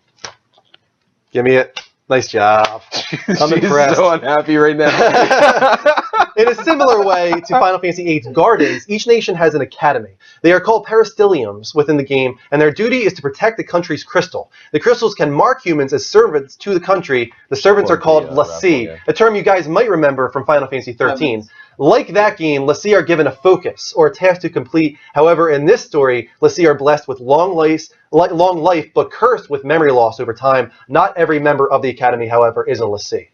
Give me it. Nice job. I'm She's impressed. so unhappy right now. In a similar way to Final Fantasy VIII's Gardens, each nation has an academy. They are called peristyliums within the game, and their duty is to protect the country's crystal. The crystals can mark humans as servants to the country. The servants are called Lassie, a term you guys might remember from Final Fantasy XIII. Like that game, Lassie are given a focus or a task to complete. However, in this story, Lassie are blessed with long life, but cursed with memory loss over time. Not every member of the academy, however, is a Lassie.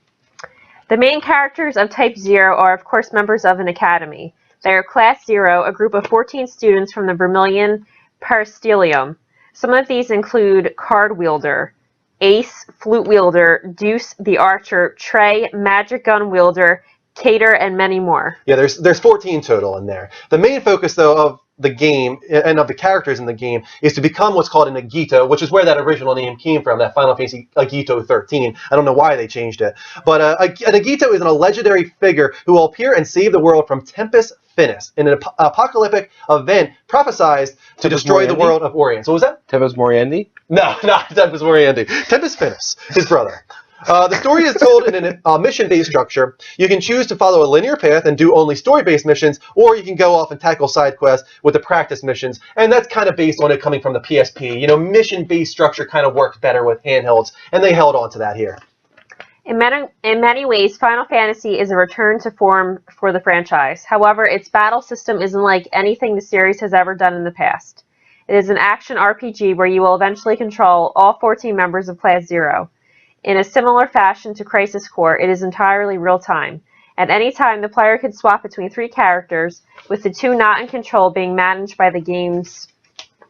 The main characters of Type 0 are, of course, members of an academy. They are Class 0, a group of 14 students from the Vermilion Peristylium. Some of these include Card Wielder, Ace, Flute Wielder, Deuce, the Archer, Trey, Magic Gun Wielder, Cater, and many more. Yeah, there's 14 total in there. The main focus, though, of the game and of the characters in the game is to become what's called an Agito, which is where that original name came from, that Final Fantasy Agito 13. I don't know why they changed it. But an Agito is a legendary figure who will appear and save the world from Tempest Finis, in an apocalyptic event prophesized to destroy the world of Orient. So what was that? Tempest Moriarty? No, not Tempest Moriarty. Tempest Finis, his brother. The story is told in a mission-based structure. You can choose to follow a linear path and do only story-based missions, or you can go off and tackle side quests with the practice missions, and that's kind of based on it coming from the PSP. You know, mission-based structure kind of works better with handhelds, and they held on to that here. In many ways, Final Fantasy is a return to form for the franchise. However, its battle system isn't like anything the series has ever done in the past. It is an action RPG where you will eventually control all 14 members of Class Zero. In a similar fashion to Crisis Core, it is entirely real-time. At any time, the player can swap between 3 characters, with the 2 not in control being managed by the game's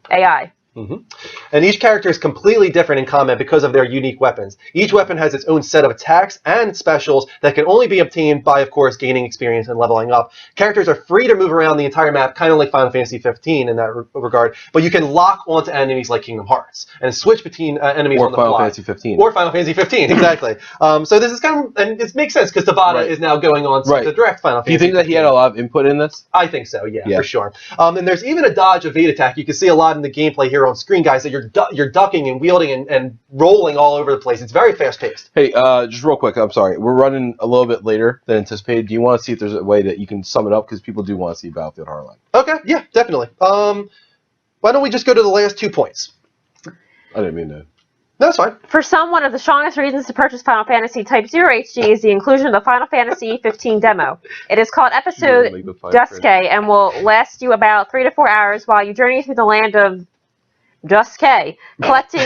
AI. Mm-hmm. And each character is completely different in combat because of their unique weapons. Each weapon has its own set of attacks and specials that can only be obtained by, of course, gaining experience and leveling up. Characters are free to move around the entire map, kind of like Final Fantasy 15 in that regard, but you can lock onto enemies like Kingdom Hearts and switch between enemies on the Final fly. Fantasy 15. Or Final Fantasy 15, exactly. So this is kind of, and it makes sense because Tabata is now going on to direct Final Fantasy. Do you think that he had a lot of input in this? I think so, yeah, for sure. And there's even a dodge evade attack. You can see a lot in the gameplay here on screen, guys, that you're ducking and wielding and rolling all over the place. It's very fast-paced. Hey, just real quick, I'm sorry. We're running a little bit later than anticipated. Do you want to see if there's a way that you can sum it up? Because people do want to see Battlefield Hardline. Okay, yeah, definitely. Why don't we just go to the last 2 points? I didn't mean to. That's fine. For some, one of the strongest reasons to purchase Final Fantasy Type 0 HD is the inclusion of the Final Fantasy 15 demo. It is called Episode Duske and will last you about 3 to 4 hours while you journey through the land of Duske, collecting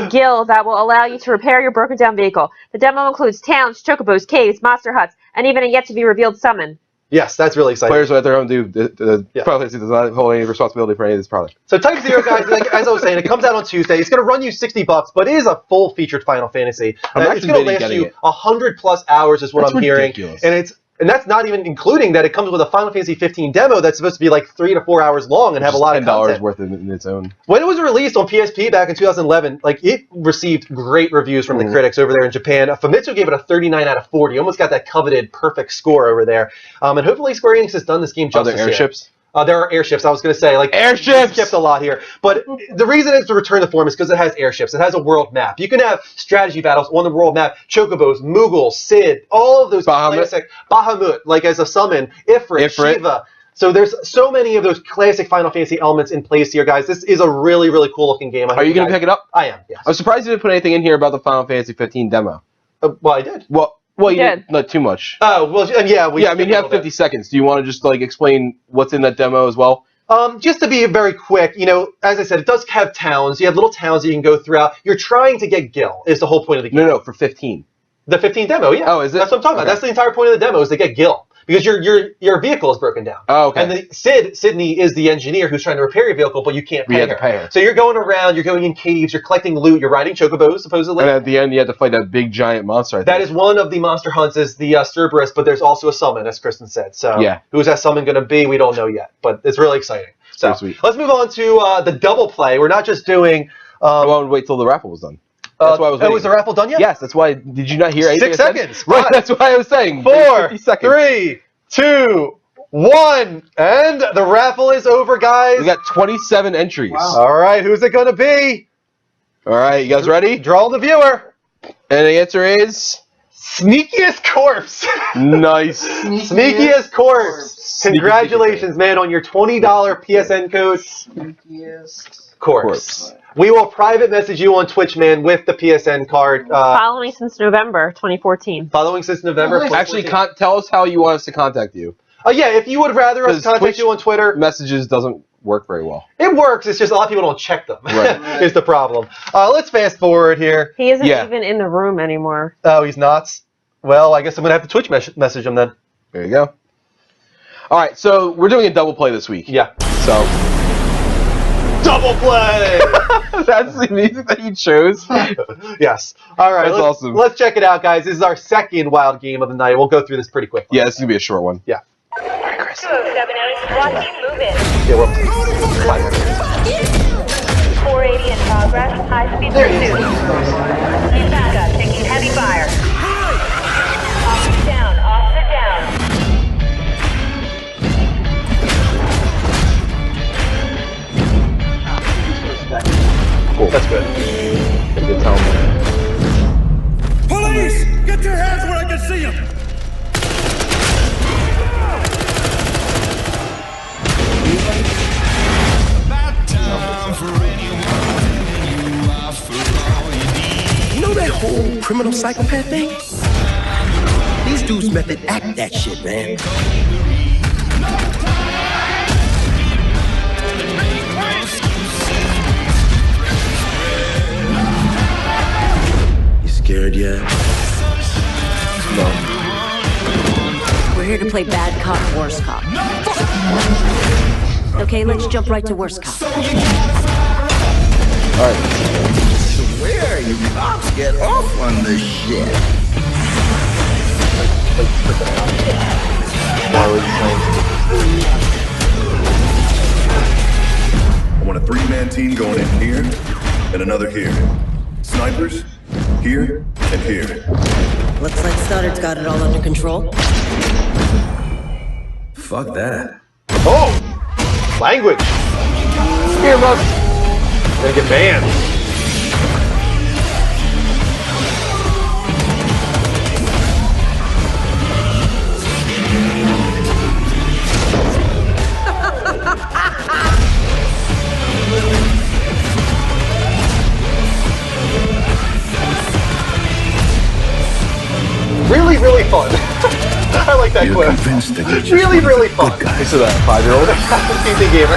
gil that will allow you to repair your broken down vehicle. The demo includes towns, chocobos, caves, monster huts, and even a yet-to-be-revealed summon. Yes, that's really exciting. Players are at their own due. Final Fantasy does not hold any responsibility for any of this product. So Type 0, guys, like, as I was saying, it comes out on Tuesday. It's going to run you $60, but it is a full-featured Final Fantasy. It's going to last you 100+ hours is what That's I'm hearing. ridiculous. And that's not even including that it comes with a Final Fantasy 15 demo that's supposed to be like 3 to 4 hours long and have a lot of content. $10 worth in its own. When it was released on PSP back in 2011, like it received great reviews from the critics over there in Japan. Famitsu gave it a 39 out of 40. Almost got that coveted perfect score over there. And hopefully Square Enix has done this game justice. Are there airships? There are airships. I was going to say, like, airships. Skipped a lot here, but the reason it's to return the form is because it has airships. It has a world map. You can have strategy battles on the world map. Chocobos, Moogle, Sid, all of those classic Bahamut, like as a summon, Ifrit, Shiva. So there's so many of those classic Final Fantasy elements in place here, guys. This is a really, really cool looking game. Are you going to pick it up? I am. Yes. I'm surprised you didn't put anything in here about the Final Fantasy 15 demo. Well, I did. Well, you did. Not too much. Oh, well, and yeah. I mean, you have 50 seconds. Do you want to just, like, explain what's in that demo as well? Just to be very quick, you know, as I said, it does have towns. You have little towns that you can go throughout. You're trying to get Gil, is the whole point of the game. No, for 15. The 15 demo, yeah. Oh, is it? That's what I'm talking about. That's the entire point of the demo, is to get Gil. Because your vehicle is broken down. Oh, okay. And Sydney is the engineer who's trying to repair your vehicle, but you can't pay her. So you're going around, you're going in caves, you're collecting loot, you're riding chocobos, supposedly. And at the end, you have to fight that big giant monster, I think. That is one of the monster hunts, is the Cerberus, but there's also a summon, as Kristen said. So who's that summon going to be? We don't know yet, but it's really exciting. So sweet. Let's move on to the double play. We're not just doing... I wanted to wait till the raffle was done. That's why I was waiting. Was the raffle done yet? Yes, that's why. Did you not hear anything? 6 seconds. Right, that's why I was saying. 4, 3, 2, 1, and the raffle is over, guys. We got 27 entries. Wow. All right, who's it going to be? All right, you guys ready? Draw the viewer. And the answer is... Sneakiest Corpse. Nice. Sneakiest Corpse. Congratulations, man, on your $20 PSN code. Sneakiest Corpse. We will private message you on Twitch, man, with the PSN card. Following since November 2014. Following since November 2014. Actually, tell us how you want us to contact you. Yeah, if you would rather us contact Twitch you on Twitter. Messages doesn't work very well. It works, it's just a lot of people don't check them, right. is the problem. Let's fast forward here. He isn't even in the room anymore. Oh, he's not? Well, I guess I'm going to have to Twitch message him then. There you go. All right, so we're doing a double play this week. Yeah. So... Double play! That's the music that you chose. Yes. All right. That's awesome. Let's check it out, guys. This is our second wild game of the night. We'll go through this pretty quickly. Yeah, this is gonna be a short one. Yeah. 2078, SWAT team move in. Yeah, we're 480 in progress, high speed pursuit. Need backup, taking heavy fire. Officer down, officer down. Cool. That's good. Good tell me. Police! Get your hands where I can see them! You know that whole criminal psychopath thing? These dudes method act that shit, man. You scared yet? No. We're here to play bad cop, worst cop. Okay, let's jump right to worst cop. Alright. Where you cops get off on this shit? I want a 3-man team going in here and another here. Snipers, here and here. Looks like Stoddard's got it all under control. Fuck that. Oh! Language! Earmuffs! Gonna get banned. Really, really fun. I like that clip. Convinced that you're just Really, really fun. Thanks for that, 5-year-old. PC gamer.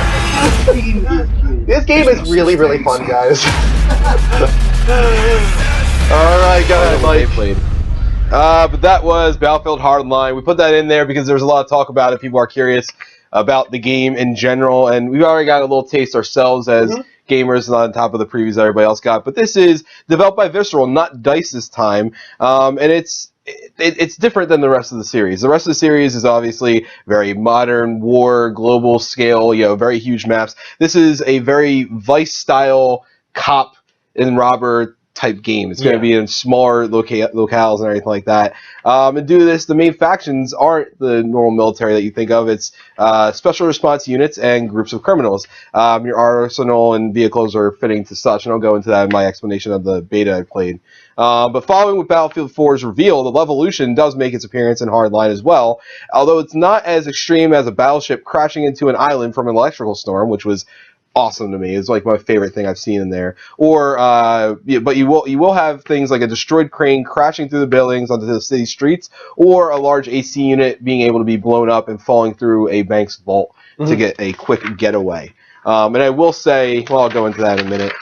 This game is really, really fun, guys. Alright, go ahead, Mike. Played. But that was Battlefield Hardline. We put that in there because there's a lot of talk about it. People are curious about the game in general, and we've already got a little taste ourselves as gamers on top of the previews that everybody else got. But this is developed by Visceral, not DICE this time, and it's different than the rest of the series. The rest of the series is obviously very modern, war, global scale, very huge maps. This is a very Vice-style cop and robber type game. It's going to be in smaller locales and everything like that. And due to this, the main factions aren't the normal military that you think of. It's special response units and groups of criminals. Your arsenal and vehicles are fitting to such, and I'll go into that in my explanation of the beta I played. But following with Battlefield 4's reveal, the Levolution does make its appearance in Hardline as well, although it's not as extreme as a battleship crashing into an island from an electrical storm, which was awesome to me. It's like my favorite thing I've seen in there. Or, but you will have things like a destroyed crane crashing through the buildings onto the city streets, or a large AC unit being able to be blown up and falling through a bank's vault to get a quick getaway. And I will say, well, I'll go into that in a minute.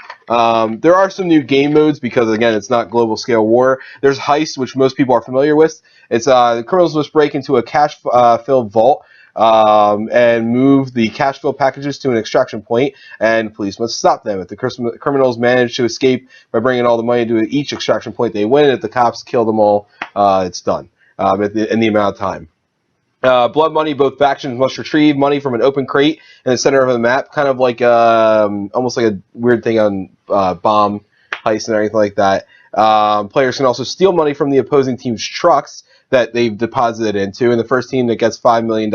There are some new game modes because, again, it's not global scale war. There's Heist, which most people are familiar with. It's the criminals must break into a cash-filled vault and move the cash-filled packages to an extraction point, and police must stop them. If the criminals manage to escape by bringing all the money to each extraction point, they win. If the cops kill them all, it's done in the amount of time. Blood money, both factions must retrieve money from an open crate in the center of the map, kind of like almost like a weird thing on bomb heist and everything like that. Players can also steal money from the opposing team's trucks that they've deposited into, and the first team that gets $5 million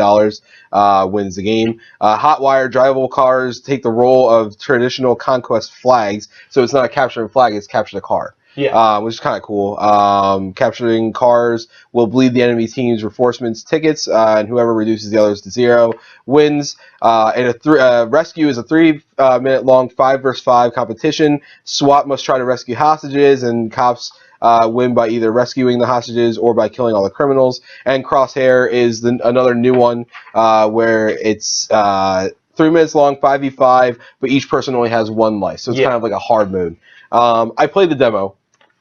wins the game. Hotwire drivable cars take the role of traditional conquest flags, so it's not a capture a flag, it's capture the car. Yeah. Which is kind of cool. Capturing cars will bleed the enemy team's reinforcements tickets, and whoever reduces the others to 0 wins. And rescue is a 3-minute long 5 versus 5 competition. SWAT must try to rescue hostages, and cops win by either rescuing the hostages or by killing all the criminals. And Crosshair is another new one where it's 3 minutes long, 5v5, but each person only has 1 life, so it's kind of like a hard mode. I played the demo,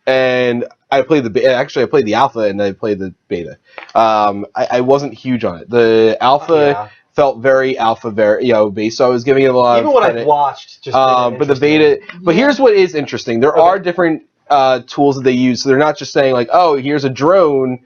and I played the alpha, and I played the beta. I wasn't huge on it. The alpha felt very alpha, based. So I was giving it a lot Even of what credit. I've watched, just but the beta. But here's what is interesting: there are different tools that they use. So they're not just saying like, oh, here's a drone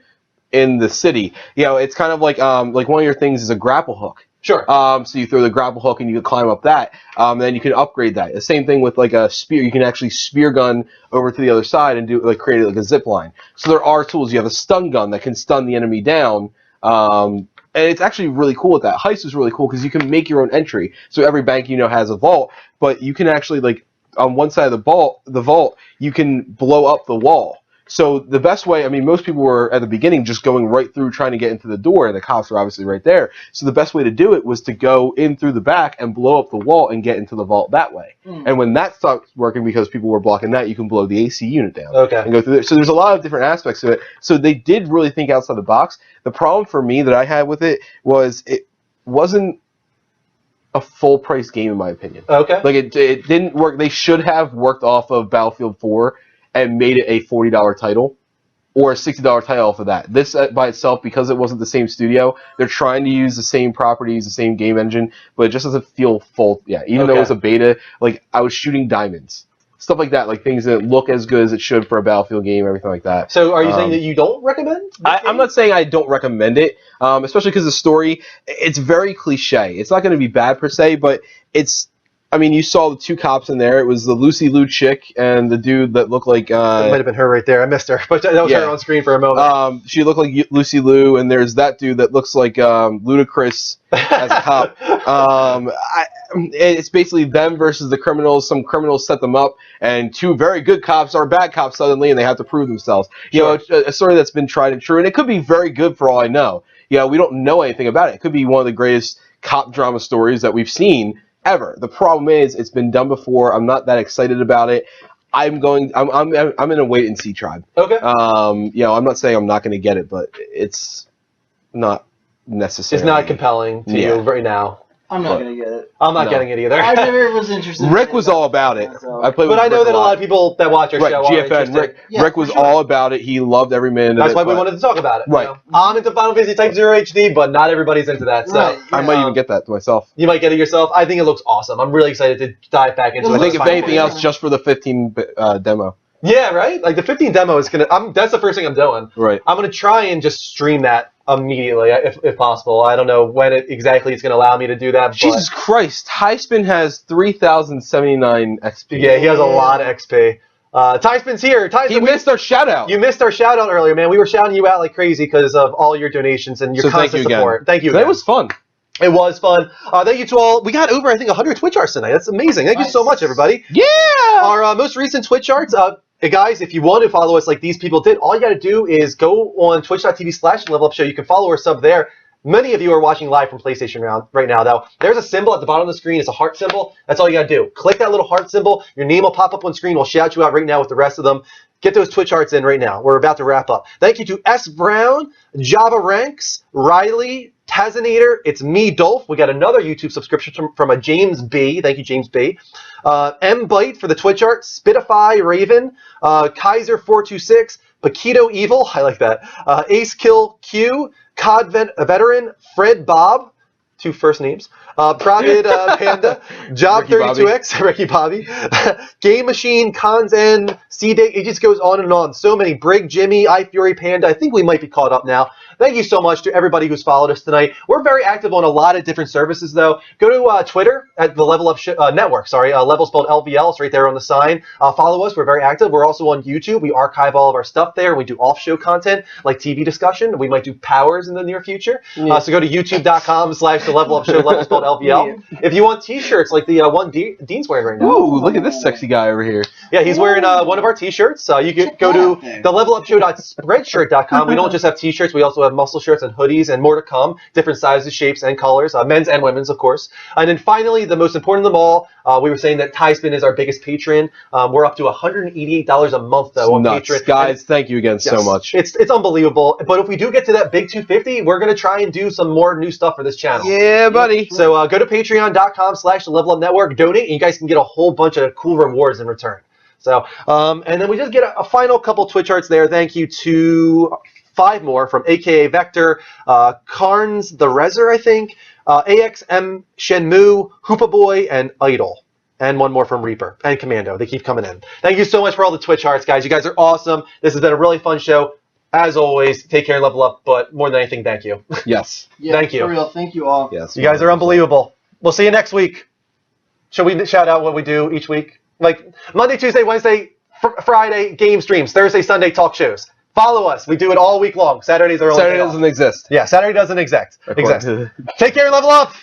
in the city. It's kind of like one of your things is a grapple hook. Sure. So you throw the grapple hook and you can climb up that. Then you can upgrade that. The same thing with like a spear. You can actually spear gun over to the other side and create like a zip line. So there are tools. You have a stun gun that can stun the enemy down. And it's actually really cool with that. Heist is really cool because you can make your own entry. So every bank has a vault, but you can actually like on one side of the vault, you can blow up the wall. So the best way, most people were at the beginning just going right through trying to get into the door, and the cops are obviously right there. So the best way to do it was to go in through the back and blow up the wall and get into the vault that way. And when that stopped working because people were blocking that, you can blow the AC unit down and go through there. So there's a lot of different aspects to it. So they did really think outside the box. The problem for me that I had with it was it wasn't a full price game in my opinion. Okay. Like it didn't work. They should have worked off of Battlefield 4 and made it a $40 title or a $60 title off of that. This by itself, because it wasn't the same studio, they're trying to use the same properties, the same game engine, but it just doesn't feel full. Yeah, even though it was a beta, like I was shooting diamonds. Stuff like that, like things that look as good as it should for a Battlefield game, everything like that. So are you saying that you don't recommend? I'm not saying I don't recommend it, especially because the story, it's very cliche. It's not going to be bad per se, but it's, you saw the two cops in there. It was the Lucy Liu chick and the dude that looked like... it might have been her right there. I missed her, but that was her on screen for a moment. She looked like Lucy Liu, and there's that dude that looks like Ludacris as a cop. It's basically them versus the criminals. Some criminals set them up, and two very good cops are bad cops suddenly, and they have to prove themselves. A story that's been tried and true, and it could be very good for all I know. We don't know anything about it. It could be one of the greatest cop drama stories that we've seen ever. The problem is it's been done before. I'm not that excited about it. I'm in a wait and see tribe. Okay. I'm not saying I'm not going to get it, but it's not necessary. It's not compelling to you right now. I'm not gonna get it. I'm not getting it either. I never was interested. Rick was all about it. I played with I know Rick that a lot of people that watch our show are GFN. interested. Rick was all about it. He loved every minute of it. That's why we wanted to talk about it. Right. I'm into Final Fantasy Type 0 HD, but not everybody's into that. So I might even get that myself. You might get it yourself. I think it looks awesome. I'm really excited to dive back into it. I think if anything else, just for the 15 demo. Yeah, right? Like the 15 demo is that's the first thing I'm doing. Right. I'm gonna try and just stream that immediately if possible. I don't know when exactly it's gonna allow me to do that. Jesus Christ, Highspin has 3,079 XP. Yeah, he has a lot of XP. Tyspin's here. He missed our shout out. You missed our shout out earlier, man. We were shouting you out like crazy because of all your donations and your constant support. Thank you again. That was fun. It was fun. Thank you to all. We got over, I think, 100 Twitch arts tonight. That's amazing. Thank you so much, everybody. Yeah! Our most recent Twitch arts. Hey guys, if you want to follow us like these people did, all you got to do is go on twitch.tv/levelupshow. You can follow or sub there. Many of you are watching live from PlayStation right now, though. There's a symbol at the bottom of the screen. It's a heart symbol. That's all you got to do. Click that little heart symbol. Your name will pop up on screen. We'll shout you out right now with the rest of them. Get those Twitch arts in right now. We're about to wrap up. Thank you to S. Brown, Java Ranks, Riley, Tazinator. It's me, Dolph. We got another YouTube subscription from a James B. Thank you, James B. M. Byte for the Twitch art. Spitify, Raven, Kaiser426, Paquito Evil. I like that. Ace Kill Q, COD Veteran, Fred Bob. Two first names. Pravid Panda, Job32X, Ricky Bobby, Game Machine, Cons N, C-Day. It just goes on and on. So many. Brig, Jimmy, iFury, Panda. I think we might be caught up now. Thank you so much to everybody who's followed us tonight. We're very active on a lot of different services, though. Go to Twitter at the Level Up Network. Level spelled LVL. It's right there on the sign. Follow us. We're very active. We're also on YouTube. We archive all of our stuff there. We do off-show content like TV discussion. We might do powers in the near future. So go to youtube.com/the-level-up-show, level spelled LVL. If you want T-shirts like the one Dean's wearing right now. Ooh, look at this sexy guy over here. Yeah, he's wearing one of our T-shirts. You can go to thelevelupshow.spreadshirt.com. We don't just have T-shirts. We also have muscle shirts and hoodies and more to come. Different sizes, shapes, and colors. Men's and women's, of course. And then finally, the most important of them all, we were saying that Tyspin is our biggest patron. We're up to $188 a month, though, on Patreon. Guys, thank you again so much. It's unbelievable. But if we do get to that big 250, we're going to try and do some more new stuff for this channel. Yeah, buddy. So go to patreon.com/the-level-up-network, donate, and you guys can get a whole bunch of cool rewards in return. So, and then we just get a final couple Twitch arts there. Thank you to 5 more from AKA Vector, Carnes the Rezer, I think, AXM, Shenmue, Hoopa Boy, and Idol. And one more from Reaper and Commando. They keep coming in. Thank you so much for all the Twitch hearts, guys. You guys are awesome. This has been a really fun show. As always, take care and level up. But more than anything, thank you. Yes. Yeah, Thank you. For real, thank you all. Yes. You guys are unbelievable. We'll see you next week. Shall we shout out what we do each week? Like Monday, Tuesday, Wednesday, Friday, game streams. Thursday, Sunday, talk shows. Follow us. We do it all week long. Saturdays are Saturday doesn't exist. Yeah, Saturday doesn't exist. Take care and level up.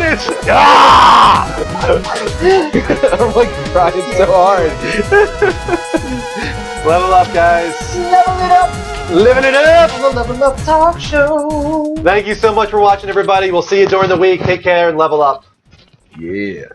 Finish! I'm like crying so hard. Level up, guys. Level it up. Living it up. The Level Up Talk Show. Thank you so much for watching, everybody. We'll see you during the week. Take care and level up. Yeah.